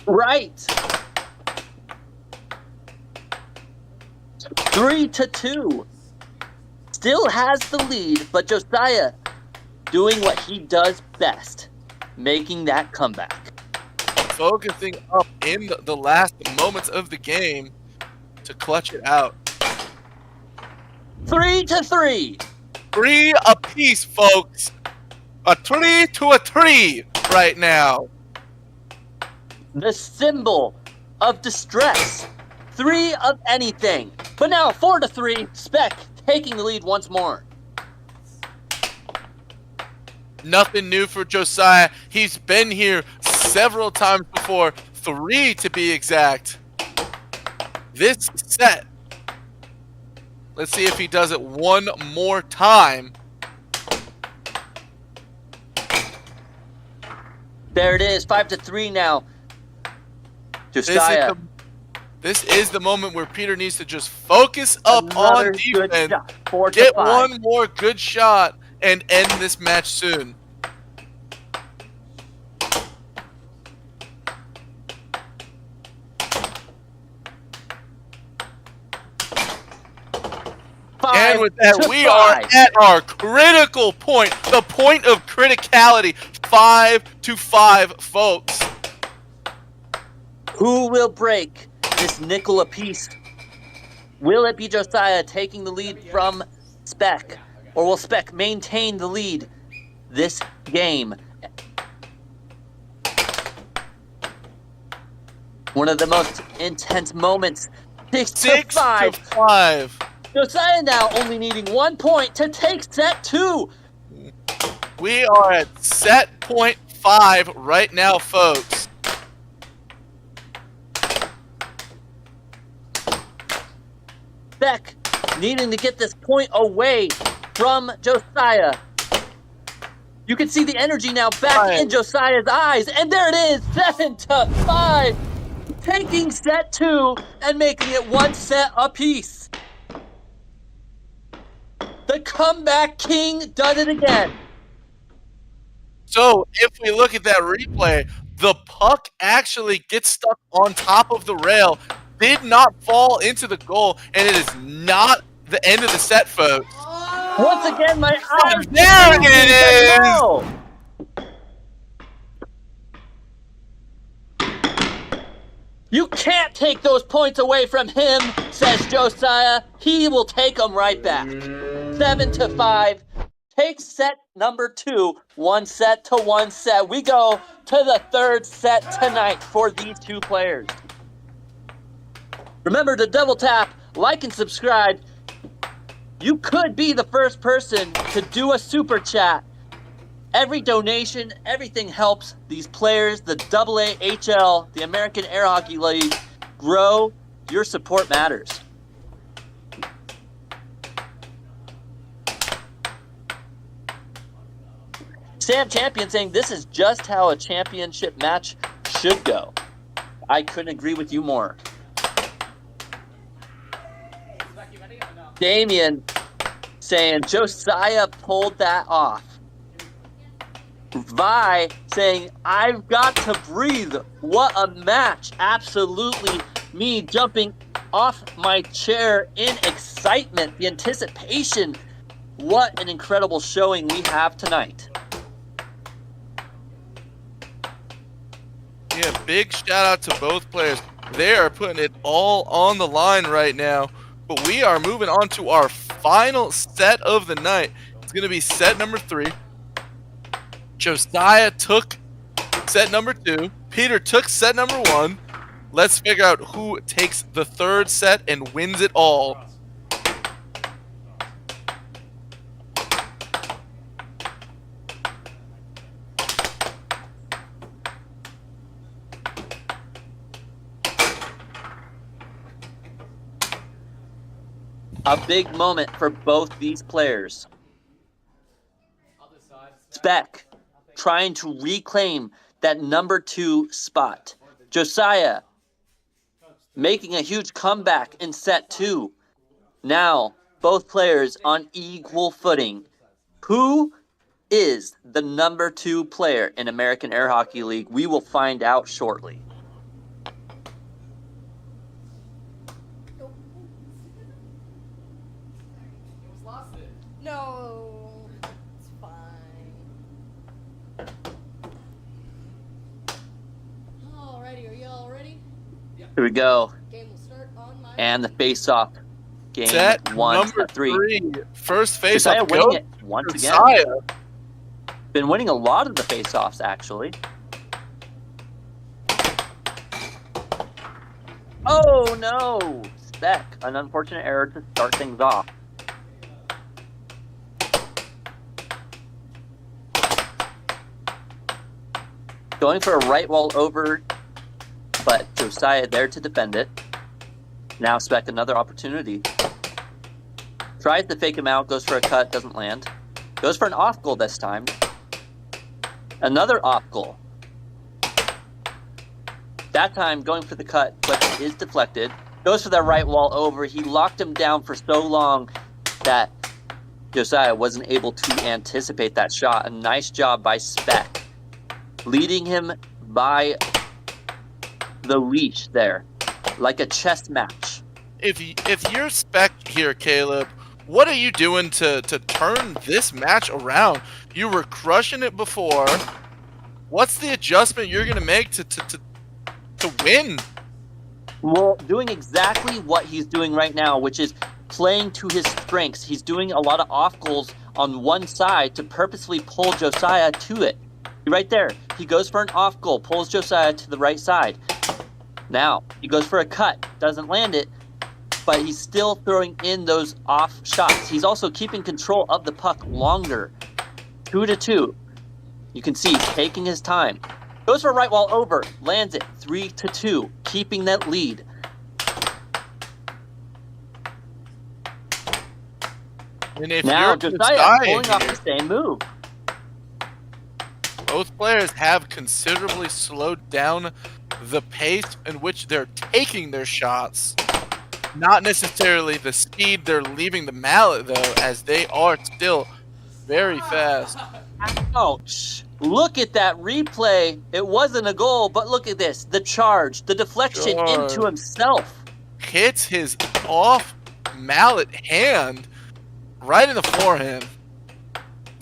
Right. 3-2. Still has the lead, but Josiah doing what he does best, making that comeback. Focusing up in the last moments of the game to clutch it out. 3-3. 3 apiece, folks. A 3-3 right now. The symbol of distress. 3 of anything. But now 4-3, Spec taking the lead once more. Nothing new for Josiah. He's been here several times before, 3 to be exact. This set, let's see if he does it one more time. There it is, 5-3 now. Josiah. This is the moment where Peter needs to just focus up Another on defense, good shot, get 4-5. one more good shot, and end this match soon. And with that, we are at our critical point, the point of criticality, 5-5, folks. Who will break this nickel apiece? Will it be Josiah taking the lead from Spec? Or will Spec maintain the lead this game? One of the most intense moments. 6-5. Josiah now only needing 1 point to take set 2. We are at set point 5 right now, folks. Spec needing to get this point away from Josiah. You can see the energy now back in Josiah's eyes. And there it is, 7-5. Taking set 2 and making it 1 set apiece. The comeback king does it again. So if we look at that replay, the puck actually gets stuck on top of the rail, did not fall into the goal, and it is not the end of the set, folks. Once again, my eyes. There it is. No. You can't take those points away from him, says Josiah. He will take them right back. 7-5. Take set number 2. 1 set to 1 set. We go to the 3rd set tonight for these two players. Remember to double tap, like, and subscribe. You could be the first person to do a super chat. Every donation, everything helps these players, the AAHL, the American Air Hockey League, grow. Your support matters. Sam Champion saying this is just how a championship match should go. I couldn't agree with you more. Damien saying Josiah pulled that off. Vi saying, I've got to breathe. What a match. Absolutely me jumping off my chair in excitement, the anticipation. What an incredible showing we have tonight. Yeah, big shout out to both players. They are putting it all on the line right now. But we are moving on to our final set of the night. It's going to be set number 3. Josiah took set number 2. Peter took set number 1. Let's figure out who takes the 3rd set and wins it all. A big moment for both these players. Spec trying to reclaim that number 2 spot. Josiah making a huge comeback in set 2. Now, both players on equal footing. Who is the number 2 player in American Air Hockey League? We will find out shortly. No, it's fine. Alrighty, are you all ready? Here we go. Game will start on my. And the face-off. Game Set 1, number set 3. 3. First Josiah face-off winning goes it once again. Josiah. Been winning a lot of the face-offs, actually. Oh, no! Spec, an unfortunate error to start things off. Going for a right wall over, but Josiah there to defend it. Now Spec, another opportunity. Tries to fake him out, goes for a cut, doesn't land. Goes for an off goal this time. Another off goal. That time going for the cut, but it is deflected. Goes for that right wall over. He locked him down for so long that Josiah wasn't able to anticipate that shot. A nice job by Spec, leading him by the leash there, like a chess match. If you're Spec here, Caleb, what are you doing to turn this match around? You were crushing it before. What's the adjustment you're gonna make to win? Well, doing exactly what he's doing right now, which is playing to his strengths. He's doing a lot of off goals on one side to purposely pull Josiah to it. Right there, he goes for an off goal, pulls Josiah to the right side. Now, he goes for a cut, doesn't land it, but he's still throwing in those off shots. He's also keeping control of the puck longer. 2-2. You can see he's taking his time. Goes for a right wall over, lands it. 3-2, keeping that lead. And if Now you're Josiah pulling here, off the same move. both players have considerably slowed down the pace in which they're taking their shots. Not necessarily the speed they're leaving the mallet, though, as they are still very fast. Ouch. Look at that replay. It wasn't a goal, but look at this. The charge, the deflection into himself. Hits his off mallet hand right in the forehand.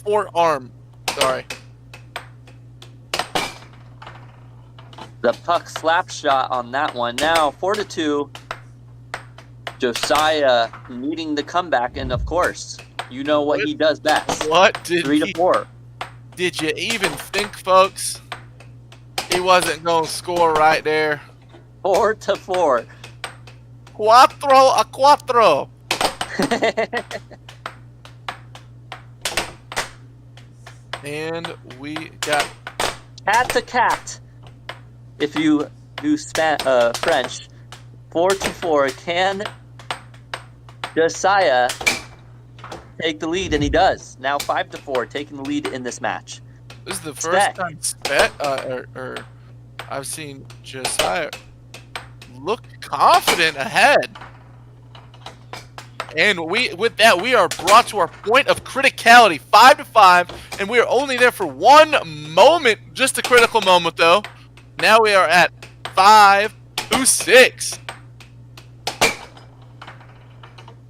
Forearm. Sorry. The puck slap shot on that one. Now 4-2. Josiah needing the comeback, and of course, you know what he does best. What did 3-4. Did you even think, folks? He wasn't going to score right there. 4-4. 4-4. And we got Cat to cat. If you do French, 4-4. Can Josiah take the lead? And he does. Now 5-4, taking the lead in this match. This is the first time I've seen Josiah look confident ahead. And with that, we are brought to our point of criticality, 5-5, and we are only there for one moment, just a critical moment though. Now we are at 5-6.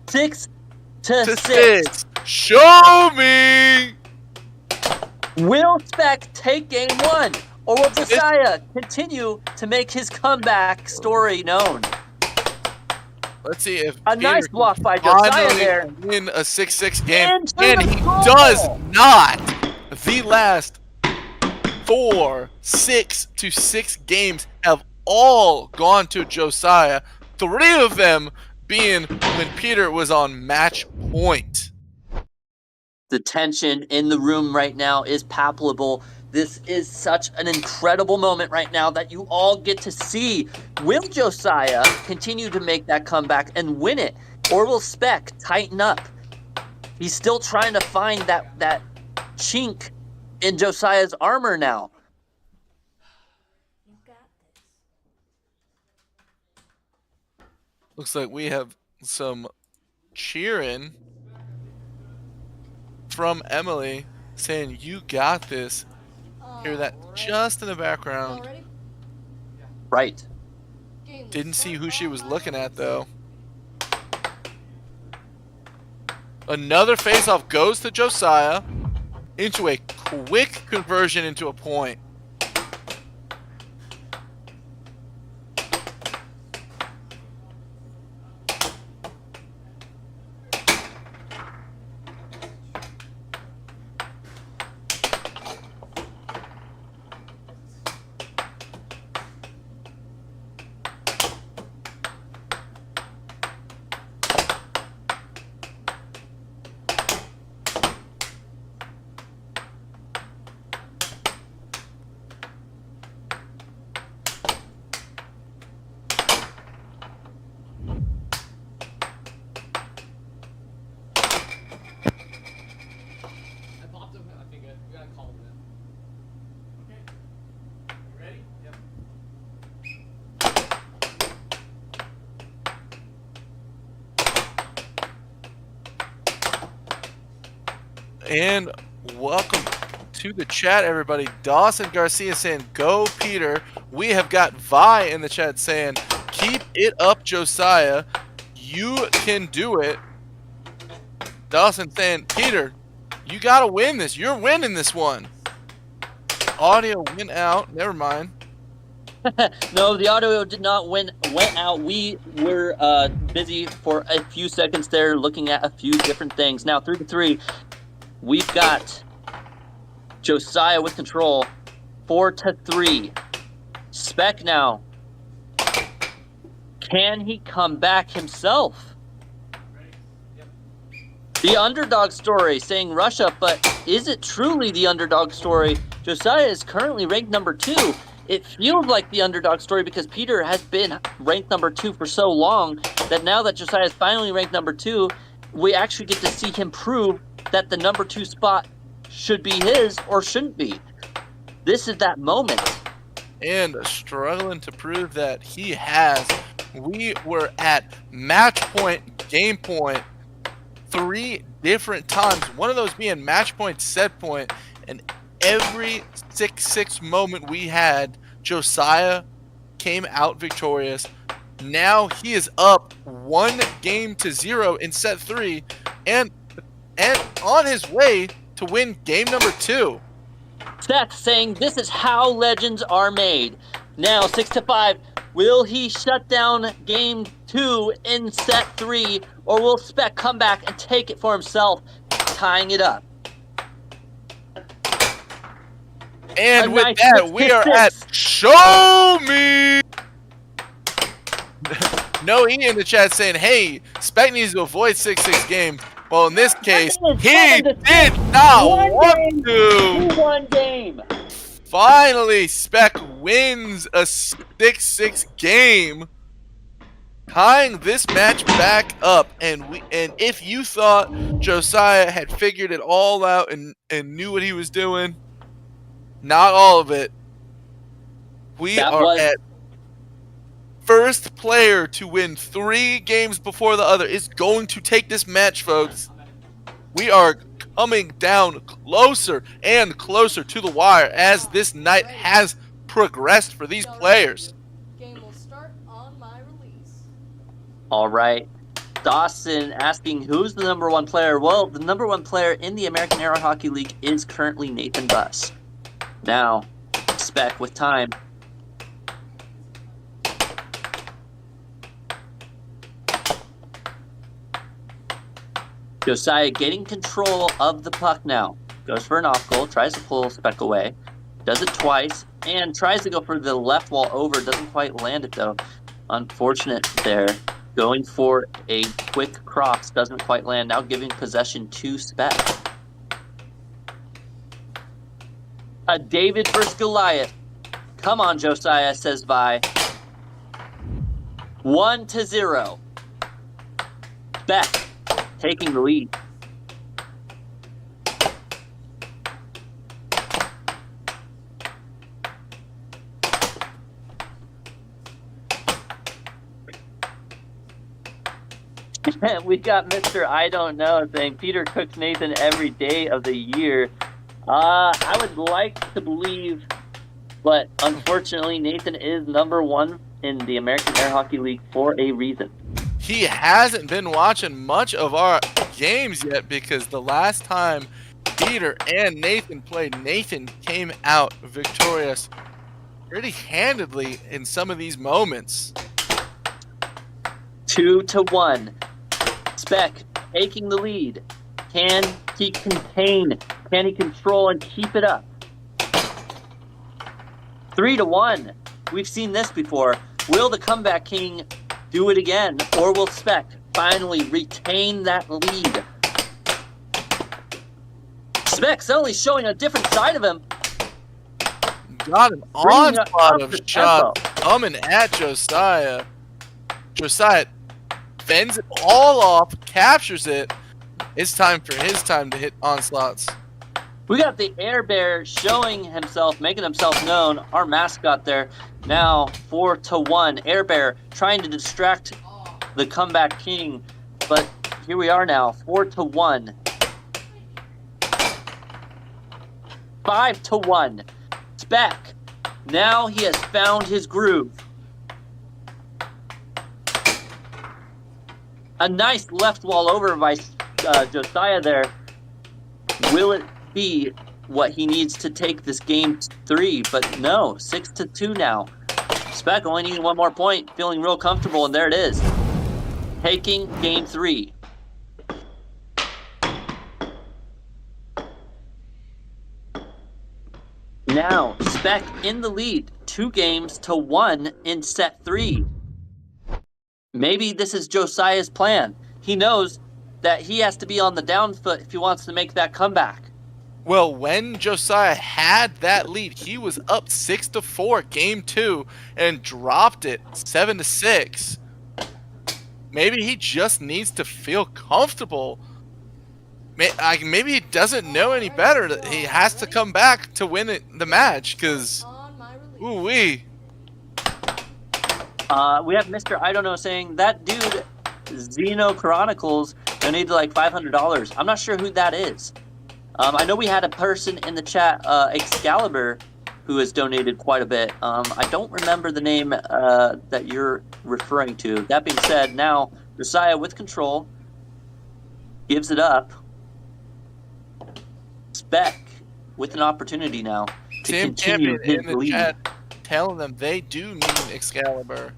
6-6. Show me. Will Spec take game 1, or will Josiah continue to make his comeback story known? Let's see if a Peter nice block by finally Josiah there. win a 6-6 game, Into and the he goal. does not. The last 4 6-6 games have all gone to Josiah. 3 of them being when Peter was on match point. The tension in the room right now is palpable. This is such an incredible moment right now that you all get to see. Will Josiah continue to make that comeback and win it? Or will Spec tighten up? He's still trying to find that chink in Josiah's armor now. Looks like we have some cheering from Emily saying, "You got this." Hear that just in the background. Right. Didn't see who she was looking at though. Another face-off goes to Josiah into a quick conversion into a point. And welcome to the chat, everybody. Dawson Garcia saying, "Go, Peter." We have got Vi in the chat saying, "Keep it up, Josiah. You can do it." Dawson saying, "Peter, you got to win this. You're winning this one." Audio went out. Never mind. No, the audio did not went out. We were busy for a few seconds there looking at a few different things. Now, 3-3. We've got Josiah with control, 4-3. Spec now. Can he come back himself? The underdog story saying Russia, but is it truly the underdog story? Josiah is currently ranked number 2. It feels like the underdog story because Peter has been ranked number 2 for so long that now that Josiah is finally ranked number 2, we actually get to see him prove that the number 2 spot should be his or shouldn't be. This is that moment. And struggling to prove that he has. We were at match point, game point, 3 different times. One of those being match point, set point, and every 6-6 moment we had, Josiah came out victorious. Now he is up 1-0 in set 3, and on his way to win game number 2. Seth saying this is how legends are made. Now 6-5. Will he shut down game 2 in set 3, or will Spec come back and take it for himself, tying it up? And with that, we are at Show Me! No E in the chat saying, "Hey, Spec needs to avoid 6-6 game." Well, in this case, he did not want to. 2-1 game. Finally, Spec wins a 6-6 game, tying this match back up. And if you thought Josiah had figured it all out and knew what he was doing, not all of it. We are at first player to win 3 games before the other is going to take this match, folks. We are coming down closer and closer to the wire as this night has progressed for these players. Game will start on my release. All right. Dawson asking who's the number 1 player. Well, the number 1 player in the American Air Hockey League is currently Nathan Buss. Now, Spec with time. Josiah getting control of the puck now. Goes for an off goal, tries to pull Spec away. Does it twice, and tries to go for the left wall over. Doesn't quite land it, though. Unfortunate there. Going for a quick cross. Doesn't quite land. Now giving possession to Spec. A David versus Goliath. Come on, Josiah, says Vi. 1-0. Spec taking the lead. We got Mr. I Don't Know saying Peter cooks Nathan every day of the year. I would like to believe, but unfortunately Nathan is number 1 in the American Air Hockey League for a reason. He hasn't been watching much of our games yet because the last time Peter and Nathan played, Nathan came out victorious pretty handedly in some of these moments. 2-1. Spec taking the lead. Can he contain? Can he control and keep it up? 3-1. We've seen this before. Will the comeback king do it again, or will Spec finally retain that lead? Spec suddenly showing a different side of him. Got an onslaught of shots coming at Josiah. Josiah fends it all off, captures it. It's time for his time to hit onslaughts. We got the Air Bear showing himself, making himself known. Our mascot there. Now 4-1. Air Bear trying to distract the comeback king. But here we are now. 4-1. 5-1. Spec. Now he has found his groove. A nice left wall over by Josiah there. Will it be what he needs to take this game 3? But no, 6-2 now. Spec only needing 1 more point, feeling real comfortable, and there it is. Taking game 3. Now, Spec in the lead, 2-1 in set 3. Maybe this is Josiah's plan. He knows that he has to be on the down foot if he wants to make that comeback. Well, when Josiah had that lead, he was up 6-4 game 2 and dropped it 7-6. Maybe he just needs to feel comfortable. Maybe he doesn't know any better. He has to come back to win the match because, ooh-wee. We have Mr. I Don't Know saying that dude, Xeno Chronicles, donated like $500. I'm not sure who that is. I know we had a person in the chat, Excalibur, who has donated quite a bit. I don't remember the name that you're referring to. That being said, now Josiah with control gives it up. Spec with an opportunity now to continue his in the lead. Chat telling them they do mean Excalibur.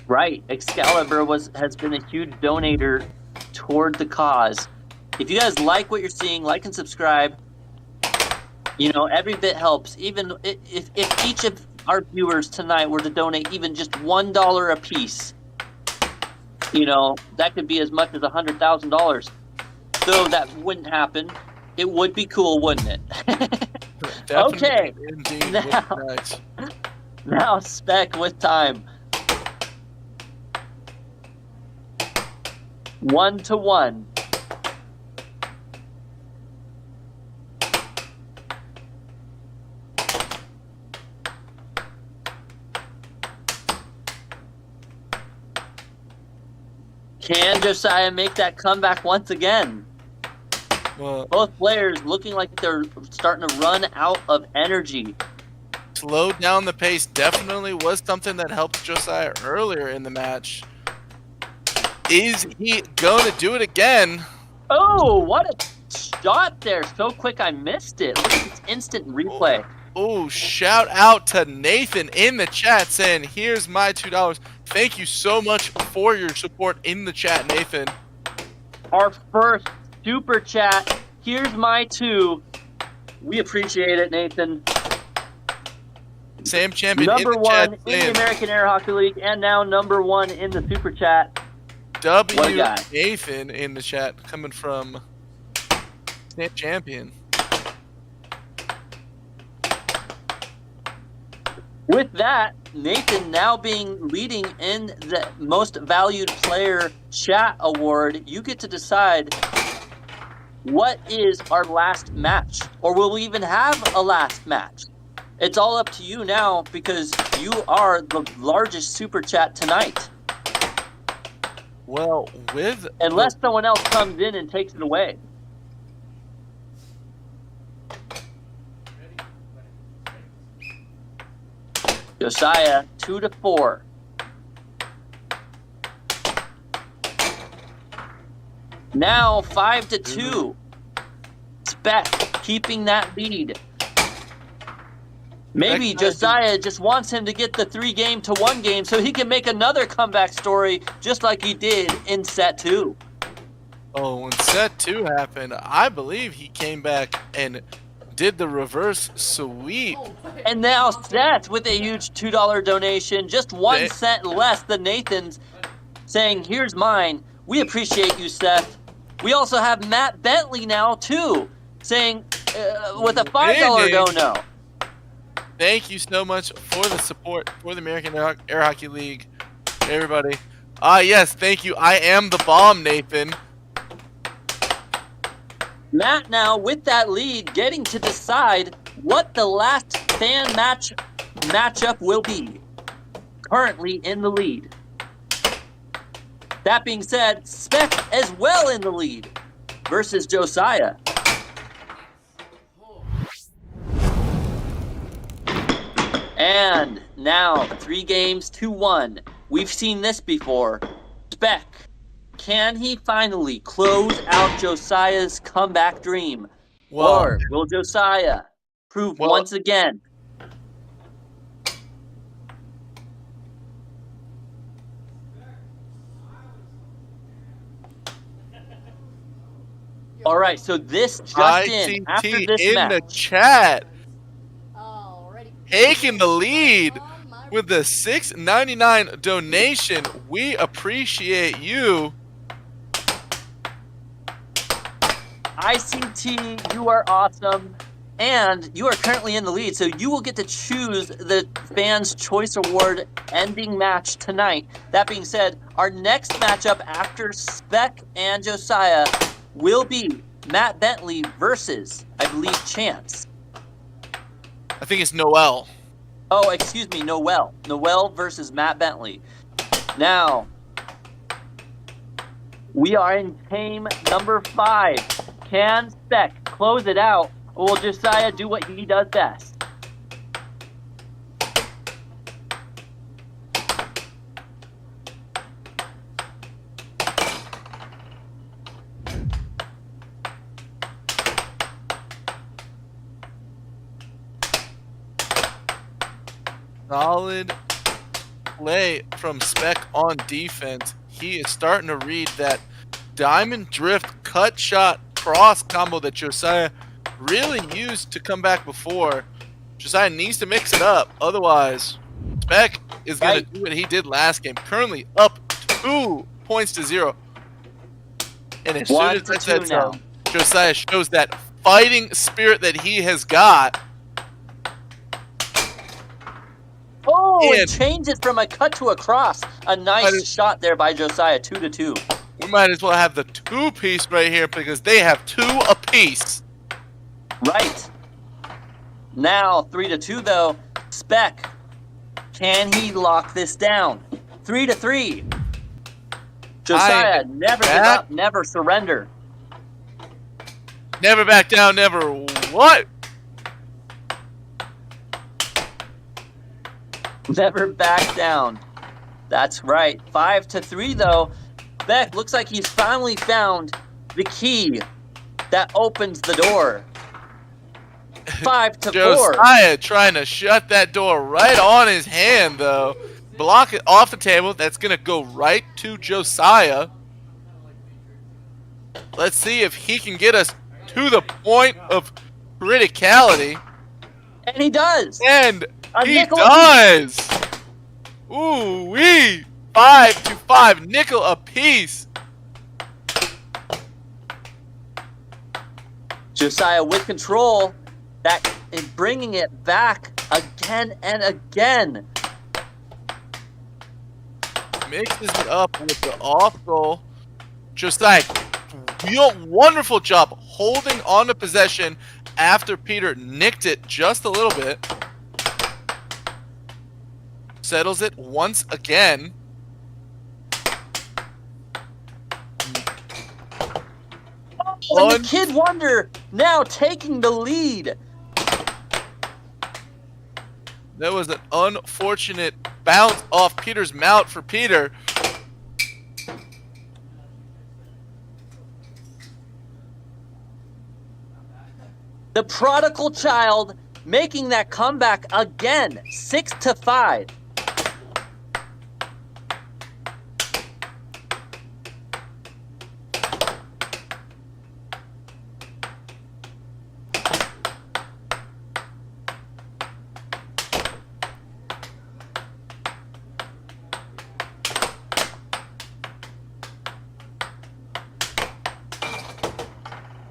Right, Excalibur has been a huge donator toward the cause. If you guys like what you're seeing, like and subscribe. You know, every bit helps. Even if each of our viewers tonight were to donate even just $1 a piece, you know, that could be as much as $100,000. Though that wouldn't happen. It would be cool, wouldn't it? Okay. Indeed. Now Spec with time. 1-1. Can Josiah make that comeback once again? Well, Both players looking like they're starting to run out of energy. slow down the pace definitely was something that helped Josiah earlier in the match. Is he going to do it again? Oh, what a shot there. So quick I missed it. Look at this instant replay. Oh, shout out to Nathan in the chat saying, here's my $2. Thank you so much for your support in the chat, Nathan. Our first super chat. Here's my 2. We appreciate it, Nathan. Sam Champion Number in the 1 chat in the saying, American Air Hockey League, and now number 1 in the super chat. What a W. guy. Nathan in the chat coming from Sam Champion. With that, Nathan now leading in the most valued player chat award. You get to decide what is our last match, or will we even have a last match? It's all up to you now because you are the largest super chat tonight. Well, unless someone else comes in and takes it away. Josiah 2-4. Now 5-2. Spec keeping that lead. Maybe Josiah just wants him to get the 3-game to 1-game so he can make another comeback story just like he did in set 2. Oh, when set 2 happened, I believe he came back and did the reverse sweep. And now Seth with a huge $2 donation, just 1 cent less than Nathan's, saying, here's mine. We appreciate you, Seth. We also have Matt Bentley now, too, saying, with a $5 dono. Thank you so much for the support for the American Air Hockey League, everybody. Yes, thank you. I am the bomb, Nathan. Matt now with that lead, getting to decide what the last fan matchup will be. Currently in the lead. That being said, Spec as well in the lead versus Josiah. And now 3 games to 1. We've seen this before. Spec, can he finally close out Josiah's comeback dream? Whoa. Or will Josiah prove once again? All right, so this just in, after this in match. the chat. Taking the lead with the $6.99 donation. We appreciate you. ICT, you are awesome. And you are currently in the lead, so you will get to choose the Fans' Choice Award ending match tonight. That being said, our next matchup after Spec and Josiah will be Matt Bentley versus, I believe, Chance. I think it's Noel. Oh, excuse me, Noel. Noel versus Matt Bentley. Now, we are in game number 5. Can Spec close it out, or will Josiah do what he does best? Solid play from Spec on defense. He is starting to read that diamond drift cut shot cross combo that Josiah really used to come back before. Josiah needs to mix it up. Otherwise, Spec is going to do what he did last game. Currently up 2-0. And as soon as I said so, Josiah shows that fighting spirit that he has got. Oh, it changes from a cut to a cross. A nice shot there by Josiah, 2-2. We might as well have the 2-piece right here because they have 2 apiece. Right. Now, 3-2 though. Spec, can he lock this down? 3-3. Josiah, never give up, never surrender. Never back down, never what? Never back down. That's right. 5-3 though. Beck looks like he's finally found the key that opens the door. 5-4. Josiah trying to shut that door right on his hand though. Block it off the table. That's gonna go right to Josiah. Let's see if he can get us to the point of criticality. And he does. And he does. Ooh wee. 5-5. Nickel apiece. Josiah with control. That is bringing it back again and again. Mixes it up with the off goal. Josiah, wonderful job holding on to possession after Peter nicked it just a little bit. Settles it once again. Oh, and the Kid Wonder now taking the lead. That was an unfortunate bounce off Peter's mount for Peter. The prodigal child making that comeback again, 6-5.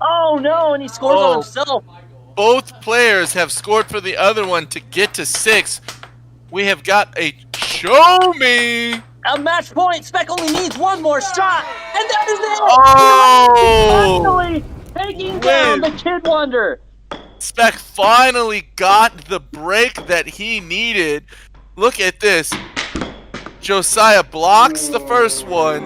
Oh no, and he scores on himself. Both players have scored for the other one to get to 6. We have got a show me. A match point. Speck only needs one more shot, and that is it. Oh! Finally taking down the Kid Wonder. Speck finally got the break that he needed. Look at this. Josiah blocks the first one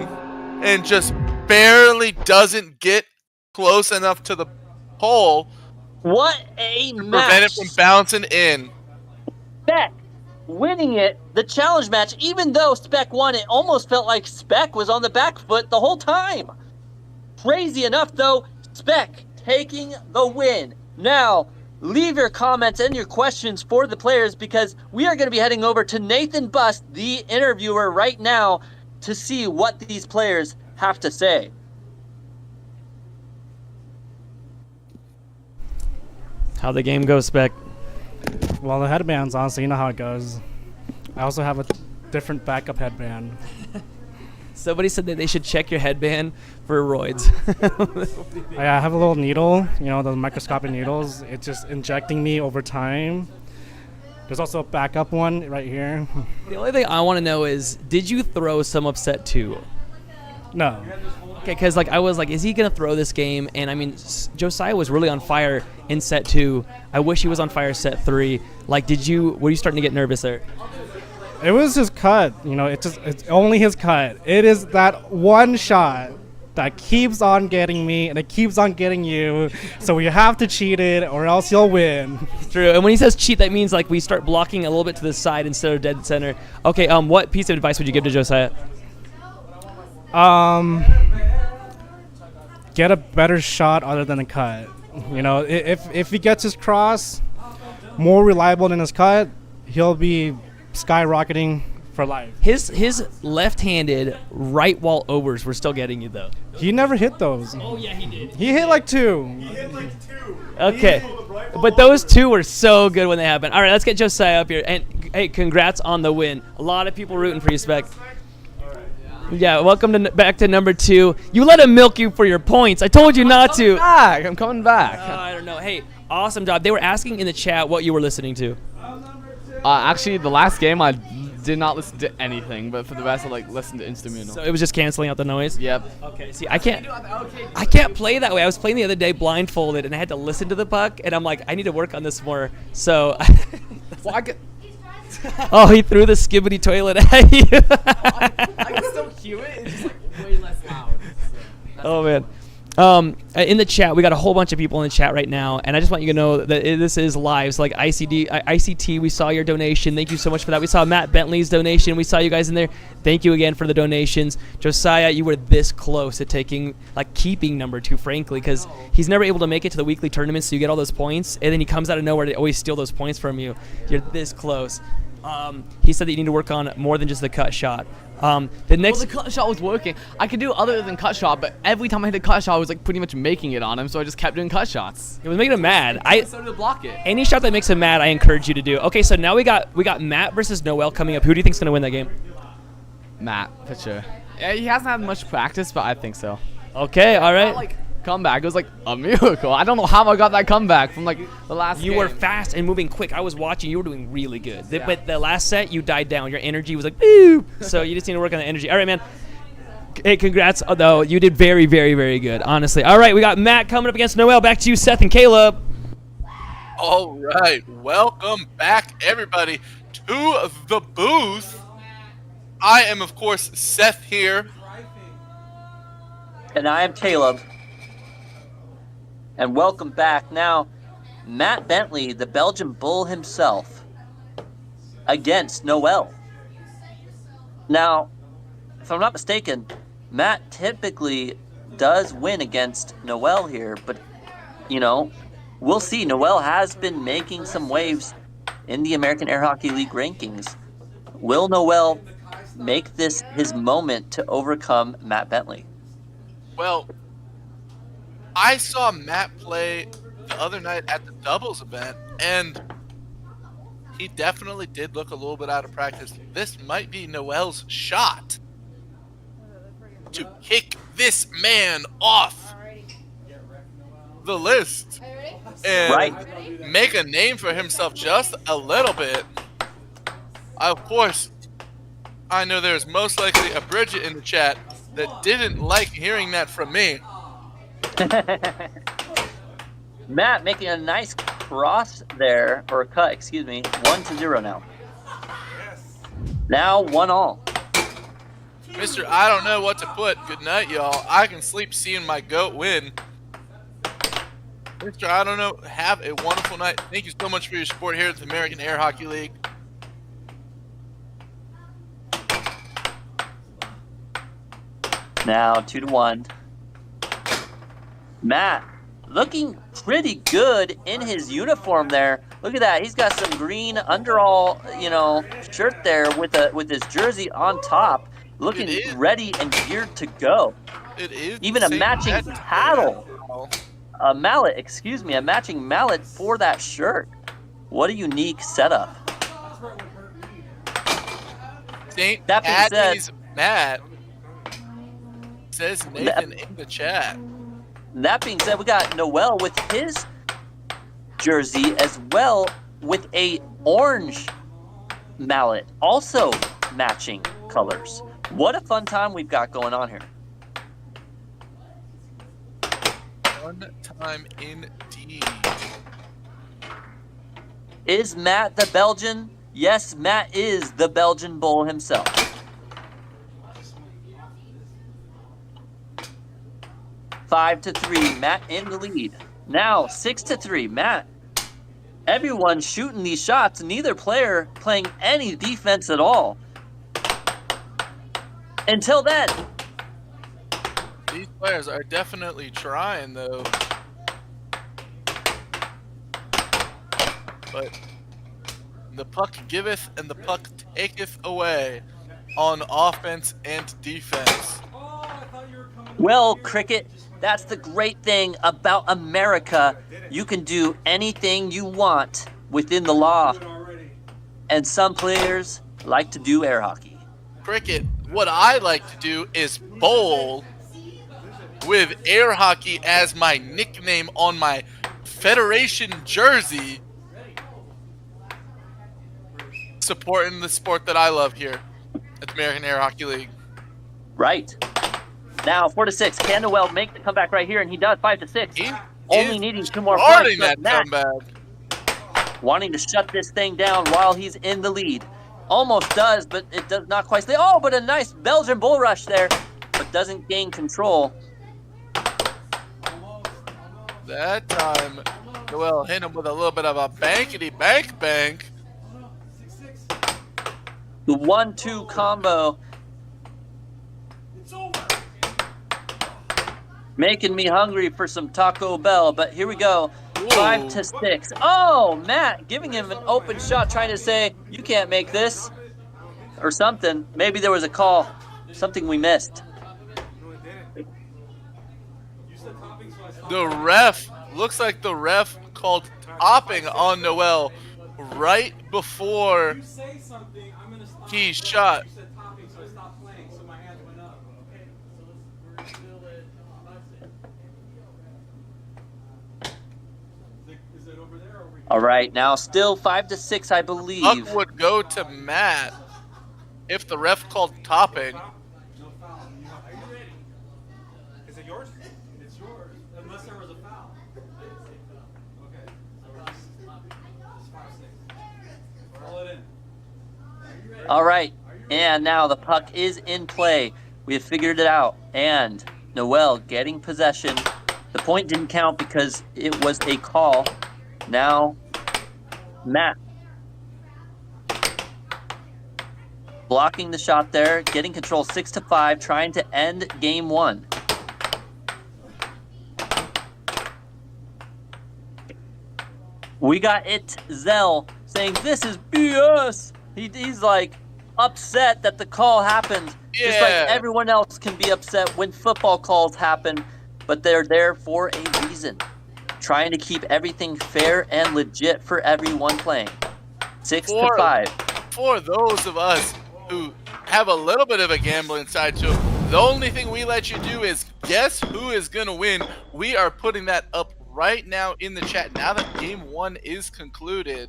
and just barely doesn't get close enough to the pole. What a match. Prevent it from bouncing in. Speck winning it, the challenge match, even though Speck won, it almost felt like Speck was on the back foot the whole time. Crazy enough, though, Speck taking the win. Now, leave your comments and your questions for the players because we are going to be heading over to Nathan Bust, the interviewer, right now to see what these players have to say. How'd the game go, Spec? Well, the headband's on, so you know how it goes. I also have a different backup headband. Somebody said that they should check your headband for roids. I have a little needle, you know, the microscopic needles. It's just injecting me over time. There's also a backup one right here. The only thing I want to know is, did you throw some upset too? No. Okay, because like I was like, is he gonna throw this game? And I mean, Josiah was really on fire in set 2. I wish he was on fire set 3. Like, were you starting to get nervous there? It was his cut, you know. It's only his cut. It is that one shot that keeps on getting me, and it keeps on getting you. So you have to cheat it, or else you'll win. True. And when he says cheat, that means like we start blocking a little bit to the side instead of dead center. Okay. What piece of advice would you give to Josiah? Get a better shot other than a cut. You know, if he gets his cross more reliable than his cut, he'll be skyrocketing for life. His left-handed right wall overs were still getting you though. He never hit those. Oh yeah, he did. He hit like 2. Okay, but those 2 were so good when they happened. All right, let's get Josiah up here. And hey, congrats on the win. A lot of people rooting for you, Spec. Yeah, welcome back to number 2. You let him milk you for your points. I told you not to. I'm coming back. I don't know. Hey, awesome job. They were asking in the chat what you were listening to. Actually, the last game I did not listen to anything, but for the rest I listened to instrumental. So it was just canceling out the noise? Yep. Okay, see, I can't play that way. I was playing the other day blindfolded, and I had to listen to the puck, and I'm like, I need to work on this more. So, well, I get. Oh, he threw the skibbity toilet at you. I can still cue it. It's just like way Oh man. In the chat, we got a whole bunch of people in the chat right now, and I just want you to know that this is live. So like ICT, we saw your donation. Thank you so much for that. We saw Matt Bentley's donation. We saw you guys in there. Thank you again for the donations. Josiah, you were this close to keeping number 2, frankly, because he's never able to make it to the weekly tournaments, so you get all those points, and then he comes out of nowhere to always steal those points from you. You're this close. He said that you need to work on more than just the cut shot. The cut shot was working. I could do other than cut shot, but every time I hit a cut shot, I was like pretty much making it on him, so I just kept doing cut shots. It was making him mad. So to block it. Any shot that makes him mad, I encourage you to do. Okay, so now we got Matt versus Noel coming up. Who do you think's gonna win that game? Matt, for sure. Yeah, he hasn't had much practice, but I think so. Okay, all right. Comeback. It was like a miracle. I don't know how I got that comeback from like the last You game. were fast and moving quick. I was watching. You were doing really good. But the last set, you died down. Your energy was like, boo. So you just need to work on the energy. All right, man. Hey, congrats. Though you did very, very, very good, honestly. All right, we got Matt coming up against Noel. Back to you, Seth and Kayla. All right, welcome back, everybody, to the booth. I am, of course, Seth here. And I am Caleb. And welcome back. Now, Matt Bentley, the Belgian bull himself, against Noel. Now, if I'm not mistaken, Matt typically does win against Noel here, but, you know, we'll see. Noel has been making some waves in the American Air Hockey League rankings. Will Noel make this his moment to overcome Matt Bentley? Well, I saw Matt play the other night at the doubles event, and he definitely did look a little bit out of practice. This might be Noel's shot to kick this man off the list and make a name for himself just a little bit. Of course, I know there's most likely a Bridget in the chat that didn't like hearing that from me. Matt making a nice cross there, or cut, excuse me. 1-0 now. Now 1-1. Mr. I don't know what to put. Good night, y'all. I can sleep seeing my goat win. Mr. I don't know. Have a wonderful night. Thank you so much for your support here at the American Air Hockey League. Now 2-1. Matt looking pretty good in his uniform there. Look at that. He's got some green underall, shirt there with his jersey on top. Looking ready and geared to go. It is. Even a matching paddle. A matching mallet for that shirt. What a unique setup. St. That being Patty's Matt, says Nathan in the chat. That being said, we got Noel with his jersey as well with a orange mallet, also matching colors. What a fun time we've got going on here. Fun time indeed. Is Matt the Belgian? Yes, Matt is the Belgian bull himself. Five to 3, Matt in the lead. Now 6-3, Matt. Everyone's shooting these shots, neither player playing any defense at all. Until then. These players are definitely trying, though. But the puck giveth and the puck taketh away on offense and defense. Well, Cricket, that's the great thing about America. You can do anything you want within the law. And some players like to do air hockey. Cricket, what I like to do is bowl with air hockey as my nickname on my Federation jersey. Supporting the sport that I love here at the American Air Hockey League. Right. Now 4-6. Can Noel make the comeback right here? And he does. 5-6. Only needing 2 more points. Starting that comeback. Wanting to shut this thing down while he's in the lead. Almost does, but it does not quite stay. Oh, but a nice Belgian bull rush there, but doesn't gain control. That time, Noel hit him with a little bit of a bankety bank. The 1-2 combo. Making me hungry for some Taco Bell, but here we go. 5-6. Oh, Matt giving him an open shot, trying to say, you can't make this. Or something. Maybe there was a call. Something we missed. The ref, looks like the ref called topping on Noel right before he shot. All right, now still 5-6, I believe. Puck would go to Matt if the ref called topping. Are you ready? Is it yours? It's yours, unless there was a foul. Okay, so it's 5-6. Roll it in. Are you ready? All right, and now the puck is in play. We have figured it out, and Noel getting possession. The point didn't count because it was a call. Now, Matt blocking the shot there, getting control 6-5, trying to end game 1. We got Zell saying this is BS. He's like upset that the call happened. Just like everyone else can be upset when football calls happen, but they're there for a reason. Trying to keep everything fair and legit for everyone playing. 6-5. For those of us who have a little bit of a gambling side to it, the only thing we let you do is guess who is going to win. We are putting that up right now in the chat now that game 1 is concluded.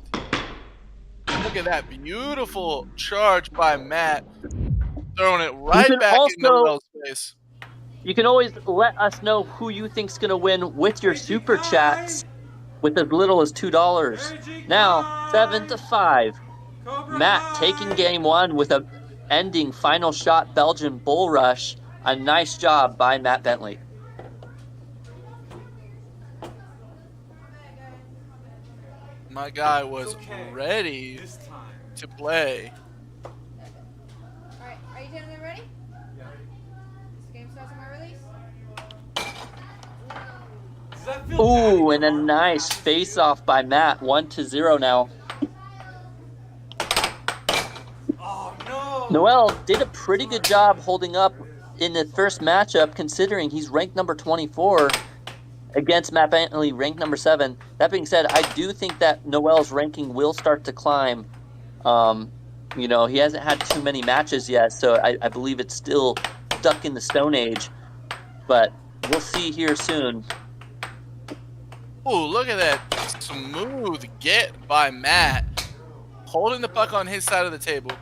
Look at that beautiful charge by Matt. Throwing it right back in Noel's face. You can always let us know who you think's going to win with your super chats with as little as $2. Now, 7-5. Matt taking game 1 with a ending final shot Belgian bull rush. A nice job by Matt Bentley. My guy was ready to play. Alright, are you gentlemen ready? Yeah. This game starts on my release. Ooh, and a nice face-off by Matt. 1-0 now. Oh, no. Noel did a pretty good job holding up in the first matchup, considering he's ranked number 24 against Matt Bentley, ranked number 7. That being said, I do think that Noel's ranking will start to climb. You know, he hasn't had too many matches yet, so I believe it's still stuck in the Stone Age. But we'll see here soon. Ooh, look at that smooth get by Matt. Holding the puck on his side of the table.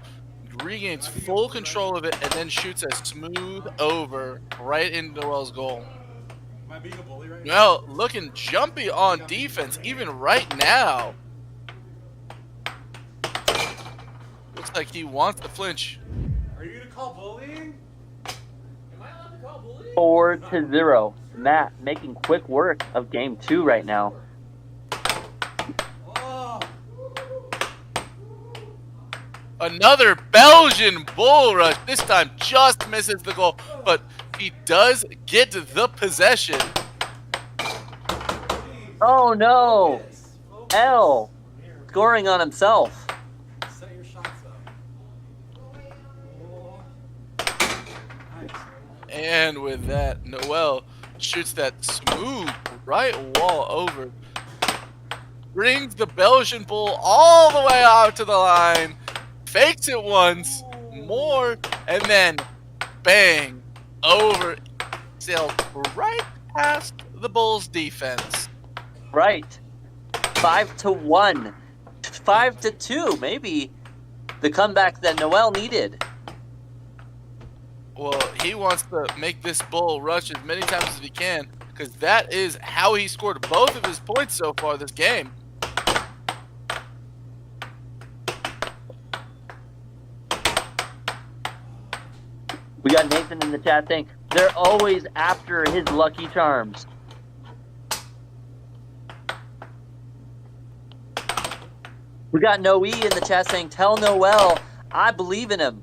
Regains full control of it and then shoots a smooth over right into Noel's goal. Am I being a bully right now? Noel looking jumpy on defense even right now. Looks like he wants to flinch. Are you gonna call bullying? Am I allowed to call bullying? 4-0. Matt making quick work of game 2 right now. Oh. Another Belgian bull rush. This time just misses the goal, but he does get the possession. Oh no! L scoring on himself. Set your shots up. And with that, Noel shoots that smooth right wall over. Brings the Belgian bull all the way out to the line. Fakes it once, more, and then bang, over. Sailed right past the Bulls' defense. Right. 5-1. 5-2. Maybe the comeback that Noel needed. Well, he wants to make this bull rush as many times as he can, because that is how he scored both of his points so far this game. We got Nathan in the chat saying they're always after his Lucky Charms. We got Noe in the chat saying, "Tell Noel I believe in him."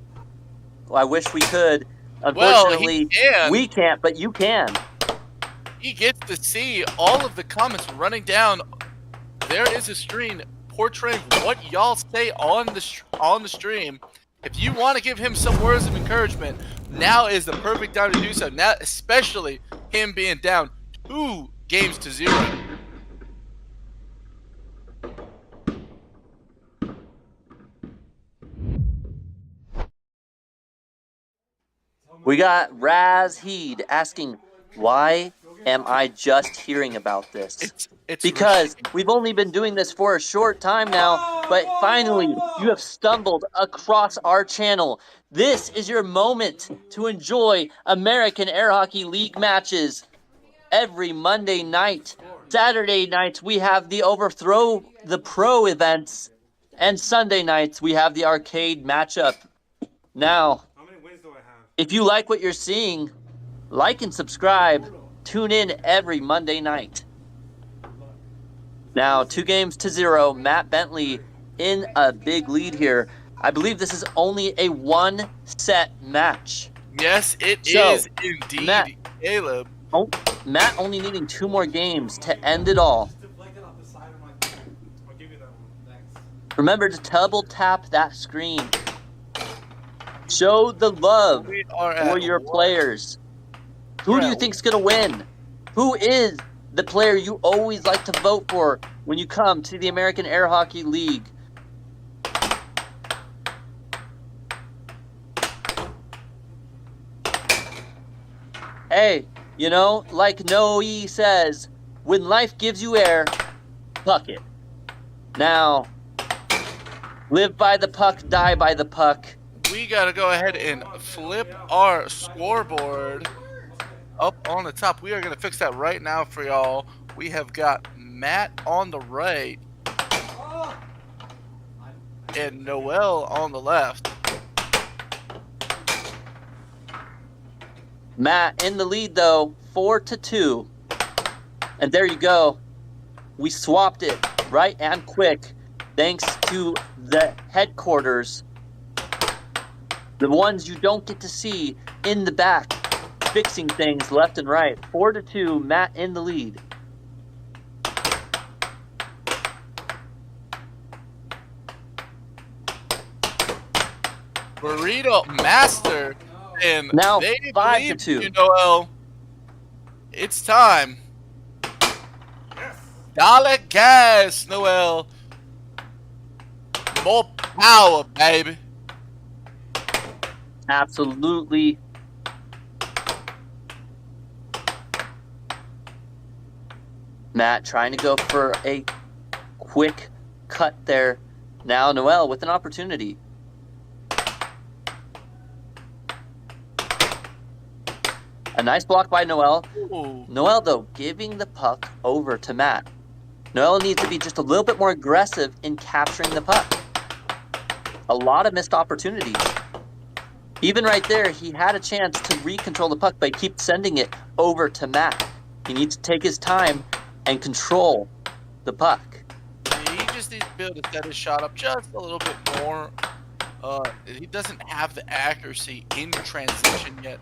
Well, I wish we could. Well, Unfortunately, he can. we can't, but you can. He gets to see all of the comments running down. There is a screen portraying what y'all say on the stream. If you want to give him some words of encouragement, now is the perfect time to do so. Now, especially him being down 2-0. We got Raz Heed asking, "Why am I just hearing about this?" It's because we've only been doing this for a short time now, but finally you have stumbled across our channel. This is your moment to enjoy American Air Hockey League matches every Monday night. Saturday nights we have the Overthrow the Pro events, and Sunday nights we have the arcade matchup. Now, if you like what you're seeing, like and subscribe. Tune in every Monday night. Now, 2-0, Matt Bentley in a big lead here. I believe this is only a one-set match. Yes, it is indeed, Caleb. Matt only needing 2 more games to end it all. Remember to double tap that screen. Show the love for your players. Who do you think's gonna win? Who is the player you always like to vote for when you come to the American Air Hockey League? Hey, you know, like Noe says, when life gives you air, puck it. Now, live by the puck, die by the puck. We gotta go ahead and flip our scoreboard up on the top. We are gonna fix that right now for y'all. We have got Matt on the right and Noel on the left. Matt in the lead though, 4-2. And there you go. We swapped it right and quick thanks to the headquarters. The ones you don't get to see in the back, fixing things left and right. 4-2, Matt in the lead. Burrito Master, and now they 5-2. You, Noel. It's time. Dollar gas, Noel. More power, baby. Absolutely. Matt trying to go for a quick cut there. Now Noel with an opportunity. A nice block by Noel. Ooh. Noel, though, giving the puck over to Matt. Noel needs to be just a little bit more aggressive in capturing the puck. A lot of missed opportunities. Even right there, he had a chance to recontrol the puck, but he keeps sending it over to Matt. He needs to take his time and control the puck. He just needs to be able to set his shot up just a little bit more. He doesn't have the accuracy in transition yet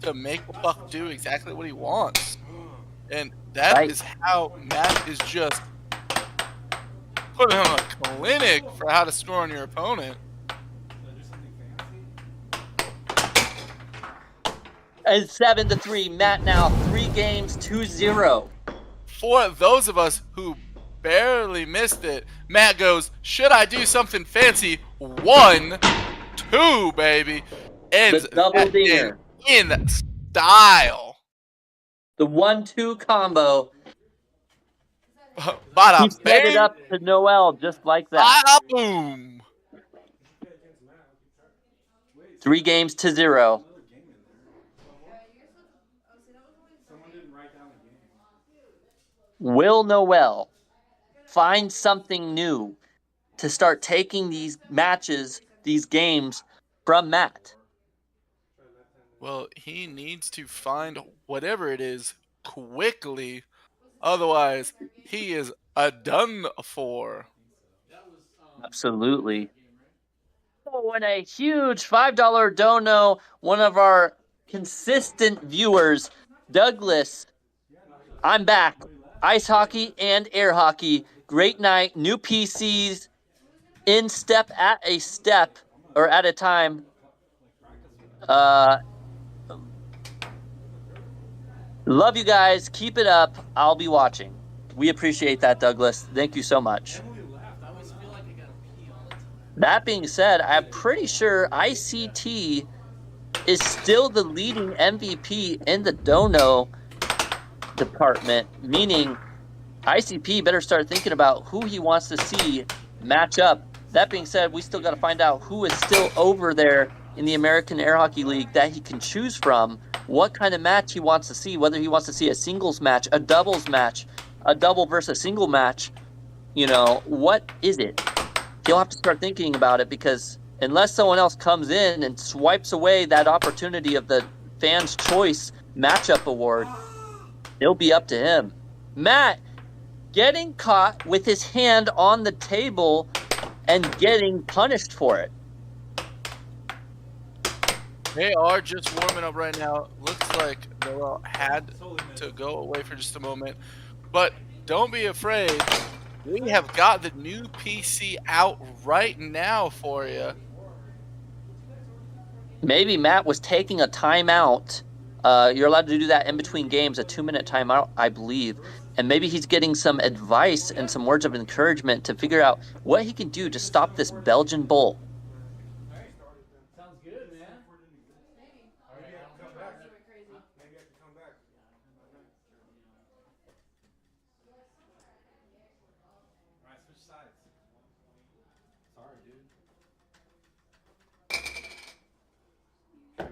to make the puck do exactly what he wants. And that is how Matt is just putting on a clinic for how to score on your opponent. And 7-3, Matt now 3 games, 2-0. For those of us who barely missed it, Matt goes, should I do something fancy? 1-2, baby. Ends The double dinger. In style. The 1-2 combo. Bada He set it up to Noel just like that. Bada boom. 3 games to 0. Will Noel find something new to start taking these matches, these games from Matt? Well, he needs to find whatever it is quickly. Otherwise, he is a done for. Absolutely. Oh, and a huge $5 dono, one of our consistent viewers, Douglas. I'm back. Ice hockey and air hockey. Great night. New PCs in step at a step or at a time. Love you guys. Keep it up. I'll be watching. We appreciate that, Douglas. Thank you so much. That being said, I'm pretty sure ICT is still the leading MVP in the dono department, meaning ICP better start thinking about who he wants to see match up. That being said, we still got to find out who is still over there in the American Air Hockey League that he can choose from, what kind of match he wants to see, whether he wants to see a singles match, a doubles match, a double versus single match. You know, what is it? He'll have to start thinking about it, because unless someone else comes in and swipes away that opportunity of the Fans' Choice Matchup Award, it'll be up to him. Matt, getting caught with his hand on the table and getting punished for it. They are just warming up right now. Looks like Noel had to go away for just a moment. But don't be afraid. We have got the new PC out right now for you. Maybe Matt was taking a timeout. You're allowed to do that in between games, a 2-minute timeout, I believe. And maybe he's getting some advice and some words of encouragement to figure out what he can do to stop this Belgian bull. Sounds good, man. Maybe I have to come back. Maybe I have to come back. Alright, switch sides. Sorry, dude.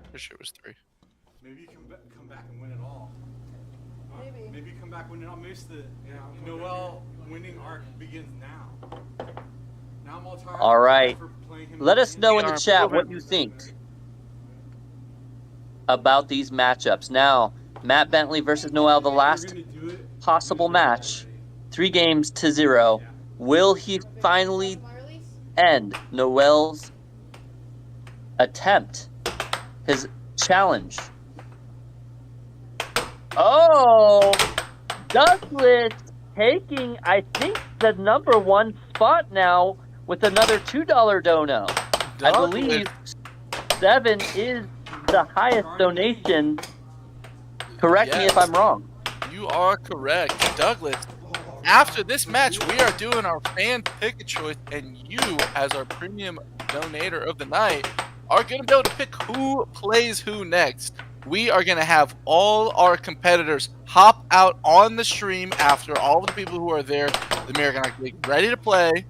Pretty sure it was 3. Maybe you can come back and win it all. Maybe you come back and win it all. Maybe it's the Noel winning arc begins now. Now I'm all tired. All right. Let us know in the are chat improving. what you think about these matchups. Now, Matt Bentley versus Noel, the last possible match. 3 games to 0. Will he finally end Noel's attempt, his challenge? Oh, Douglas taking, I think, the #1 spot now with another $2 dono. I believe 7 is the highest donation. Correct me if I'm wrong. You are correct. Douglas, after this match, we are doing our fan pick a choice, and you, as our premium donator of the night, are going to be able to pick who plays who next. We are going to have all our competitors hop out on the stream after all of the people who are there, the American Hockey League, ready to play.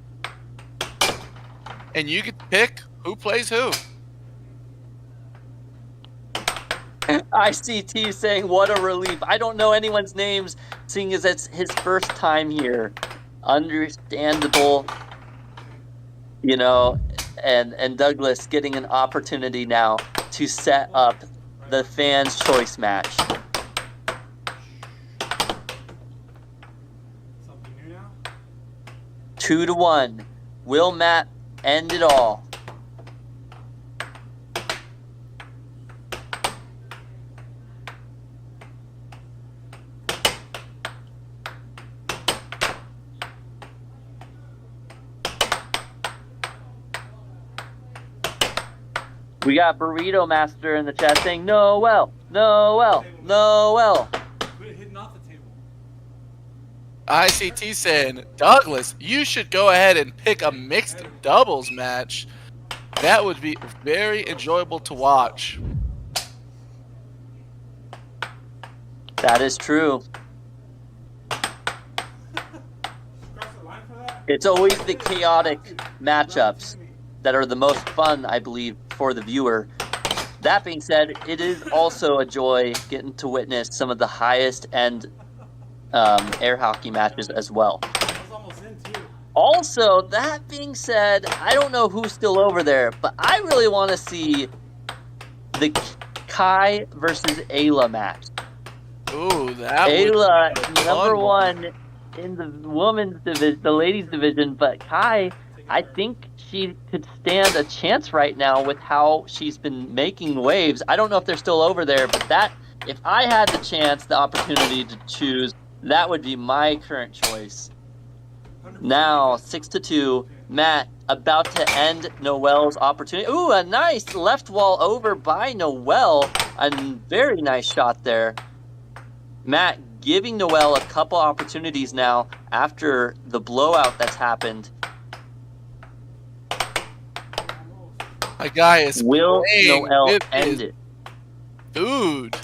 And you get to pick who plays who. ICT saying, what a relief. I don't know anyone's names, seeing as it's his first time here. Understandable. You know, and Douglas getting an opportunity now to set up the Fans' Choice match. Something new now? 2-1. Will Matt end it all? We got Burrito Master in the chat saying, Noel, Noel, Noel. Quit hitting off the table. ICT saying, Douglas, you should go ahead and pick a mixed doubles match. That would be very enjoyable to watch. That is true. It's always the chaotic matchups that are the most fun, I believe, for the viewer. That being said, it is also a joy getting to witness some of the highest end air hockey matches as well. Also, that being said, I don't know who's still over there, but I really want to see the Kai versus Ayla match. Ooh, that Ayla, #1 in the women's division, the ladies division, but Kai I think she could stand a chance right now with how she's been making waves. I don't know if they're still over there, but that, if I had the chance, the opportunity to choose, that would be my current choice. Now, 6-2. Matt about to end Noel's opportunity. Ooh, a nice left wall over by Noel. A very nice shot there. Matt giving Noel a couple opportunities now after the blowout that's happened. My guy is Will playing Noel with end his it? food.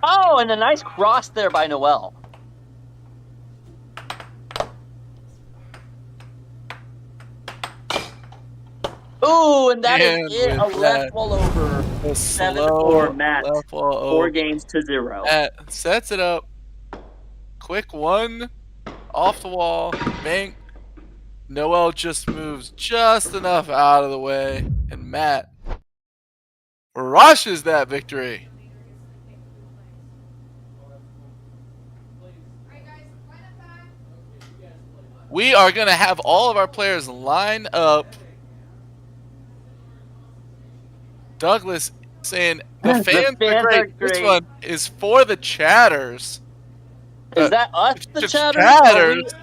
Oh, and a nice cross there by Noel. Ooh, and that is And it. A with left that, wall over. a 7-4, Matt. left wall 4 over. games to 0. Matt sets it up. Quick one. Off the wall. Bank. Noel just moves just enough out of the way. And Matt rushes that victory. We are going to have all of our players line up. Douglas saying the fans are great. This one is for the chatters. Is that us, the chatters? Chatters.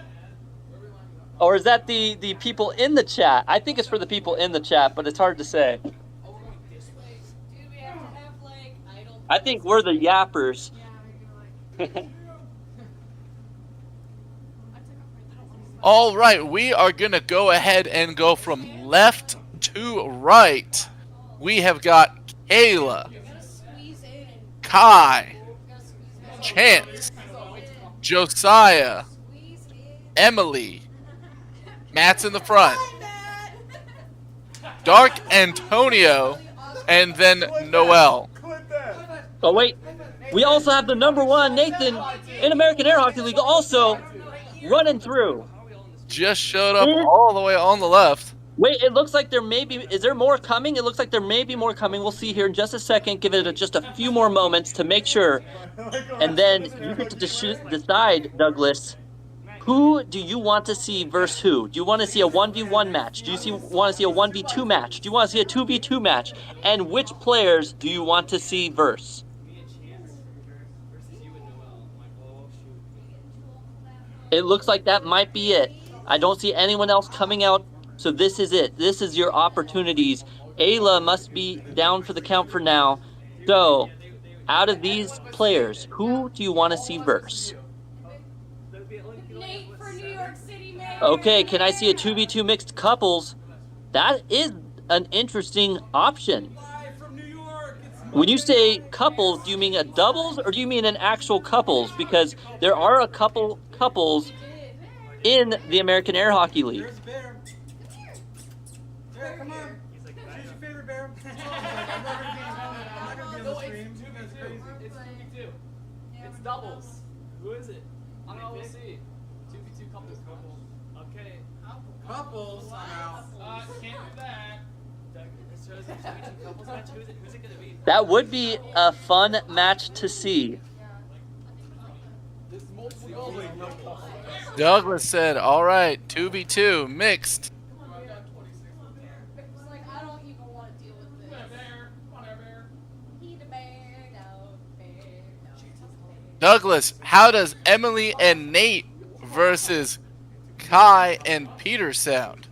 Or is that the people in the chat? I think it's for the people in the chat, but it's hard to say. I think we're the yappers. All right, we are going to go ahead and go from left to right. We have got Kayla, Kai, Chance, Josiah, Emily, Matt's in the front, Dark Antonio, and then Noel. Oh, wait. We also have the #1, Nathan, in American Air Hockey League, also running through. Just showed up all the way on the left. Wait, it looks like there may be... Is there more coming? It looks like there may be more coming. We'll see here in just a second. Give it just a few more moments to make sure. And then you get to decide, Douglas, who do you want to see versus who? Do you want to see a 1v1 match? Do you want to see a 1v2 match? Do you want to see a 2v2 match? And which players do you want to see versus? It looks like that might be it. I don't see anyone else coming out, so this is it. This is your opportunities. Ayla must be down for the count for now. So, out of these players, who do you want to see verse? Okay, can I see a 2v2 mixed couples? That is an interesting option. When you say couples, do you mean a doubles or do you mean an actual couples? Because there are a couple couples in the American Air Hockey League. Bear, come on. Choose your favorite bear. I'm not gonna be on the stream. That's crazy. It's 2v2. It's doubles. Who is it? I don't know. We'll see. 2v2 couples. Okay. Couples. Can't do that. Who's it gonna be? That would be a fun match to see. Douglas said, all right, 2v2, mixed. Douglas, how does Emily and Nate versus Kai and Peter sound?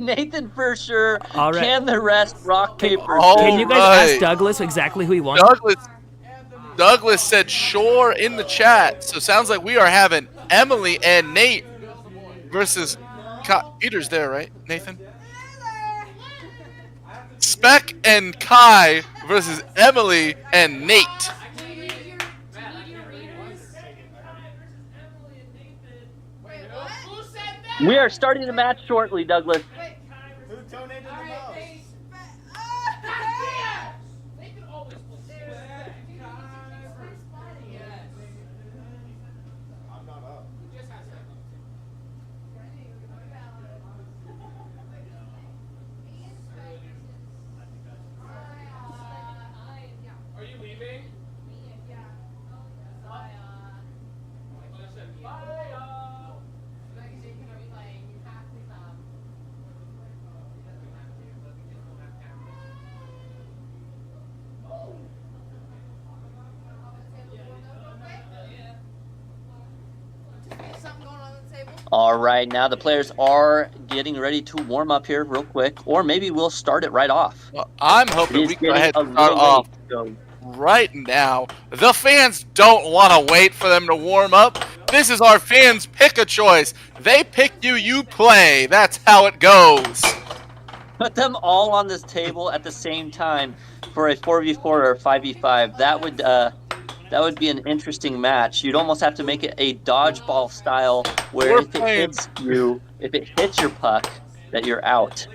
Nathan for sure. All right. Can the rest rock, paper, Can you guys right. ask Douglas exactly who he wants? Douglas said sure in the chat. So sounds like we are having Emily and Nate versus Peter's there, right, Nathan? Spec and Kai versus Emily and Nate. We are starting the match shortly, Douglas. Who donated the most? I'm not up. All right, now the players are getting ready to warm up here real quick, or maybe we'll start it right off. Well, I'm hoping It is we can go getting ahead a and start little off late, so right now. The fans don't want to wait for them to warm up. This is our fans' pick a choice. They pick you, you play. That's how it goes. put them all on this table at the same time for a 4v4 or 5v5. That would be an interesting match. You'd almost have to make it a dodgeball style where if it hits you, if it hits your puck, that you're out.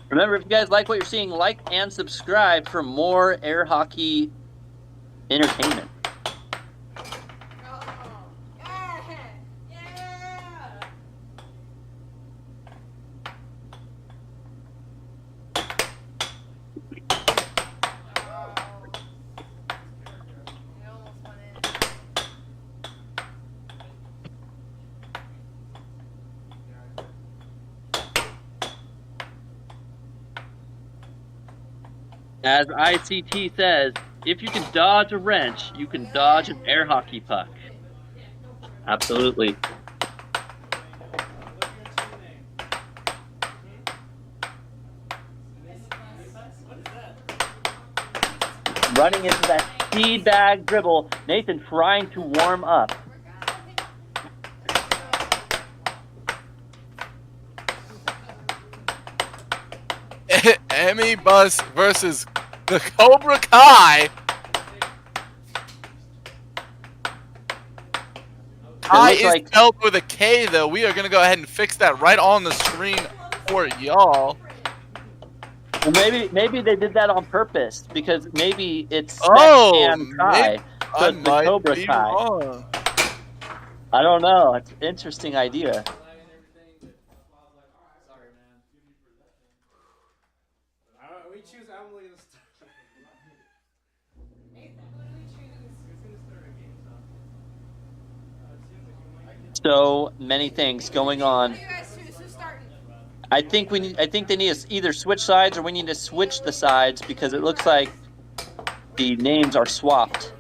Remember, if you guys like what you're seeing, like and subscribe for more air hockey entertainment. As ICT says, if you can dodge a wrench, you can dodge an air hockey puck. Absolutely. Running into that speed bag dribble, Nathan trying to warm up. Emmy Bus versus the Cobra Kai. Kai is like spelled with a K, though. We are going to go ahead and fix that right on the screen for y'all. Well, maybe they did that on purpose because maybe it's Spec and Kai. I The might Cobra be Kai. wrong. I don't know. It's an interesting idea. We choose Emily this time. So many things going on. I think they need to either switch sides or we need to switch the sides because it looks like the names are swapped.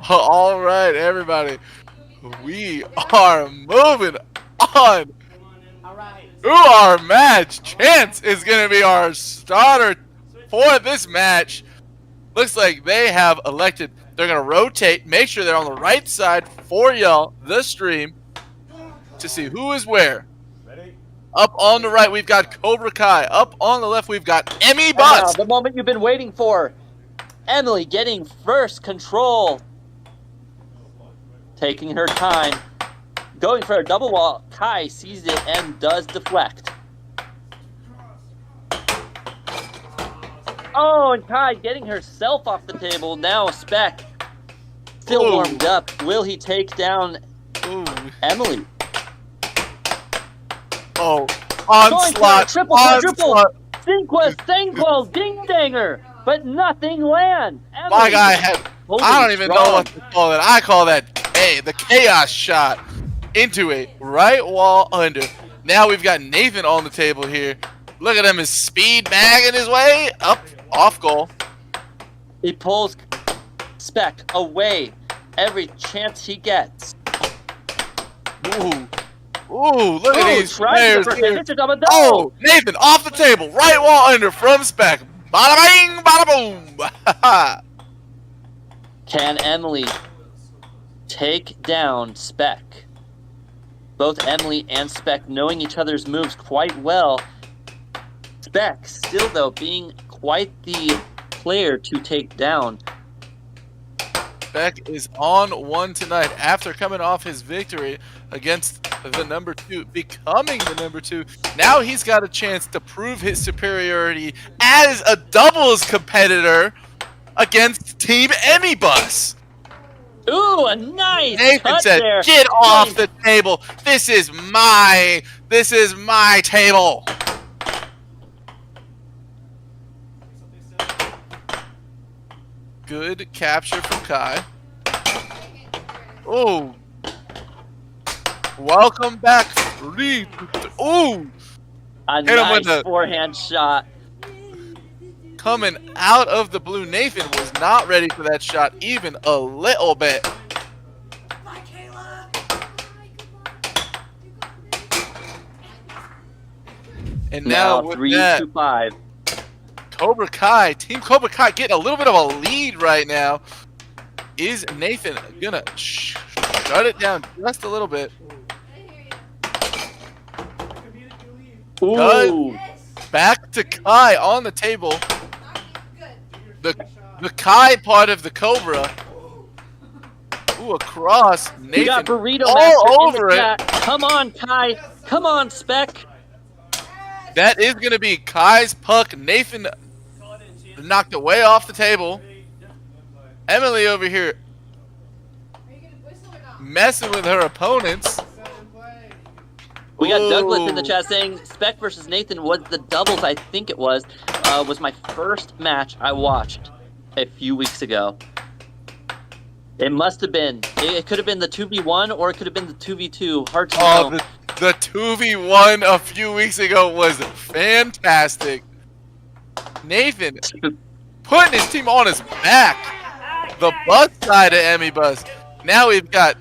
All right, everybody. We are moving on. Who our match? Chance is going to be our starter for this match. Looks like they have elected. They're going to rotate, make sure they're on the right side for y'all, the stream, to see who is where. Up on the right, we've got Cobra Kai. Up on the left, we've got Emmy Butts. The moment you've been waiting for. Emily getting first control. Taking her time. Going for a double wall. Kai sees it and does deflect. Oh, and Kai getting herself off the table. Now Spec still warmed up. Will he take down Emily? Oh, onslaught. Triple, Cinquel, ding danger, but nothing lands. My guy had, I don't even know what to call that. I call that the chaos shot into a right wall under. Now we've got Nathan on the table here. Look at him, his speed bagging his way up, off goal. He pulls Spec away every chance he gets. Ooh, look at these players here. Oh, Nathan off the table, right wall under from Spec. Bada bing, bada boom. Can Emily take down Spec? Both Emily and Spec knowing each other's moves quite well. Spec still, though, being quite the player to take down. Spec is on one tonight after coming off his victory against the number 2, becoming the number 2. Now he's got a chance to prove his superiority as a doubles competitor against Team Emibus. Ooh, a nice Nathan cut said, there. "Get off the table. This is my table." Good capture from Kai. Oh. Welcome back. Ooh. A Hit him with nice the- forehand shot. Coming out of the blue, Nathan was not ready for that shot even a little bit. And now with 3-5. Cobra Kai, Team Cobra Kai getting a little bit of a lead right now. Is Nathan gonna shut it down just a little bit? Ooh. Back to Kai on the table. The Kai part of the Cobra. Ooh, across. Nathan We got Burrito all Master over in the it. chat. Come on, Kai. Come on, Spec. That is going to be Kai's puck. Nathan knocked it way off the table. Emily over here messing with her opponents. We got Douglas in the Ooh. chat saying Spec versus Nathan was the doubles, I think it was my first match I watched a few weeks ago. It must have been. It could have been the 2v1 or it could have been the 2v2. Hard to Oh, know. the 2v1 a few weeks ago was fantastic. Nathan putting his team on his back. The bus side of Emibus. Now we've got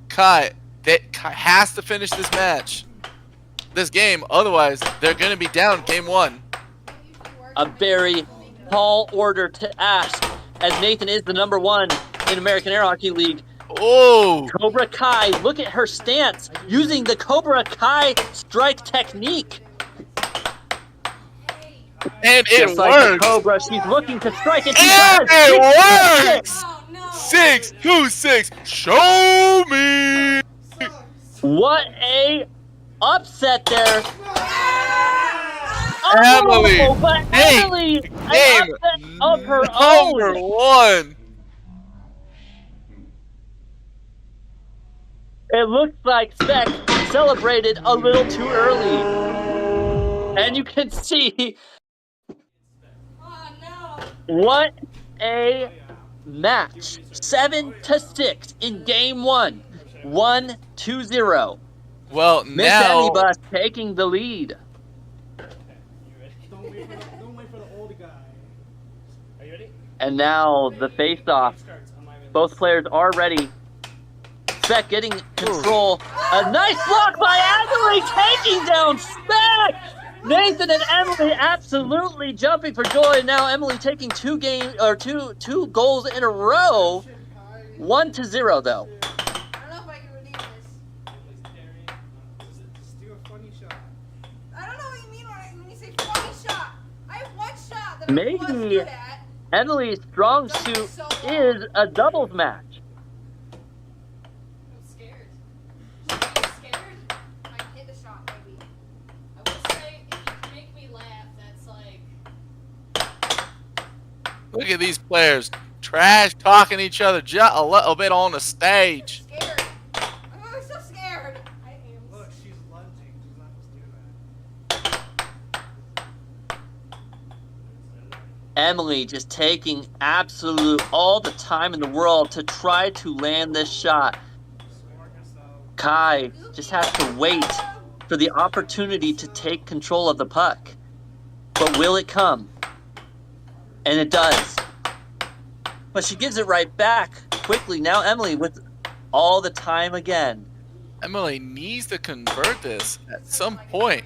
Kai. That Kai has to finish this match, this game. Otherwise, they're going to be down game 1. A very tall order to ask, as Nathan is the number 1 in American Air Hockey League. Oh! Cobra Kai, look at her stance, using the Cobra Kai strike technique. And it Just like the works! Cobra, she's looking to strike it. And it works! 6-2-6, show me! What a upset there. Emily, Oh, but Emily, an game upset of her number own. 1. It looks like Spec celebrated a little too early. And you can see what a match. 7-6 in game 1. 1-2-0. Well, Miss now Emibus taking the lead. And now the face-off. Both players are ready. Spec getting control. A nice block by Emily, taking down Spec. Nathan and Emily absolutely jumping for joy. Now Emily taking two goals in a row. 1-0 though. Maybe Emily's strong suit is a doubles match. look at these players trash talking each other just a little bit on the stage. I'm so scared. I am. Look, she's lunging. She's not supposed to do that. Emily just taking absolute all the time in the world to try to land this shot. Kai just has to wait for the opportunity to take control of the puck. But will it come? And it does. But she gives it right back quickly. Now Emily with all the time again. Emily needs to convert this at some point.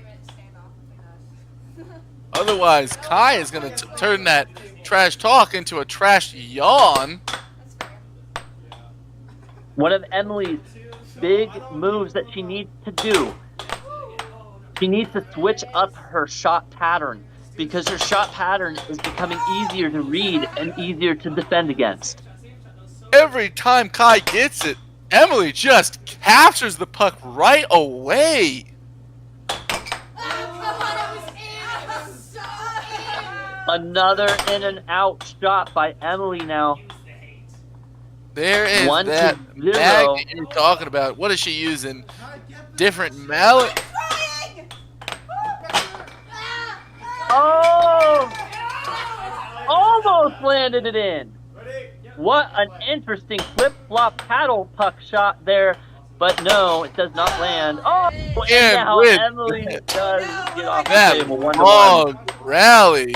Otherwise, Kai is going to turn that trash talk into a trash yawn. One of Emily's big moves that she needs to do. She needs to switch up her shot pattern because her shot pattern is becoming easier to read and easier to defend against. every time Kai gets it, Emily just captures the puck right away. Another in and out shot by Emily now. There is 1-0. that magnet you're talking about. What is she using? Different mallet? Oh! Almost landed it in. What an interesting flip-flop paddle puck shot there. But no, it does not land. Oh, and now Emily does get off the table. 1-1. Long rally.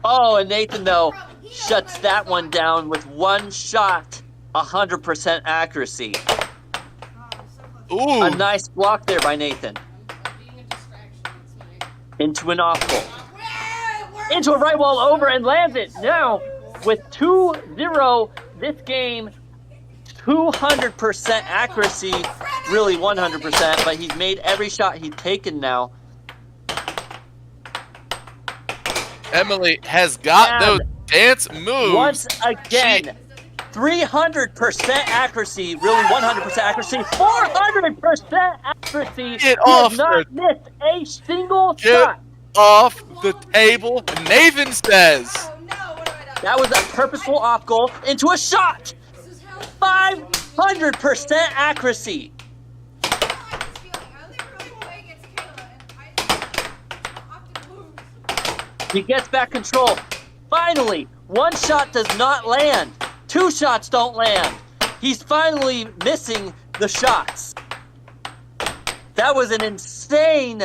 Oh, and Nathan, though, shuts that one down with one shot, 100% accuracy. Ooh. A nice block there by Nathan. Into an off goal. Into a right wall over and lands it. Now, with 2-0, this game, 200% accuracy, really 100%, but he's made every shot he's taken now. Emily has got those dance moves. Once again, 300% accuracy, really 100% accuracy, 400% accuracy. Get He off has not missed a single Get shot. off the table, Nathan says. That was a purposeful off goal into a shot. 500% accuracy. He gets back control. Finally, one shot does not land. Two shots don't land. He's finally missing the shots. That was an insane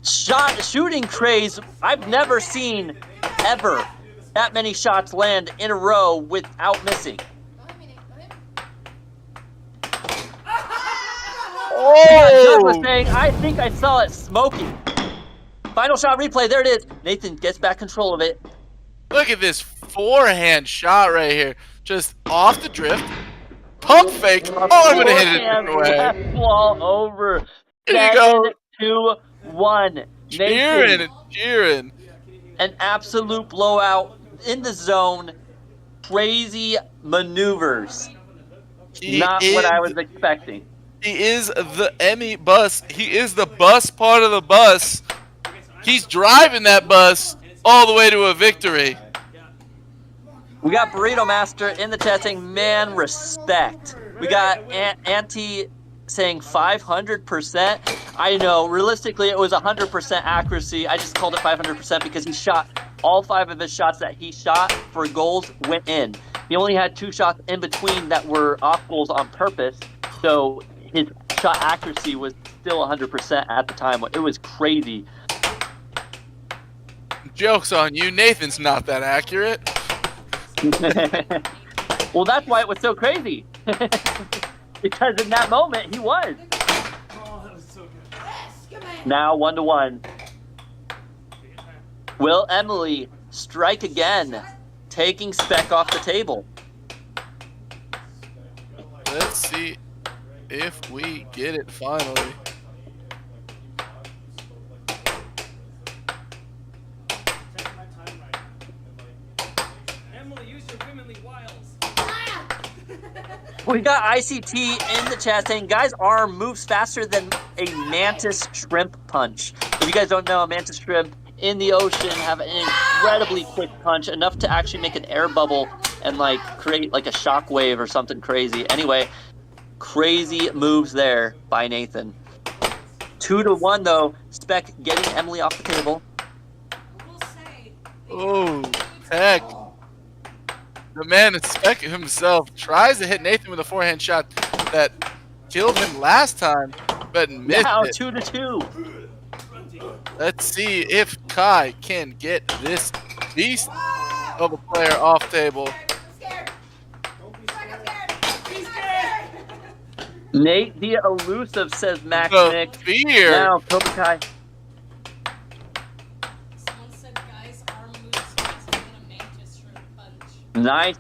shooting craze. I've never seen ever that many shots land in a row without missing. Oh! Doug was saying, I think I saw it smoking. Final shot replay, there it is. Nathan gets back control of it. Look at this forehand shot right here. Just off the drift. Pump fake. Oh, I'm going to hit it a different way. Left wall over. There you go. 7-2-1. Cheering and cheering. An absolute blowout in the zone. Crazy maneuvers. Not what I was expecting. He is the Emmy bus. He is the bus part of the bus. He's driving that bus all the way to a victory. We got Burrito Master in the chat saying, man, respect. We got Auntie saying 500%. I know, realistically, it was 100% accuracy. I just called it 500% because he shot all 5 of his shots that he shot for goals went in. He only had 2 shots in between that were off goals on purpose. So his shot accuracy was still 100% at the time. It was crazy. Joke's on you. Nathan's not that accurate. Well, that's why it was so crazy. Because in that moment, he was. Now 1-1. Will Emily strike again, taking Speck off the table? Let's see if we get it finally. We got ICT in the chat saying, guys, arm moves faster than a mantis shrimp punch. If you guys don't know, a mantis shrimp in the ocean have an incredibly quick punch, enough to actually make an air bubble and like create like a shockwave or something crazy. Anyway, crazy moves there by Nathan. 2-1 though, Speck getting Emily off the table. Oh, heck. The man is Speck himself tries to hit Nathan with a forehand shot that killed him last time, but missed now it. 2-2. Let's see if Kai can get this beast of a player off table. Nate the Elusive says Max The Nick. fear. Now Cobra Kai. Nice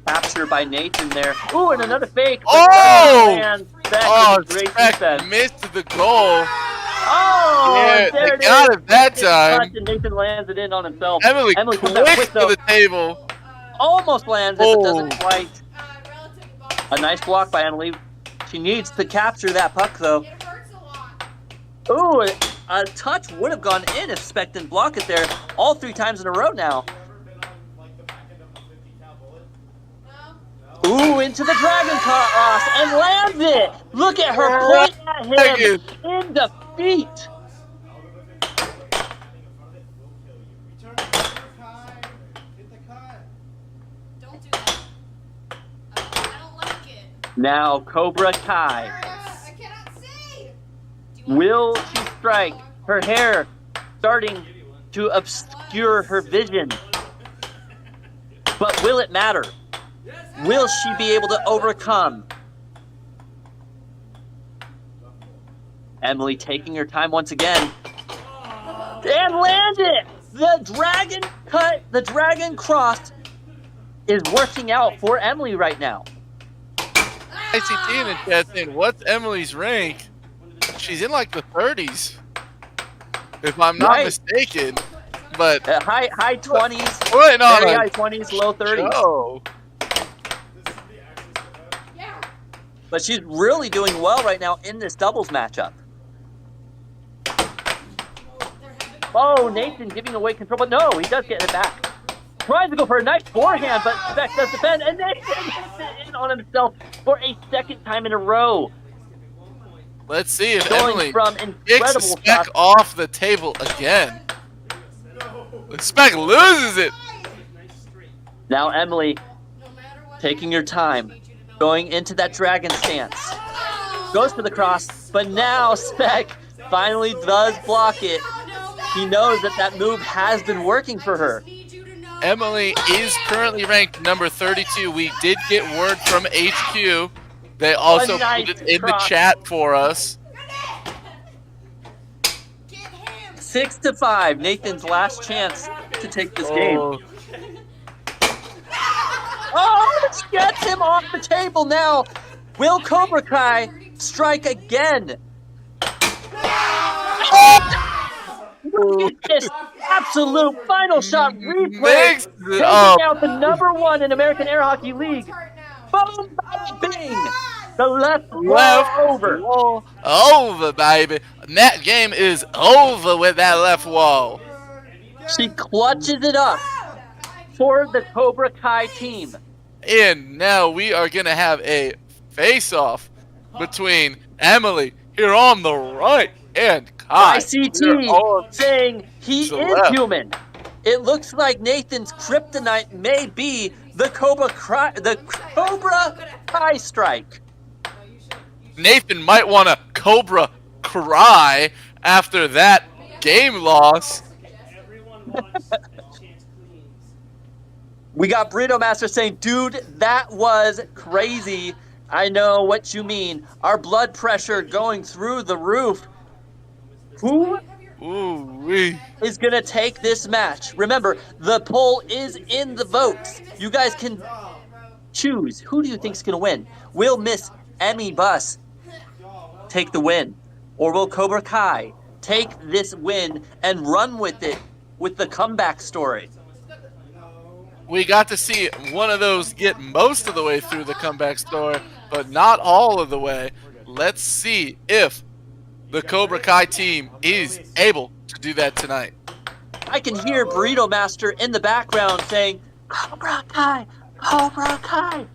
capture by Nathan there. Ooh, and another fake. Oh! Man, Oh, great Speck defense. missed the goal. Oh, Yeah, there they it got is. it that Nathan touched time. and Nathan lands it in on himself. Emily comes quick out quick, to though. the table. Almost lands it, but doesn't Oh. quite. A nice block by Emily. She needs to capture that puck, though. Ooh, a touch would have gone in if Speck didn't block it there all 3 times in a row now. Ooh, into the Dragon Cross and lands it. Look at her point at him in defeat. Now Cobra Kai. Will she strike? Her hair starting to obscure her vision. But will it matter? Will she be able to overcome? Emily taking her time once again. And lands it! The dragon cut, the dragon cross is working out for Emily right now. ICT in the chat saying, what's Emily's rank? She's in like the 30s, if I'm not mistaken. But high 20s, Wait, no, very no. high 20s, low 30s. Oh. But she's really doing well right now in this doubles matchup. Oh, Nathan giving away control, but no, he does get it back. Tries to go for a nice forehand, but Speck does defend, and Nathan gets it in on himself for a second time in a row. Let's see if Going Emily from kicks incredible Speck shots. off the table again. Speck loses it. Now Emily taking her time, going into that dragon stance. Goes for the cross, but now Speck finally does block it. He knows that that move has been working for her. Emily is currently ranked number 32. We did get word from HQ. They also nice put it in the cross. chat for us. 6-5, Nathan's last chance to take this game. Oh, she gets him off the table now. Will Cobra Kai strike again? Look at this absolute final shot replay. Taking out the #1 in American Air Hockey League. Boom, bing. The left wall over. Wall over, baby. And that game is over with that left wall. She clutches it up for the Cobra Kai team. And now we are going to have a face-off between Emily here on the right and Kai. ICT saying he the is left. human. It looks like Nathan's kryptonite may be the Cobra Kai strike. Nathan might want to Cobra cry after that game loss. We got Burrito Master saying, dude, that was crazy. I know what you mean. Our blood pressure going through the roof. Who is going to take this match? Remember, the poll is in the votes. You guys can choose. Who do you think is going to win? Will Miss Emmy Bus take the win? Or will Cobra Kai take this win and run with it with the comeback story? We got to see one of those get most of the way through the comeback story, but not all of the way. Let's see if the Cobra Kai team is able to do that tonight. I can hear Burrito Master in the background saying, Cobra Kai, Cobra Kai.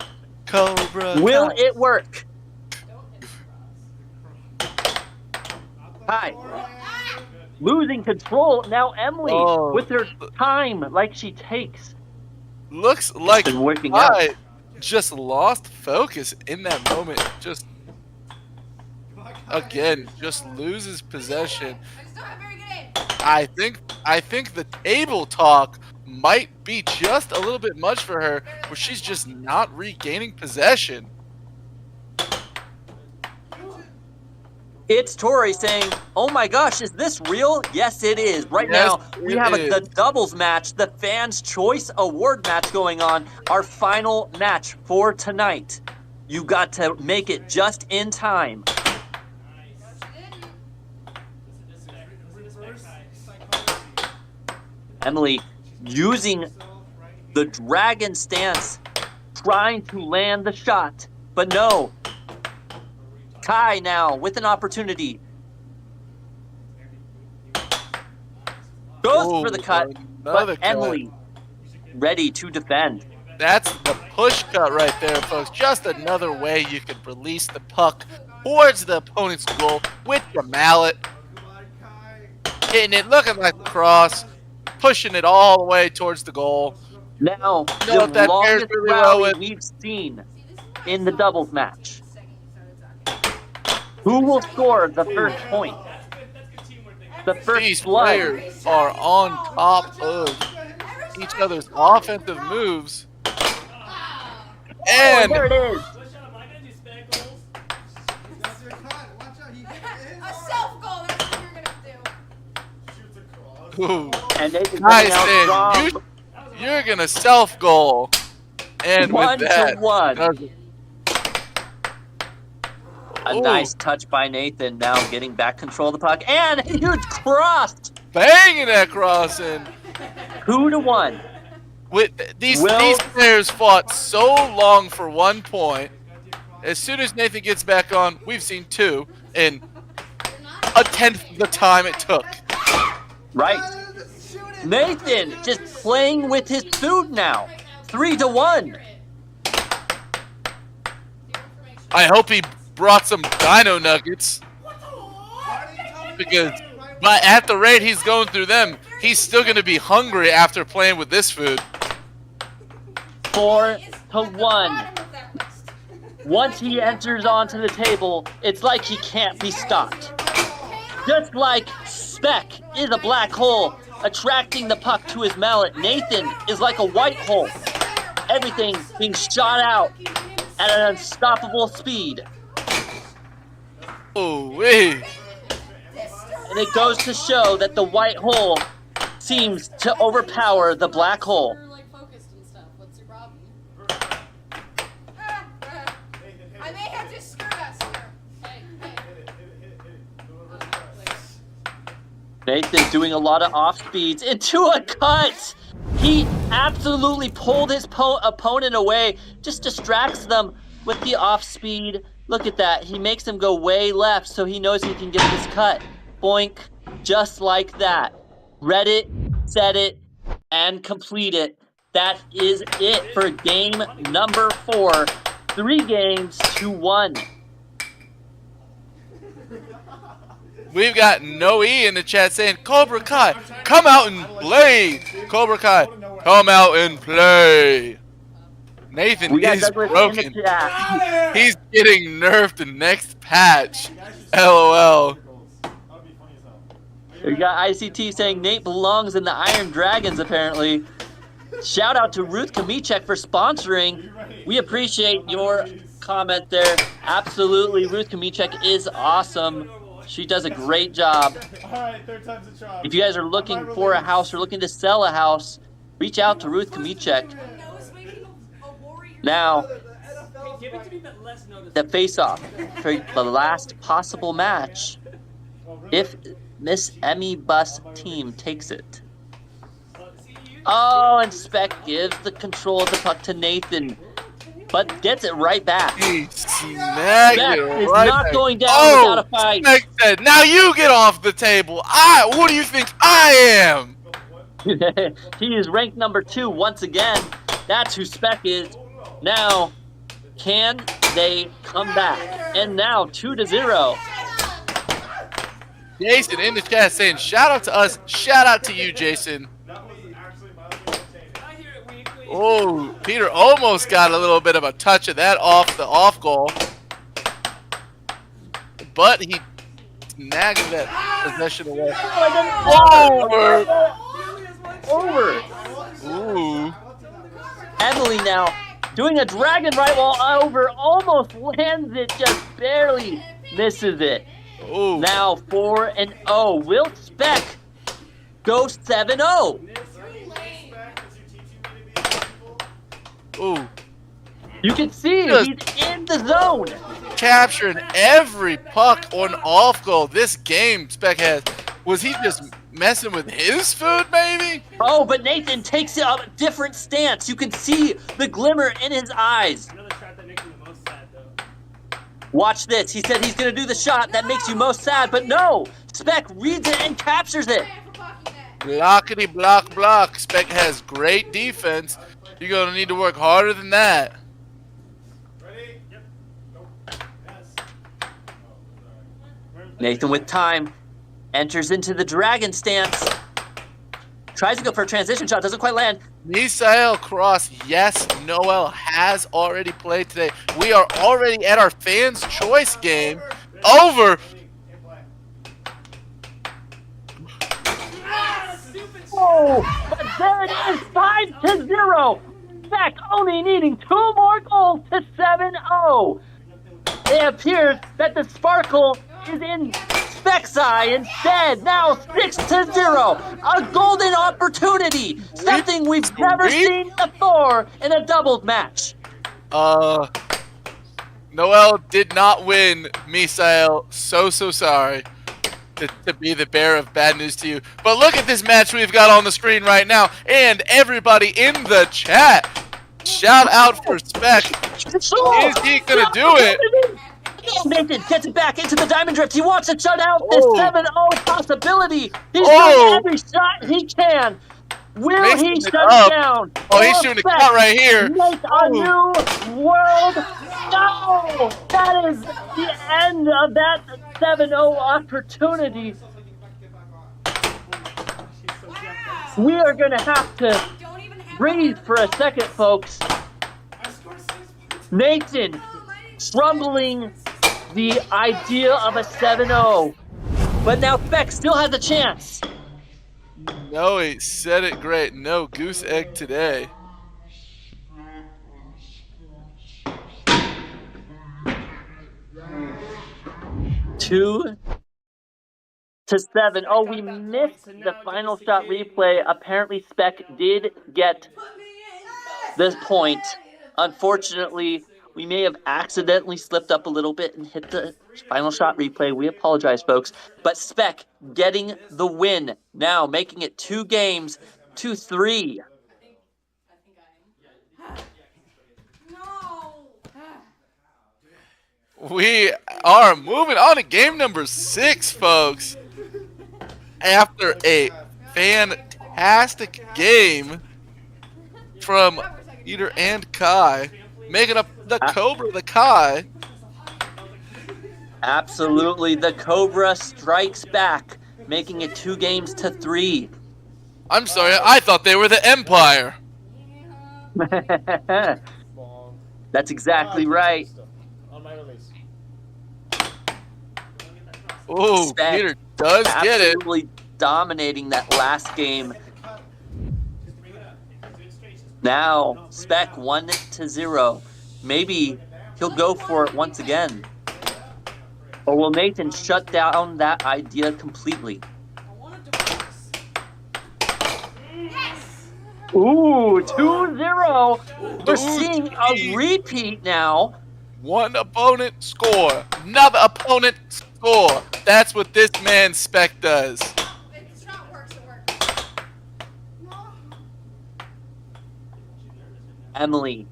Cobra Will Kai. it work? Kai. Losing control. Now Emily with her time like she takes. Looks like been working out. I just lost focus in that moment. Just again, just loses possession. I think the table talk might be just a little bit much for her, where she's just not regaining possession. It's Tori saying, oh my gosh, is this real? Yes, it is. Right Yes, now, we it have is. the doubles match, the Fans' Choice Award match going on, our final match for tonight. You got to make it just in time. Emily using the dragon stance, trying to land the shot, but no. Kai now with an opportunity. Goes for the cut, but Emily ready to defend. That's the push cut right there, folks. Just another way you could release the puck towards the opponent's goal with your mallet. Hitting it, looking like the cross, pushing it all the way towards the goal. Now, You know what the that longest pairs really well rally with? we've seen in the doubles match. Who will score the first point? The first These blood. players are on top of each other's offensive moves. And there it is. Ooh, And they can nice coming out thing. strong. You're gonna self goal, and One with to that, one. does- A Ooh. nice touch by Nathan, now getting back control of the puck, and a huge cross! banging that cross in. 2-1. With these Will- players fought so long for 1 point. As soon as Nathan gets back on, we've seen 2 in a tenth of the time it took. Right. Nathan just playing with his food now. 3-1. I hope he brought some dino nuggets, because at the rate he's going through them, he's still going to be hungry after playing with this food. 4-1. Once he enters onto the table, it's like he can't be stopped. Just like Speck is a black hole, attracting the puck to his mallet, Nathan is like a white hole. Everything being shot out at an unstoppable speed. Ooh-wee. And it goes to show that the white hole seems to overpower the black hole. I may have just screwed us here. Nathan doing a lot of off speeds into a cut. He absolutely pulled his opponent away, just distracts them with the off speed. Look at that. He makes him go way left so he knows he can get this cut. Boink. Just like that. Read it, set it, and complete it. That is it for game number 4. 3 games to 1. We've got Noe in the chat saying, Cobra Kai, come out and play. Cobra Kai, come out and play. Nathan We got is Douglas in broken. the chat. He's getting nerfed the next patch. LOL. We got ICT saying Nate belongs in the Iron Dragons, apparently. Shout out to Ruth Kamichek for sponsoring. We appreciate your comment there. Absolutely, Ruth Kamichek is awesome. She does a great job. If you guys are looking for a house or looking to sell a house, reach out to Ruth Kamichek. Now, the face-off for the last possible match. If Miss Emmy Bus team takes it. Oh, and Speck gives the control of the puck to Nathan, but gets it right back. He snagged Speck it is right not back. going down without a fight. Speck said, now you get off the table. What do you think I am? He is ranked number 2 once again. That's who Speck is. Now, can they come back? And now 2-0. Jason in the chat saying, shout out to us, shout out to you, Jason. Oh, Peter almost got a little bit of a touch of that off the off goal. But he snagged that possession away. Over. Ooh. Emily now doing a dragon right wall over, almost lands it, just barely misses it. Ooh. Now 4-0. Will Speck go 7-0? Ooh. You can see Just he's in the zone. capturing every puck on off goal this game Speck has. Was he just messing with his food, maybe? Oh, but Nathan takes a different stance. You can see the glimmer in his eyes. Watch this. He said he's going to do the shot that makes you most sad, but no. Spec reads it and captures it. Blockity block block. Spec has great defense. You're going to need to work harder than that. Nathan with time. Enters into the dragon stance. Tries to go for a transition shot. Doesn't quite land. Misael cross. Yes, Noel has already played today. We are already at our fans' choice game. Over. Oh, but there it is. 5-0. Spec only needing 2 more goals to 7-0. It appears that the sparkle is in Spec's eye instead. Now 6-0. A golden opportunity. Something we've never seen before in a doubles match. Noel did not win, Misael. So sorry to be the bearer of bad news to you. But look at this match we've got on the screen right now. And everybody in the chat, shout out for Spec. Is he going to do it? Nathan gets it back into the diamond drift. He wants to shut out this 7-0 possibility. He's doing every shot he can. Will he shut it down? Oh, he's shooting a cut right here. Make a new world. No! That is the end of that 7-0 opportunity. We are going to have to breathe for a second, folks. Nathan troubling the idea of a 7-0. But now Spec still has a chance. No, he said it great. No goose egg today. Two to 7. Oh, we missed the final shot replay. Apparently, Spec did get this point. Unfortunately, we may have accidentally slipped up a little bit and hit the final shot replay. We apologize, folks. But Spec getting the win. Now making it 2 games to 3. We are moving on to game number 6, folks. After a fantastic game from Peter and Kai, making up the Cobra, the Kai. Absolutely, the Cobra strikes back, making it 2 games to 3. I'm sorry, I thought they were the Empire. That's exactly right. Oh, Peter does get it. Absolutely dominating that last game. Now, Spec 1-0. Maybe he'll go for it once again. Or will Nathan shut down that idea completely? Ooh, 2-0. We're seeing a repeat now. One opponent score. Another opponent score. That's what this man Spec does. Emily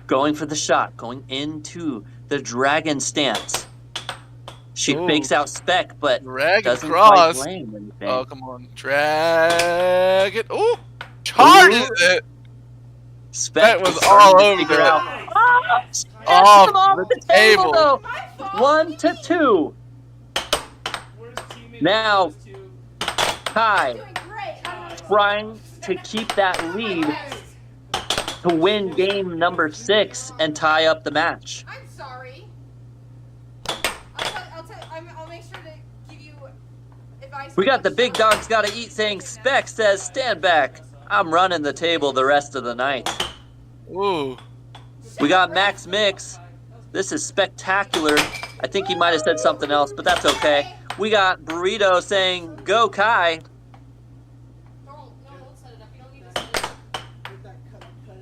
going for the shot, going into the dragon stance. She fakes out Spec, but doesn't quite blame anything. Oh, come on. Drag it. Ooh, charges it. Spec was all over it. Off the table, though. 1-2. Now, Kai trying to keep that lead to win game number 6 and tie up the match. I'm sorry. I'll make sure to give you advice. We got the big dogs gotta eat saying Spec says stand back. I'm running the table the rest of the night. Ooh. We got Max Mix. This is spectacular. I think he might have said something else, but that's okay. We got Burrito saying go Kai.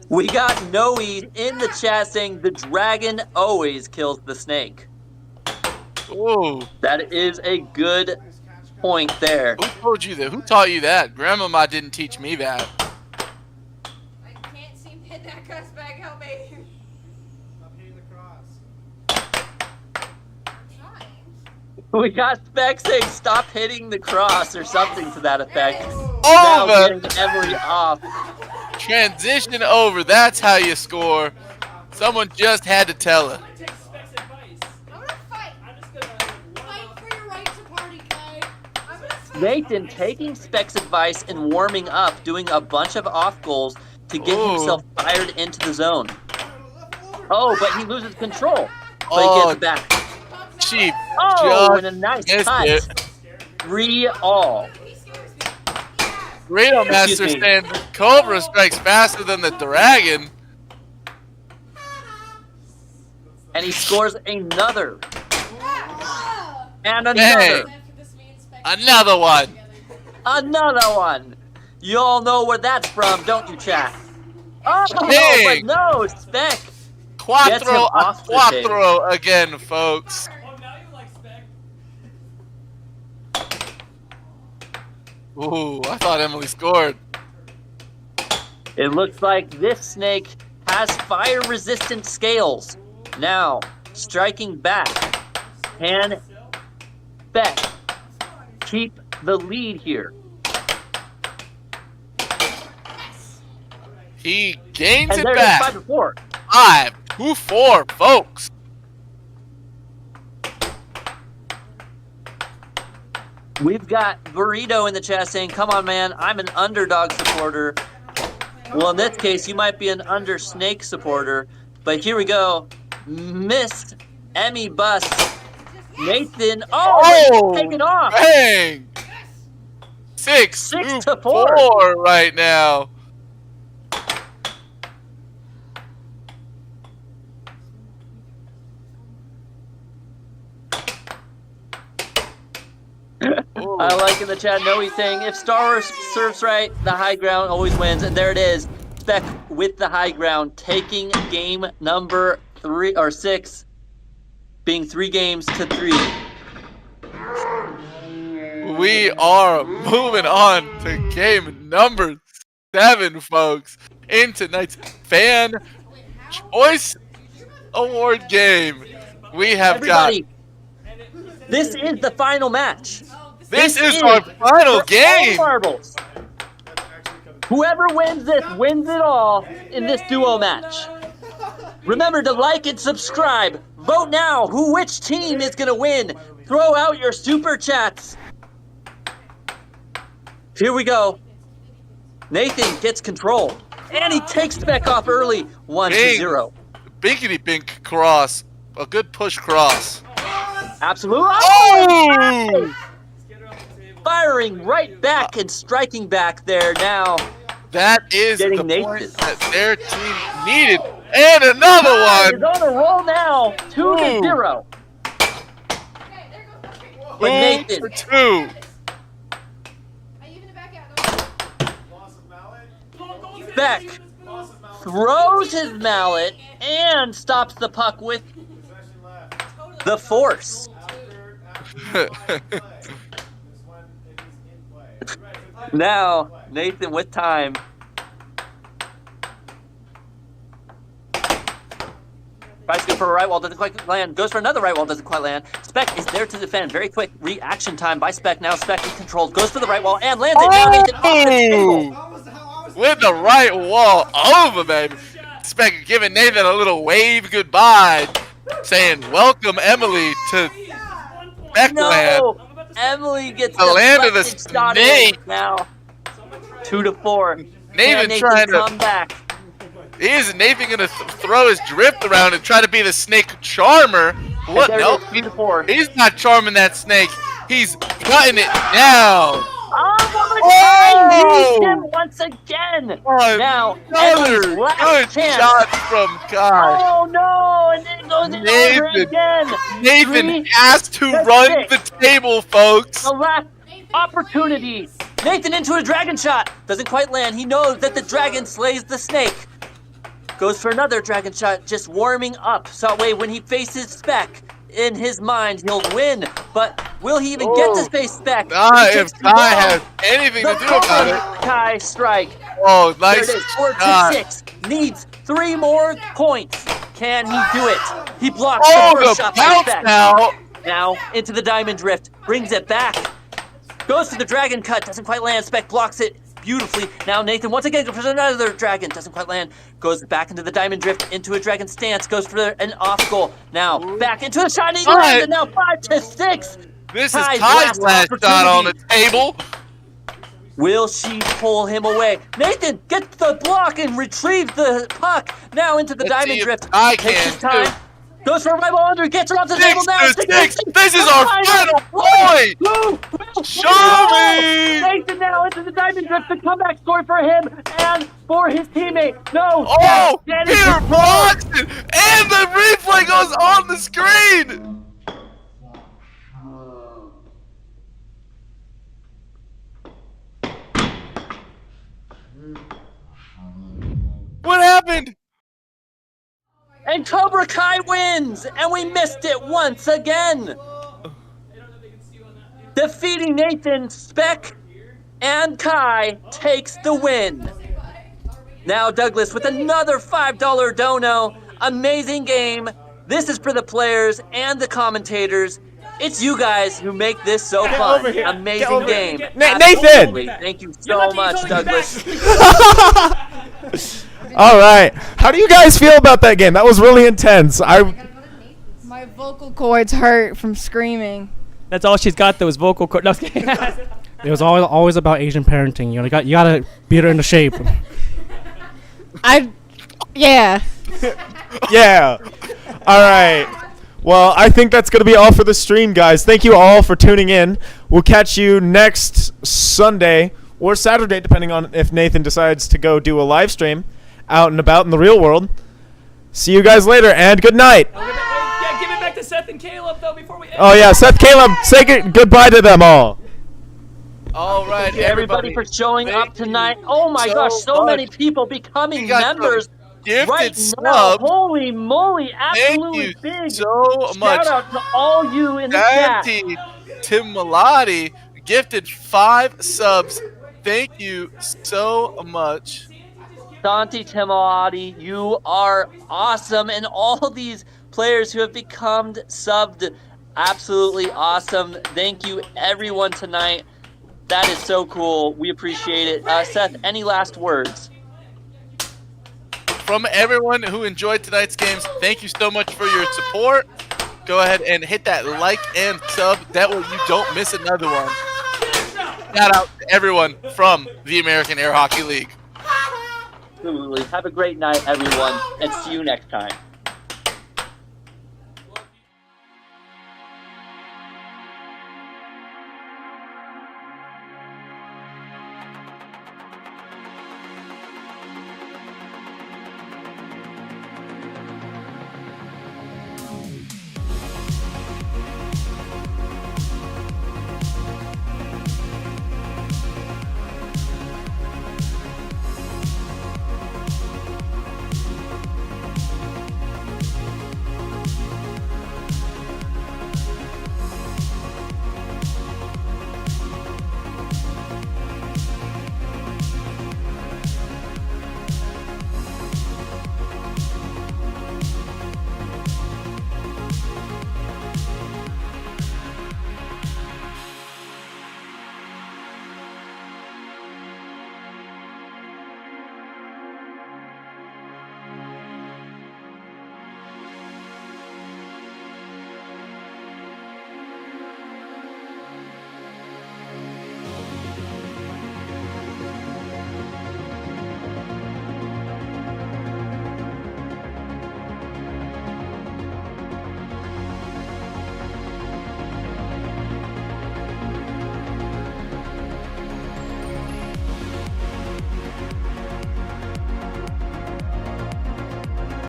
We got Noe in the chat saying the dragon always kills the snake. Ooh. That is a good point there. Who told you that? Who taught you that? Grandmama didn't teach me that. I can't seem to hit that cuss bag. Help me. Stop hitting the cross. We got Spec saying stop hitting the cross or something to that effect. Now Over. getting Emily off. Transition over. That's how you score. Someone just had to tell her. I'm gonna fight. Fight for your right to party, Kai. I'm gonna fight. Nathan taking Spec's advice and warming up, doing a bunch of off goals to get Ooh. himself fired into the zone. Oh, but he loses control. But Oh, he gets it back. Chief. Oh, just and a nice missed cut. it. 3-all. Radio Master Excuse me. saying Cobra strikes faster than the dragon. And he scores another. And Hey, another. another one. Another one. You all know where that's from, don't you, chat? Oh, Hey. but no, Spec. Gets him Quattro a off the quattro again, folks. Ooh, I thought Emily scored. It looks like this snake has fire-resistant scales. Now, striking back. Can Spec keep the lead here? He gains And it there it is, back. 5-4. 5-4, folks. We've got Burrito in the chat saying, come on, man, I'm an underdog supporter. Well, in this case, you might be an under snake supporter. But here we go. Missed Emmy bust. Nathan. Oh, taken off. Bang! 6-4 right now. I like in the chat, Noe saying, if Star Wars serves right, the high ground always wins. And there it is. Spec with the high ground, taking game number 3 or 6, being 3 games to 3. We are moving on to game number 7, folks, in tonight's Fan Choice Award game. We have Everybody, this is the final match. This is our final for game. all marbles. Whoever wins this wins it all in this duo match. Remember to like and subscribe. Vote now. Which team is gonna win? Throw out your super chats. Here we go. Nathan gets control, and he takes Spec off early. 1-0. Binkity bink cross. A good push cross. Absolutely. Oh! Firing right back and striking back there now. That is the Getting point that their team needed. And another Is one. on a roll now. 2-0. But Nathan. For 2. Beck throws his mallet and stops the puck with the force. Now, Nathan with time. Tries to go for a right wall, doesn't quite land. Goes for another right wall, doesn't quite land. Spec is there to defend. Very quick reaction time by Spec. Now Spec is controlled. Goes for the right wall and lands it. Now Nathan off the table. With the right wall over, baby. Spec giving Nathan a little wave goodbye, saying, welcome, Emily, to Beckland. No, Emily gets The land of the deflected shot snake. in now. 2-4. Nathan Can trying to come back. Is Nathan gonna throw his drift around and try to be the snake charmer? What? there it No, is, 2-4. he's not charming that snake. He's cutting it down. Oh, he used him once again. Now, Emily's Another last good chance. shot from Kai. Oh no, and then it goes in over again. Nathan 3 has to to run 6. the table, folks. The last opportunity. Nathan into a dragon shot. Doesn't quite land. He knows that the dragon slays the snake. Goes for another dragon shot, just warming up. So that way when he faces Spec, in his mind, he'll win. But Will he even get to space spec? If Kai has anything to do about it. Kai strike. Oh, nice. There it is. 4 to 6. Needs 3 more points. Can he do it? He blocks the first shot by spec. Now into the diamond drift. Brings it back. Goes to the dragon cut. Doesn't quite land. Spec blocks it beautifully. Now Nathan once again goes for another dragon. Doesn't quite land. Goes back into the diamond drift, into a dragon stance. Goes for an off goal. Now back into the shining land. And now 5 to 6. This is Kai's last shot on the table. Will she pull him away? Nathan gets the block and retrieves the puck. Now into the diamond drift. I Takes his can time. Goes for a rival under. Gets her off the table now. 6 to 6. This is our final point. Show me. Nathan now into the diamond drift. The comeback story for him and for his teammate. No. Oh, Peter blocks it, and the replay goes on the screen. What happened? And Cobra Kai wins, and we missed it once again. Defeating Nathan, Spec, and Kai takes the win. Now Douglas with another $5 dono. Amazing game. This is for the players and the commentators. It's you guys who make this so fun. Amazing game. Nathan! Thank you so much, Douglas. All right. How do you guys feel about that game? That was really intense. My vocal cords hurt from screaming. That's all she's got, those vocal cords. No, It was always about Asian parenting. You gotta beat her into shape. Yeah. Yeah. All right. Well, I think that's going to be all for the stream, guys. Thank you all for tuning in. We'll catch you next Sunday or Saturday, depending on if Nathan decides to go do a live stream out and about in the real world. See you guys later, and good night. Yeah, give it back to Seth and Caleb, though, before we end. Oh, yeah, Seth, Caleb, say goodbye to them all. All right, Thank you, everybody, for showing up tonight. Oh, my gosh, so many people becoming members. Right now, holy moly, absolutely big. So much. Shout out to all you in the chat. Tim Malati gifted 5 subs. Thank you so much. Santi Timolati, you are awesome. And all these players who have become subbed, absolutely awesome. Thank you, everyone, tonight. That is so cool. We appreciate it. Seth, any last words? From everyone who enjoyed tonight's games, thank you so much for your support. Go ahead and hit that like and sub. That way you don't miss another one. Shout out to everyone from the American Air Hockey League. Absolutely. Have a great night, everyone, and see you next time.